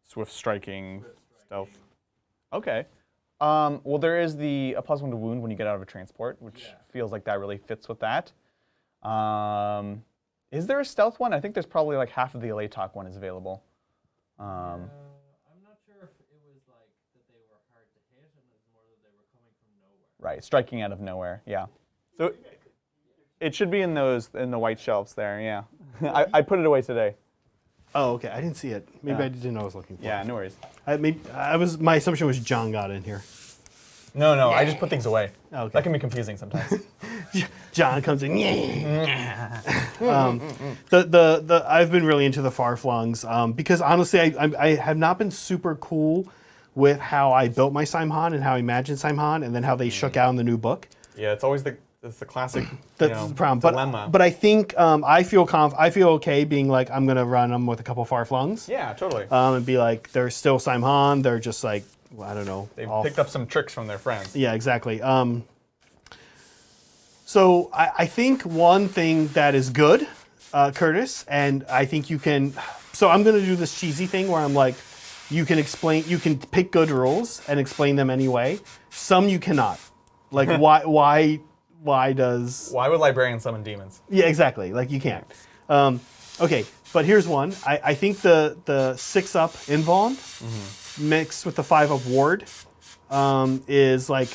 Swift striking, swift stealth. striking. Okay. Well, there is a +1 to wound when you get out of a transport, which Yeah. feels like that really fits with that. Is there a stealth one? I think there's probably like half of the Elatok one is available. I'm not sure if it was like that they were hard to hit and it's more that they were coming from nowhere. Right, striking out of nowhere. Yeah. So it should be in the white shelves there. Yeah. I put it away today. Oh, okay. I didn't see it. Maybe Yeah. I didn't know I was looking for Yeah, it. no worries. My assumption was John got in here. No, I just put things away. Okay. That can be confusing sometimes. John comes in. I've been really into the far-flungs because honestly, I have not been super cool with how I built my Simhan and how I imagined Simhan and then how they shook out in the new book. Yeah, it's always the classic That's the problem. dilemma. But I think I feel okay being like I'm gonna run them with a couple far-flungs. Yeah, totally. And be like they're still Simhan. They're just like I don't know. They've picked up some tricks from their friends. Yeah, exactly. So I think one thing that is good, Curtis, and I think you can. So I'm going to do this cheesy thing where I'm like, you can pick good rules and explain them anyway. Some you cannot. Like why would librarians summon demons? Yeah, exactly. Like you can't. Okay, but here's one. I think the 6-up invuln mixed with the 5-up ward is like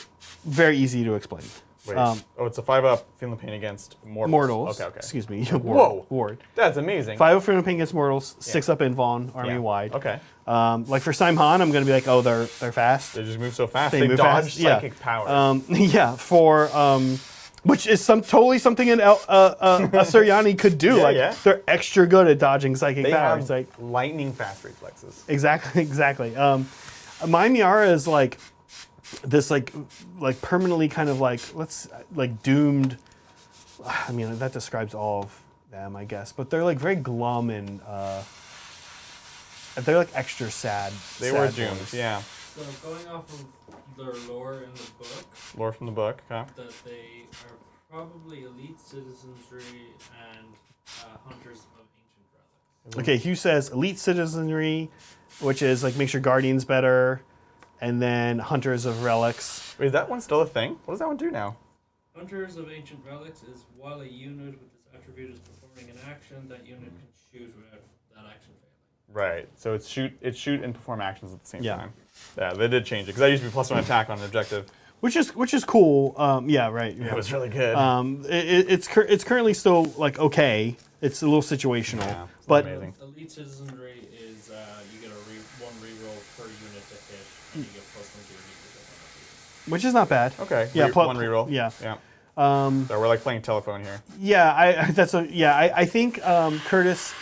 very easy to explain. Wait. It's a 5-up feeling the pain against mortals. Mortals. Okay. Excuse me. Whoa. Ward. That's amazing. 5-up feeling the pain against mortals. 6-up invuln army wide. Okay. Like for Simhan, I'm gonna be like, oh, they're fast. They just move so fast. They They move dodge fast, psychic power. Yeah. For which is totally something a Suryani could do. They're extra good at dodging psychic They powers. have lightning fast reflexes. Exactly. My Miara is like this like permanently kind of like doomed. I mean that describes all of them, I guess. But they're like very glum and they're like extra sad. They were doomed. Yeah. So going off of their lore in the book, Lore from the book. Okay. that they are probably elite citizenry and hunters of ancient relics. Okay, Hugh says elite citizenry, which is like makes your guardians better, and then hunters of relics. Wait, is that one still a thing? What does that one do now? Hunters of ancient relics is while a unit with this attribute is performing an action, that unit can shoot without that action failing. Right. So it's shoot and perform actions at the same Yeah. time. Yeah, they did change it because that used to be +1 attack on an objective. Which is cool. Yeah, right. It was really good. It's currently still like okay. It's a little situational, Yeah, it's but amazing. Elite citizenry is you get one reroll per unit to hit, and you get +1 to your defense. which is not bad. Okay. Yeah, One reroll. Yeah. Yeah. So we're like playing telephone here. Yeah, I think Curtis.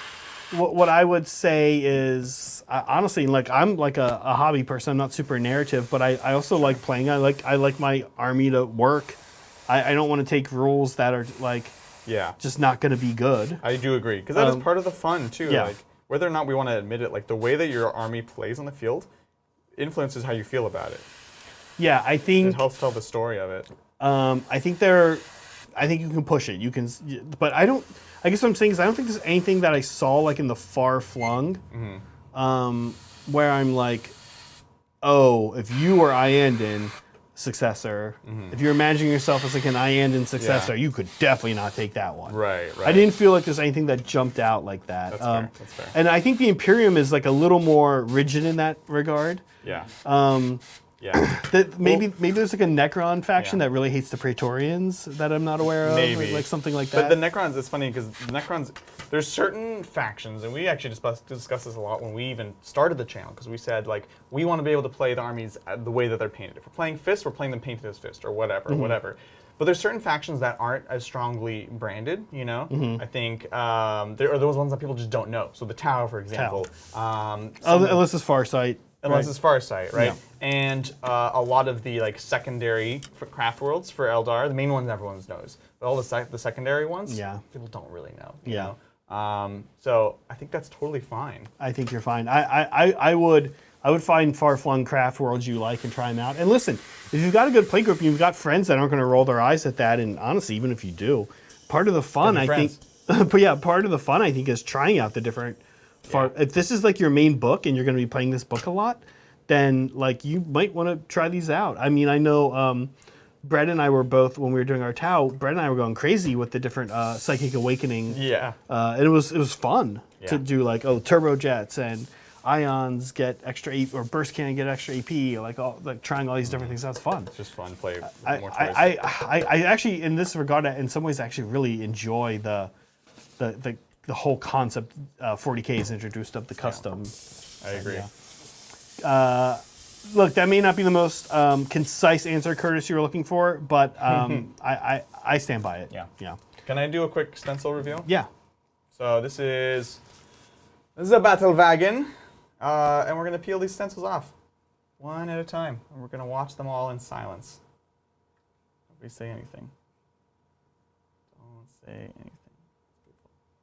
What I would say is honestly, like I'm like a hobby person. I'm not super narrative, but I also like playing. I like my army to work. I don't want to take rules that are like just not going to be good. I do agree because that is part of the fun too. Yeah. Like whether or not we want to admit it, like the way that your army plays on the field influences how you feel about it. Yeah, I think It helps tell the story of it. I think you can push it. You can, but I guess what I'm saying is I don't think there's anything that I saw like in the far flung, where I'm like, oh, if you were Iandin successor, if you're imagining yourself as like an Iandin successor, you could definitely not take that one. Right. I didn't feel like there's anything that jumped out like that. That's fair. And I think the Imperium is like a little more rigid in that regard. Yeah. Yeah. Maybe there's like a Necron faction that really hates the Praetorians that I'm not aware of. Maybe. Or like something like that. But the Necrons, it's funny because the Necrons, there's certain factions, and we actually discussed this a lot when we even started the channel, because we said, like, we want to be able to play the armies the way that they're painted. If we're playing Fist, we're playing them painted as Fist, or whatever. But there's certain factions that aren't as strongly branded, you know? I think there are those ones that people just don't know. So the Tau, for example. Unless it's Farsight. Unless it's Farsight, right? Yeah. And a lot of the like secondary craft worlds for Eldar, the main ones everyone knows, but all the secondary ones, people don't really know. You know? So I think that's totally fine. I think you're fine. I would find far-flung craft worlds you like and try them out. And listen, if you've got a good play group and you've got friends that aren't going to roll their eyes at that, and honestly, even if you do, part of the fun, I think, part of the fun, I think, is trying out the different. If this is like your main book and you're going to be playing this book a lot, then like you might want to try these out. I mean, I know Brett and I were both, when we were doing our Tau, Brett and I were going crazy with the different Psychic Awakening. Yeah. And it was fun to do like, turbojets and ions get extra AP, or burst cannon get extra AP, like trying all these different things. That's fun. It's just fun to play with more choice. I actually, in this regard, in some ways, actually really enjoy the whole concept 40K is introduced of the custom. I agree. Look, that may not be the most concise answer, Curtis, you were looking for, but I stand by it. Yeah. Can I do a quick stencil review? Yeah. So this is a Battle Wagon, and we're gonna peel these stencils off one at a time, and we're gonna watch them all in silence. Nobody say anything. Don't say anything.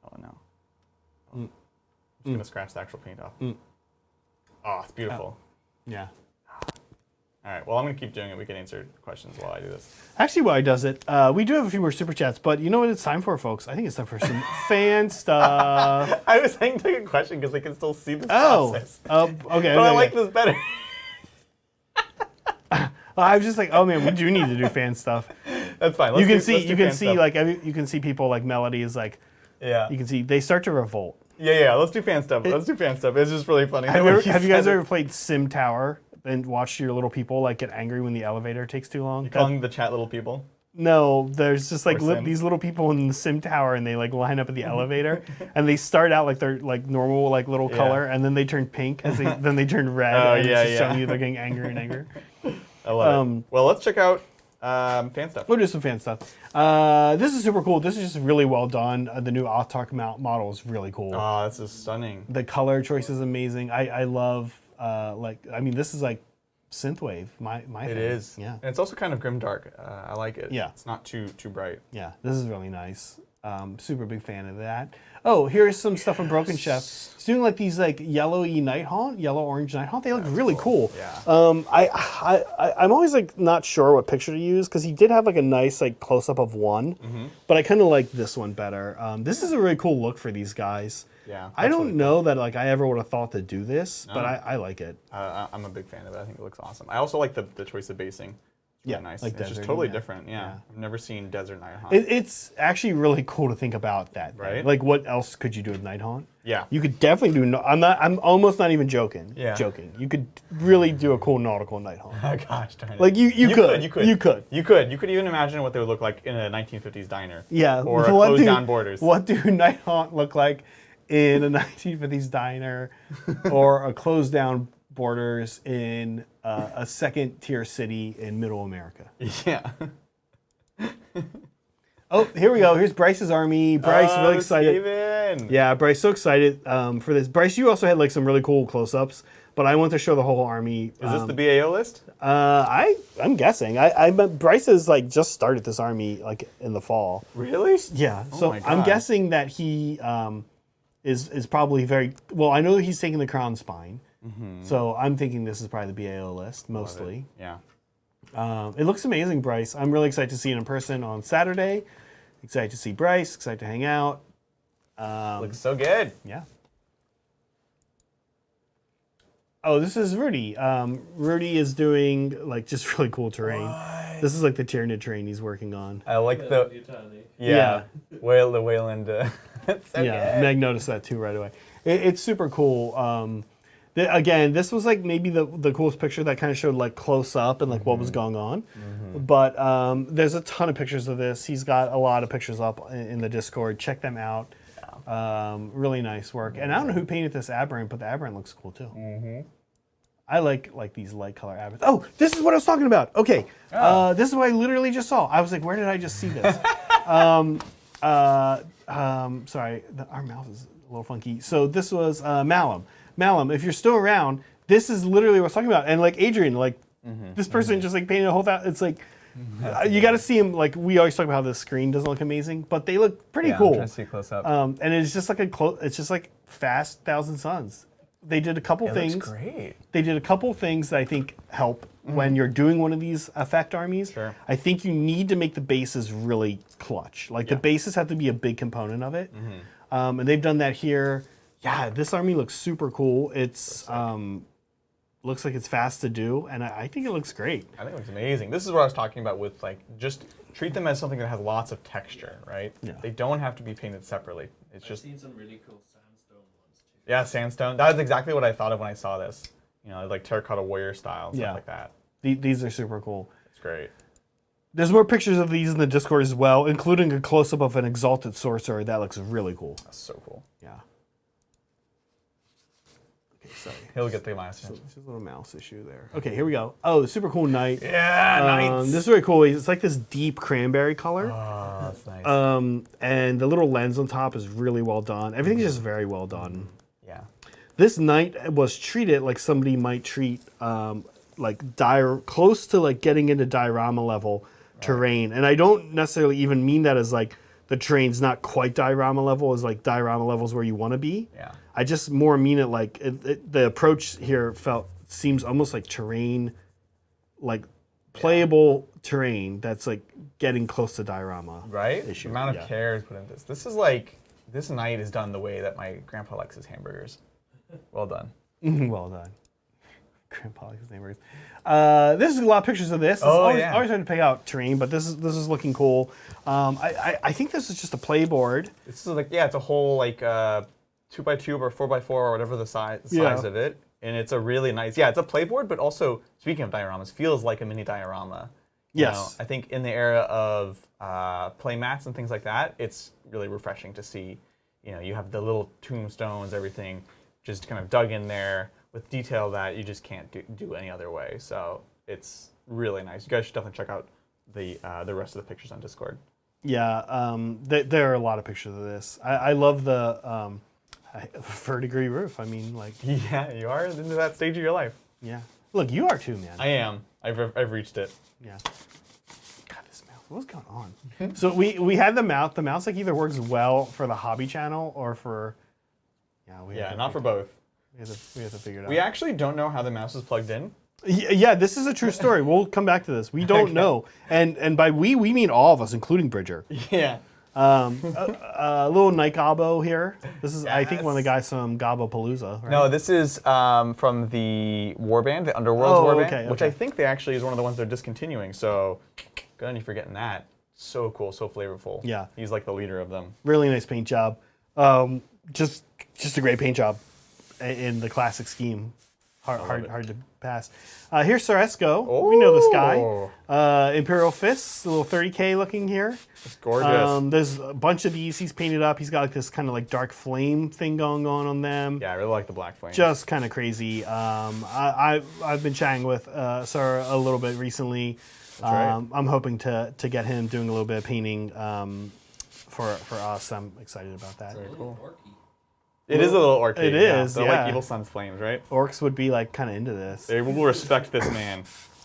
Oh no. I'm just gonna scratch the actual paint off. Oh, it's beautiful. Yeah. All right. Well, I'm gonna keep doing it. We can answer questions while I do this. Actually, while he does it, we do have a few more super chats, but you know what it's time for, folks? I think it's time for some fan stuff. I was saying take a question because they can still see this Oh, process. okay. But I like this better. I was just like, oh man, we do need to do fan stuff. That's fine. You can see like you can see people like Melody is like, Yeah. you can see they start to revolt. Yeah. Let's do fan stuff. Let's do fan stuff. It's just really funny. Have you guys ever played Sim Tower and watched your little people like get angry when the elevator takes too long? calling the chat little people? No, there's just like Sim. these little people in the Sim Tower, and they like line up at the elevator, and they start out like they're like normal like little color, and then they turn pink, then they turn red, and it's just showing you they're getting angrier and angrier. I love it. Well, let's check out fan stuff. We'll do some fan stuff. This is super cool. This is just really well done. The new Autark model is really cool. Oh, this is stunning. The color choice is amazing. I love this is like synthwave. My It favorite. is. Yeah. And it's also kind of grimdark. I like it. Yeah. It's not too bright. Yeah, this is really nice. Super big fan of that. Oh, here's some stuff from Broken Chef. He's doing like these like yellow-orange night haunt. They look really cool. Yeah. I'm always like not sure what picture to use because he did have like a nice like close-up of one, but I kind of like this one better. This is a really cool look for these guys. Yeah. I don't know that like I ever would have thought to do this, but I like it. I'm a big fan of it. I think it looks awesome. I also like the choice of basing. It's really nice. like It's just desert, totally yeah. different. Yeah. I've never seen desert night haunt. It's actually really cool to think about that. Thing. Right? Like, what else could you do with Night Haunt? Yeah. You could definitely do. I'm almost not even joking. Yeah. Joking. You could really do a cool nautical Night Haunt. Oh, gosh darn it. Like you could. You could even imagine what they would look like in a 1950s diner. Yeah. Or a closed down Borders. What do Night Haunt look like in a 1950s diner, or a closed down Borders in a second tier city in Middle America? Yeah. Oh, here we go. Here's Bryce's army. Bryce, really excited. Steven. Yeah, Bryce, so excited for this. Bryce, you also had like some really cool close-ups, but I want to show the whole army. Is this the BAO list? I'm guessing. Bryce has like just started this army like in the fall. Really? Yeah. Oh So my I'm God. guessing that he is probably very well. I know that he's taking the Crown Spine, so I'm thinking this is probably the BAO list mostly. Yeah. It looks amazing, Bryce. I'm really excited to see it in person on Saturday. Excited to see Bryce. Excited to hang out. Looks so good. Yeah. Oh, this is Rudy. Rudy is doing like just really cool terrain. What? This is like the Tyranid terrain he's working on. I like the Yeah. Wayland. That's so Yeah, good. Meg noticed that too right away. It's super cool. Again, this was like maybe the coolest picture that kind of showed like close up and like what was going on. But there's a ton of pictures of this. He's got a lot of pictures up in the Discord. Check them out. Really nice work. And I don't know who painted this aberrant, but the aberrant looks cool too. I like these light color aberrants. Oh, this is what I was talking about. Okay, this is what I literally just saw. I was like, where did I just see this? Sorry, our mouse is a little funky. So this was Malum. Malum, if you're still around, this is literally what I was talking about. And like Adrian, like this person just like painted a whole thing. It's like, you got to see him. Like we always talk about how the screen doesn't look amazing, but they look pretty cool. I'm trying to see close up. And it's just like it's just like fast Thousand Suns. They did a couple things. Looks great. They did a couple things that I think help when you're doing one of these effect armies. Sure. I think you need to make the bases really clutch. Like the bases have to be a big component of it. And they've done that here. Yeah, this army looks super cool. It's looks like it's fast to do, and I think it looks great. I think it looks amazing. This is what I was talking about with like just treat them as something that has lots of texture, right? Yeah. They don't have to be painted separately. It's I've just seen some really cool sandstone ones too. yeah, sandstone. That was exactly what I thought of when I saw this. You know, like terracotta warrior style, stuff like that. These are super cool. It's great. There's more pictures of these in the Discord as well, including a close-up of an exalted sorcerer. That looks really cool. That's so cool. Yeah. Okay, sorry. He'll get the last So one. there's a little mouse issue there. Okay, here we go. Oh, the super cool knight. Yeah, nice. This is really cool. It's like this deep cranberry color. Oh, that's nice. And the little lens on top is really well done. Everything's just very well done. Yeah. This knight was treated like somebody might treat close to like getting into diorama level terrain. And I don't necessarily even mean that as like the terrain's not quite diorama level, as like diorama levels where you want to be. Yeah. I just more mean it like the approach here seems almost like terrain like playable terrain that's like getting close to diorama. Right? Issue. The amount of care is put into this. This is like, this night is done the way that my grandpa likes his hamburgers. Well done. Well done. Grandpa likes his hamburgers. This is a lot of pictures of this. It's always hard to pick out terrain, but this is looking cool. I think this is just a playboard. This is like, it's a whole like 2x2 or 4x4 or whatever the size of it. And it's a really nice, it's a playboard, but also, speaking of dioramas, feels like a mini diorama. Yes. You know, I think in the era of play mats and things like that, it's really refreshing to see, you know, you have the little tombstones, everything just kind of dug in there with detail that you just can't do any other way. So it's really nice. You guys should definitely check out the rest of the pictures on Discord. Yeah, there are a lot of pictures of this. I love the verdigris roof. I mean, like. Yeah, you are into that stage of your life. Yeah. Look, you are too, man. I am. I've reached it. Yeah. God, this mouse. What's going on? So we had the mouse. The mouse like either works well for the hobby channel or for. Yeah, Not for both. We have to figure it out. We actually don't know how the mouse is plugged in. Yeah, this is a true story. We'll come back to this. We don't know, and by we mean all of us, including Bridger. Yeah. A little Night Gobbo here. This is, I think, one of the guys from Gobbapalooza. Right? No, this is from the warband, the Underworlds warband, okay. which I think they actually is one of the ones they're discontinuing. So, good on you for getting that. So cool, so flavorful. Yeah. He's like the leader of them. Really nice paint job. Just a great paint job in the classic scheme. Hard to pass. Here's Soresco. We know this guy. Imperial Fists, a little 30K looking here. It's gorgeous. There's a bunch of these he's painted up. He's got like this kind of like dark flame thing going on them. Yeah, I really like the black flame. Just kind of crazy. I've been chatting with Sora a little bit recently. Right. I'm hoping to get him doing a little bit of painting for us. I'm excited about that. Very cool. Orky. It is a little orky. It is, They're yeah. like Evil Sun's flames, right? Orcs would be like kind of into this. They will respect this man.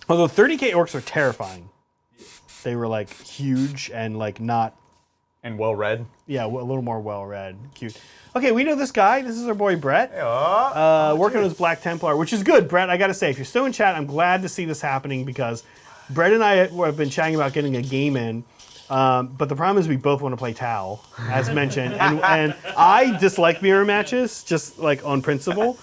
Although 30K orcs are terrifying. They were like huge and like not. And well read. Yeah, a little more well read. Cute. Okay, we know this guy. This is our boy Brett. Working on his Black Templar, which is good, Brett. I gotta say, if you're still in chat, I'm glad to see this happening because Brett and I have been chatting about getting a game in. But the problem is we both want to play Tau, as mentioned, and I dislike mirror matches, just like on principle.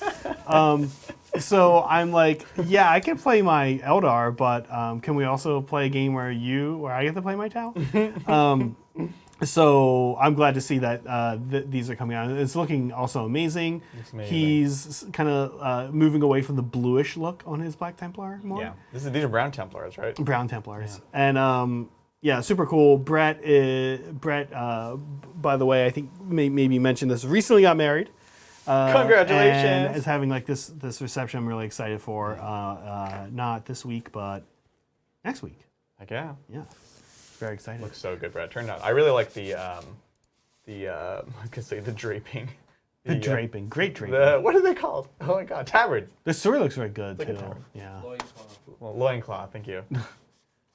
So I'm like, yeah, I can play my Eldar, but can we also play a game where I get to play my Tau? So I'm glad to see that these are coming out. It's looking also amazing. He's kind of moving away from the bluish look on his Black Templar more. Yeah, these are Brown Templars, right? Brown Templars, and yeah, super cool. Brett, by the way, I think maybe mentioned this, recently got married. Congratulations! And is having like this reception I'm really excited for. Not this week, but next week. Heck yeah. Yeah, very excited. Looks so good, Brett. Turned out. I really like the I could say the draping. The draping, great draping. What are they called? Oh my god, tabards. The sword looks very good Like a too. tabard. Yeah. Loincloth. Well, loincloth, thank you.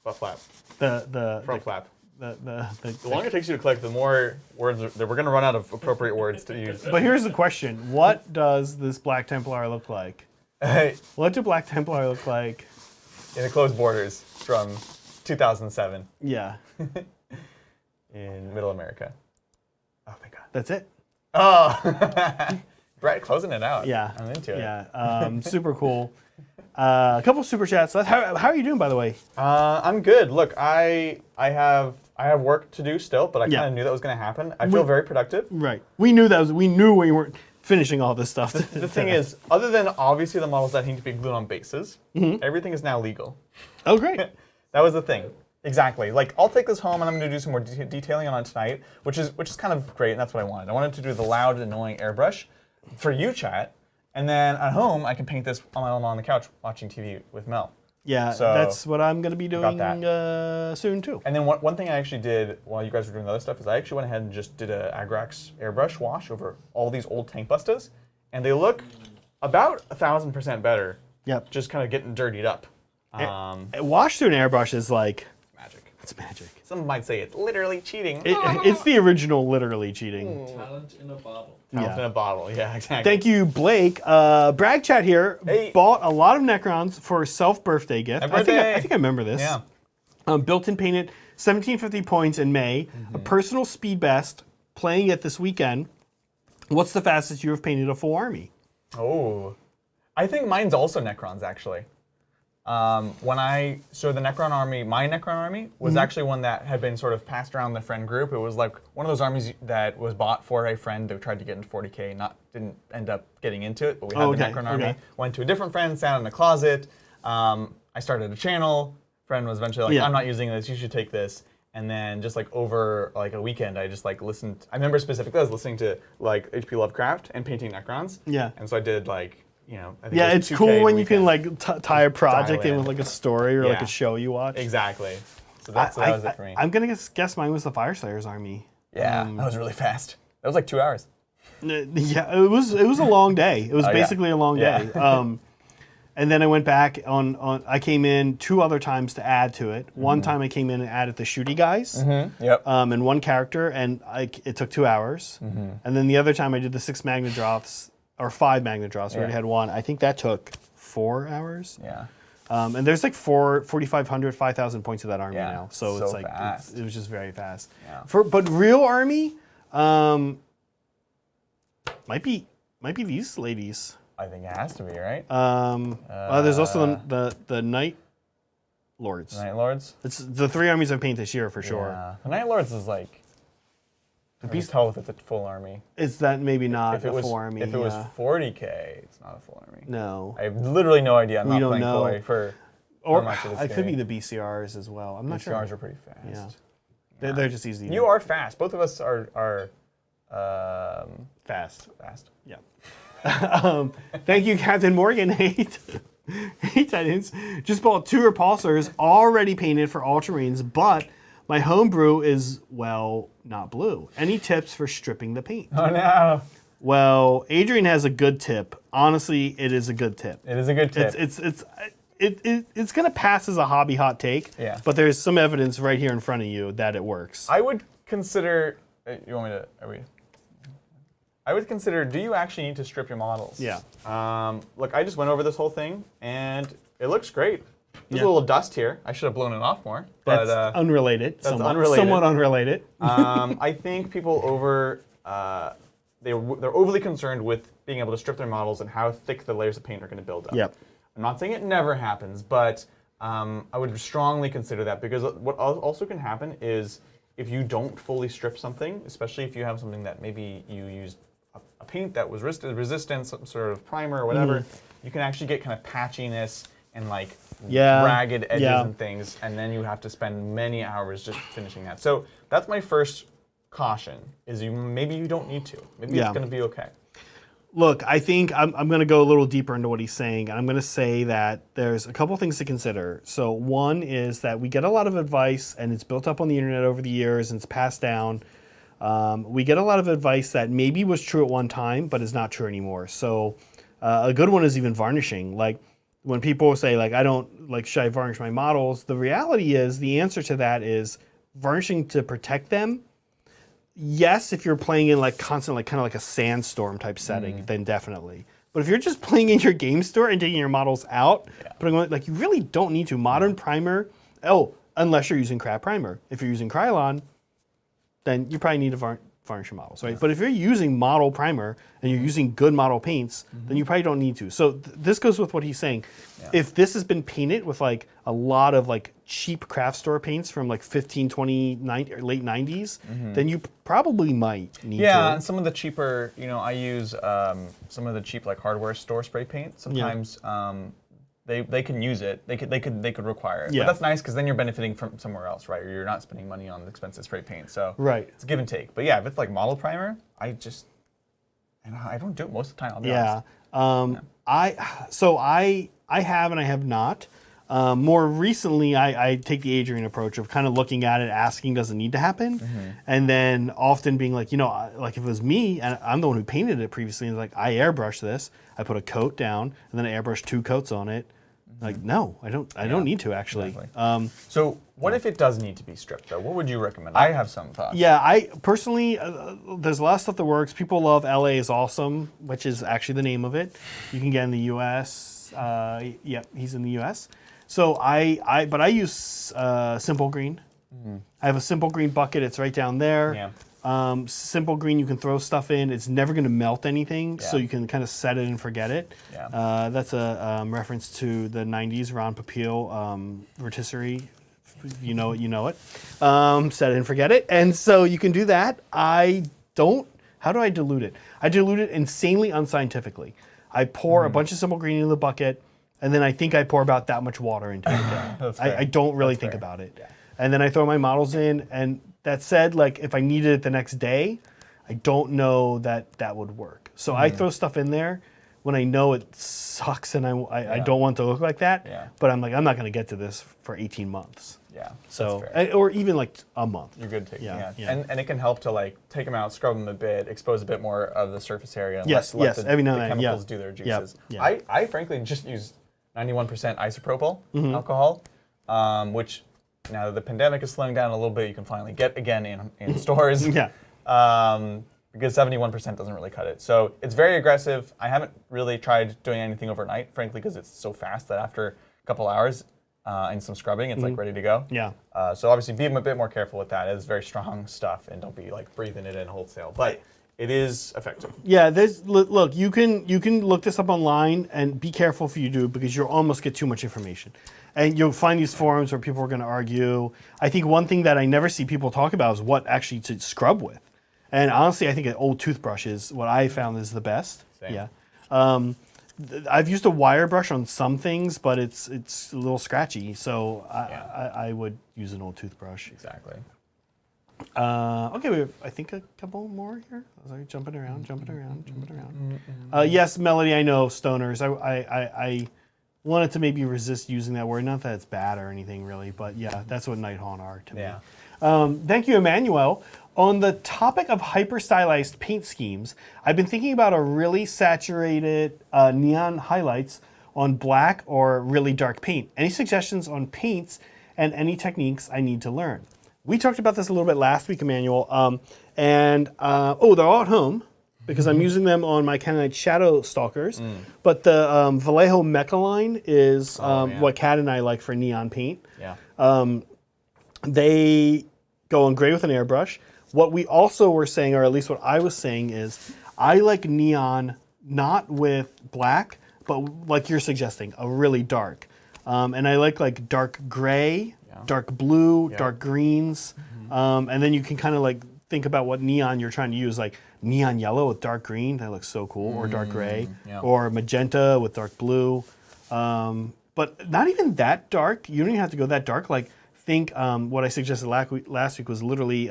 Butt flap. Front flap. The The longer it takes you to click, the more words we're going to run out of appropriate words to use. But here's the question: what does this Black Templar look like? Hey, What do Black Templar look like? in the closed borders from 2007 Yeah, in Middle America. Oh, thank God. that's it. Oh, Brett closing it out. Yeah, I'm into it. Yeah, super cool. A couple super chats. How are you doing, by the way? I'm good. Look, I have work to do still, but I kind of knew that was going to happen. I feel very productive. Right. We knew we knew we weren't finishing all this stuff. The thing is, other than obviously the models that need to be glued on bases, everything is now legal. Oh, great. That was the thing. Exactly. Like, I'll take this home and I'm going to do some more detailing on it tonight, which is kind of great, and that's what I wanted. I wanted to do the loud, annoying airbrush for you, chat, and then at home I can paint this on the couch watching TV with Mel. Yeah, So, that's what I'm going to be doing got soon too. And then one thing I actually did while you guys were doing the other stuff is I actually went ahead and just did a Agrax airbrush wash over all these old tank bustas, and they look about 1,000% better. Yep. Just kind of getting dirtied up. Wash through an airbrush is like Magic. It's magic. Some might say it's literally cheating. It's the original literally cheating. Talent in a bottle. Talent in a bottle. Yeah, exactly. Thank you, Blake. Brag Chat here bought a lot of Necrons for a self-birthday gift. Happy birthday. I think I remember this. Yeah. Built and painted, 1750 points in May. A personal speed best, playing it this weekend. What's the fastest you have painted a full army? Oh. I think mine's also Necrons, actually. So the Necron army, my Necron army, was actually one that had been sort of passed around the friend group. It was like one of those armies that was bought for a friend that tried to get into 40K, didn't end up getting into it, but we had the Necron army. Went to a different friend, sat in a closet. I started a channel. Friend was eventually like, I'm not using this, you should take this. And then just like over like a weekend, I just like listened. I remember specifically I was listening to like H.P. Lovecraft and painting Necrons. Yeah. And so I did like, you know, I think it was it's cool when you can weekend. like tie a project in with like a story or like a show you watch. Exactly. So that was it for me. I'm gonna guess mine was the Fireslayers army. Yeah, that was really fast. That was like 2 hours. Yeah, it was a long day. It was basically a long day. And then I went back I came in 2 other times to add to it. One time I came in and added the shooty guys. And one character, and it took 2 hours. And then the other time I did the 6 Magna Droths, or 5 Magna Droths. We already had one. I think that took 4 hours. Yeah. And there's like 4,500, 5,000 points of that army now. So it's like it was just very fast. Yeah. But real army, might be these ladies. I think it has to be, right? There's also the Night Lords. The Night Lords? It's the 3 armies I've painted this year for sure. Yeah. The Night Lords is like, the beast tell if it's a full army. Is that maybe not a full army? If it was 40K, it's not a full army. No. I have literally no idea. I'm not playing Koi for much of this game. It could be the BCRs as well. I'm not sure. BCRs are pretty fast. Yeah. They're just easy. You are fast. Both of us are fast. Yeah. Thank you, Captain Morgan. Hey, Titans. Just bought 2 repulsors already painted for Ultramarines, but my homebrew is, well, not blue. Any tips for stripping the paint? Oh, no. Well, Adrian has a good tip. Honestly, it is a good tip. It is a good tip. It's going to pass as a hobby hot take, but there's some evidence right here in front of you that it works. I would consider, you want me to, I would consider, do you actually need to strip your models? Yeah. Look, I just went over this whole thing, and it looks great. There's a little dust here. I should have blown it off more. But, that's unrelated. That's somewhat unrelated. Somewhat unrelated. I think people they're overly concerned with being able to strip their models and how thick the layers of paint are going to build up. Yep. I'm not saying it never happens, but I would strongly consider that, because what also can happen is if you don't fully strip something, especially if you have something that maybe you used a paint that was resistant, some sort of primer or whatever, you can actually get kind of patchiness and like ragged edges and things, and then you have to spend many hours just finishing that. So that's my first caution, is maybe you don't need to. Maybe it's going to be okay. Look, I think I'm going to go a little deeper into what he's saying, and I'm going to say that there's a couple things to consider. So one is that we get a lot of advice, and it's built up on the internet over the years, and it's passed down. We get a lot of advice that maybe was true at one time, but is not true anymore. So a good one is even varnishing. Like when people say, like, I don't, like, should I varnish my models? The reality is, the answer to that is varnishing to protect them. Yes, if you're playing in like constant, like kind of like a sandstorm type setting, then definitely. But if you're just playing in your game store and taking your models out, putting on, like, you really don't need to. Modern primer, unless you're using crap primer. If you're using Krylon, then you probably need to varnish your models, right? But if you're using model primer and you're using good model paints, then you probably don't need to. So this goes with what he's saying. If this has been painted with like a lot of like cheap craft store paints from like 15, 20, late 90s, then you probably might need to. Yeah, and some of the cheaper, I use some of the cheap like hardware store spray paint. Sometimes they can use it. They could require it. But that's nice, because then you're benefiting from somewhere else, right? Or you're not spending money on expensive spray paint. So it's a give and take. But yeah, if it's like model primer, I don't do it most of the time, I'll be honest. I have and I have not. More recently, I take the Adrian approach of kind of looking at it, asking, does it need to happen? And then often being like, like if it was me, and I'm the one who painted it previously, and like, I airbrushed this, I put a coat down, and then I airbrushed 2 coats on it, Like, no, I don't need to actually. Exactly. So what if it does need to be stripped though? What would you recommend? I have some thoughts. Yeah, I personally, there's a lot of stuff that works. People love LA is Awesome, which is actually the name of it. You can get in the U.S. Yeah, he's in the U.S. So but I use Simple Green. I have a Simple Green bucket. It's right down there. Yeah. Simple Green, you can throw stuff in. It's never going to melt anything, so you can kind of set it and forget it. Yeah. That's a reference to the 90s Ron Popeil rotisserie. You know it, you know it. Set it and forget it. And so you can do that. How do I dilute it? I dilute it insanely unscientifically. I pour a bunch of Simple Green into the bucket, and then I think I pour about that much water into it. I don't really think about it. Yeah. And then I throw my models in, and that said, like if I needed it the next day, I don't know that would work. So I throw stuff in there when I know it sucks and I don't want it to look like that. Yeah. But I'm like, I'm not going to get to this for 18 months. Yeah. So, or even like a month. You're good taking Yeah. And it can help to like take them out, scrub them a bit, expose a bit more of the surface area, and Yes, let every now the and then, chemicals do their juices. Yeah. I frankly just use 91% isopropyl alcohol, which now that the pandemic is slowing down a little bit, you can finally get again in stores. Yeah. Because 71% doesn't really cut it. So it's very aggressive. I haven't really tried doing anything overnight, frankly, because it's so fast that after a couple hours and some scrubbing, it's like ready to go. Yeah. So obviously be a bit more careful with that. It's very strong stuff, and don't be like breathing it in wholesale. But it is effective. Yeah, look, you can look this up online and be careful if you do because you'll almost get too much information. And you'll find these forums where people are going to argue. I think one thing that I never see people talk about is what actually to scrub with. And honestly, I think an old toothbrush is what I found is the best. Same. Yeah. I've used a wire brush on some things, but it's a little scratchy. So I would use an old toothbrush. Exactly. Okay, we have, I think, a couple more here. I was like jumping around. Yes, Melody, I know, stoners. I wanted to maybe resist using that word. Not that it's bad or anything, really, but yeah, that's what Nighthawk are to me. Thank you, Emmanuel. On the topic of hyper-stylized paint schemes, I've been thinking about a really saturated neon highlights on black or really dark paint. Any suggestions on paints and any techniques I need to learn? We talked about this a little bit last week, Emmanuel, they're all at home because I'm using them on my Canaanite Shadow Stalkers. But the Vallejo Mecha line is what Kat and I like for neon paint. Yeah. They go on gray with an airbrush. What we also were saying, or at least what I was saying, is I like neon not with black, but like you're suggesting, a really dark. And I like dark gray, dark blue, dark greens. And then you can kind of like think about what neon you're trying to use, like neon yellow with dark green, that looks so cool, or dark gray, or magenta with dark blue. But not even that dark. You don't even have to go that dark. Like think what I suggested last week was literally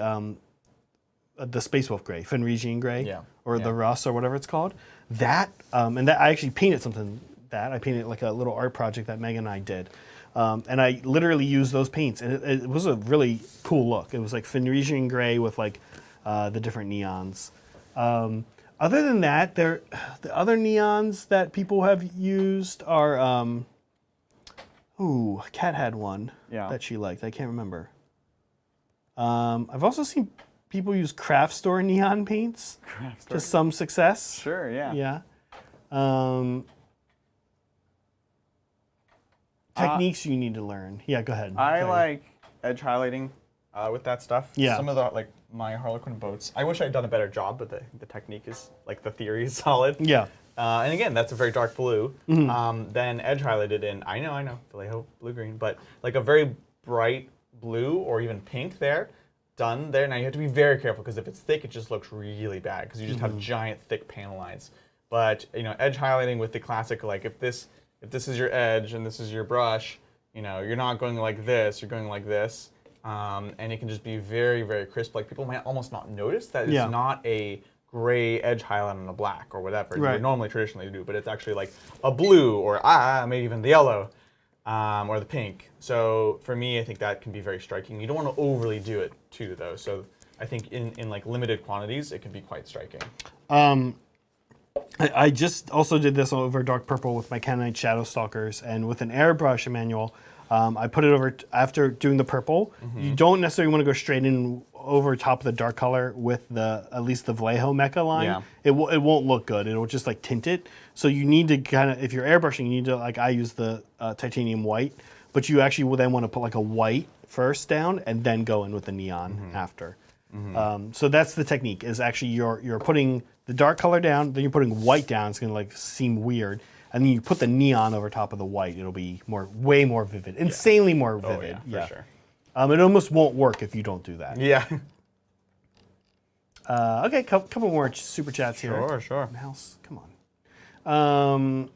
the Space Wolf gray, Fenrisian gray, or the Russ or whatever it's called. That, and that I actually painted something that. I painted like a little art project that Megan and I did. And I literally used those paints, and it was a really cool look. It was like Fenrisian gray with like the different neons. Other than that, the other neons that people have used are, Kat had one that she liked. I can't remember. I've also seen people use craft store neon paints to some success. Sure, yeah. Yeah. Techniques you need to learn. Yeah, go ahead. I like edge highlighting with that stuff. Yeah. Some of the my Harlequin boats. I wish I'd done a better job, but the technique is the theory is solid. Yeah. And again, that's a very dark blue. Then edge highlighted in I know Vallejo Blue Green, but like a very bright blue or even pink there. Done there. Now you have to be very careful because if it's thick, it just looks really bad because you just have giant thick panel lines. But edge highlighting with the classic, like if this is your edge and this is your brush, you're not going like this, you're going like this, and it can just be very, very crisp. Like people might almost not notice that it's not a gray edge highlight on a black or whatever you normally traditionally do, but it's actually like a blue or maybe even the yellow. Or the pink. So for me, I think that can be very striking. You don't want to overly do it too, though. So I think in like limited quantities, it can be quite striking. I just also did this over dark purple with my Canaanite Shadow Stalkers, and with an airbrush, Emmanuel, I put it over after doing the purple. You don't necessarily want to go straight in over top of the dark color with at least the Vallejo mecha line. Yeah. It won't look good. It'll just like tint it. So you need to kind of, if you're airbrushing, you need to, like I use the titanium white, but you actually will then want to put like a white first down and then go in with the neon after. So that's the technique, is actually you're putting the dark color down, then you're putting white down. It's going to like seem weird. And then you put the neon over top of the white. It'll be way more vivid, insanely more vivid. Oh, yeah, for sure. It almost won't work if you don't do that. Yeah. Okay, couple more super chats here. Sure. Mouse, come on.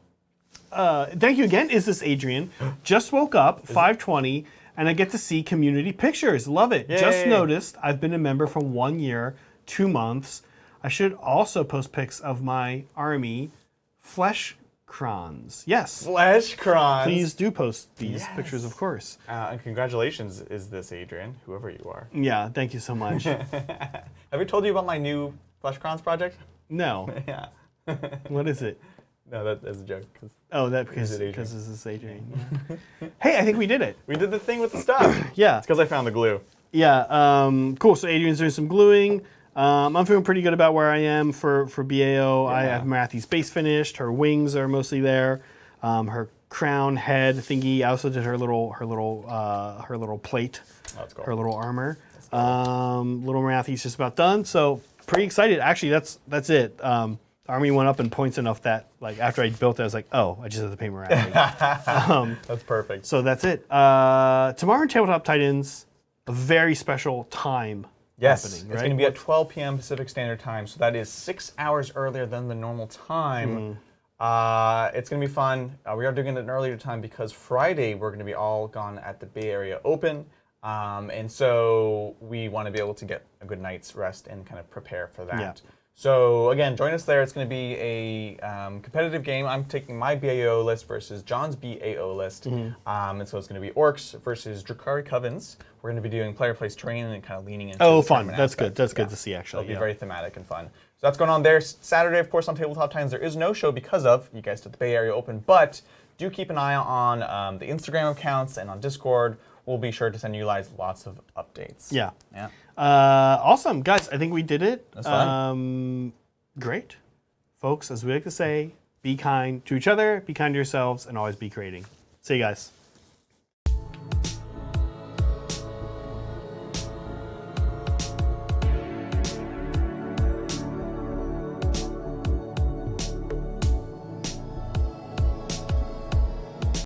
Thank you again. Is this Adrian? Just woke up, 5:20, and I get to see community pictures. Love it. Yay. Just noticed I've been a member for 1 year, 2 months. I should also post pics of my army flesh crons. Yes. Flesh crons. Please do post these pictures, of course. And congratulations, is this Adrian, whoever you are. Yeah, thank you so much. Have we told you about my new Flesh crons project? No. Yeah. What is it? No, that's a joke. Oh, because Adrian? this is Adrian. Yeah. Hey, I think we did it. We did the thing with the stuff. Yeah. It's because I found the glue. Yeah. Cool. So Adrian's doing some gluing. I'm feeling pretty good about where I am for BAO. I have Morathi's base finished. Her wings are mostly there. Her crown head thingy. I also did her little plate. Oh, that's cool. Her little armor. Little Morathi's just about done. So pretty excited. Actually, that's it. Army went up in points enough that like after I built it, I was like, oh, I just have to paint Morathi. That's perfect. So that's it. Tomorrow in Tabletop Titans, a very special time. Yes, happening, it's right? going to be at 12 p.m. Pacific Standard Time, so that is 6 hours earlier than the normal time. It's going to be fun. We are doing it at an earlier time because Friday we're going to be all gone at the Bay Area Open, and so we want to be able to get a good night's rest and kind of prepare for that. Yeah. So again, join us there. It's going to be a competitive game. I'm taking my BAO list versus John's BAO list. And so it's going to be Orks versus Drukhari Covens. We're going to be doing player place terrain and kind of leaning into Oh, the fun. tournament That's aspect. good. That's good to see, actually. It'll be very thematic and fun. So that's going on there. Saturday, of course, on Tabletop Titans, there is no show because of you guys did the Bay Area Open, but do keep an eye on the Instagram accounts and on Discord. We'll be sure to send you guys lots of updates. Yeah. Yeah. Awesome. Guys, I think we did it. That's fun. Great. Folks, as we like to say, be kind to each other, be kind to yourselves, and always be creating. See you guys.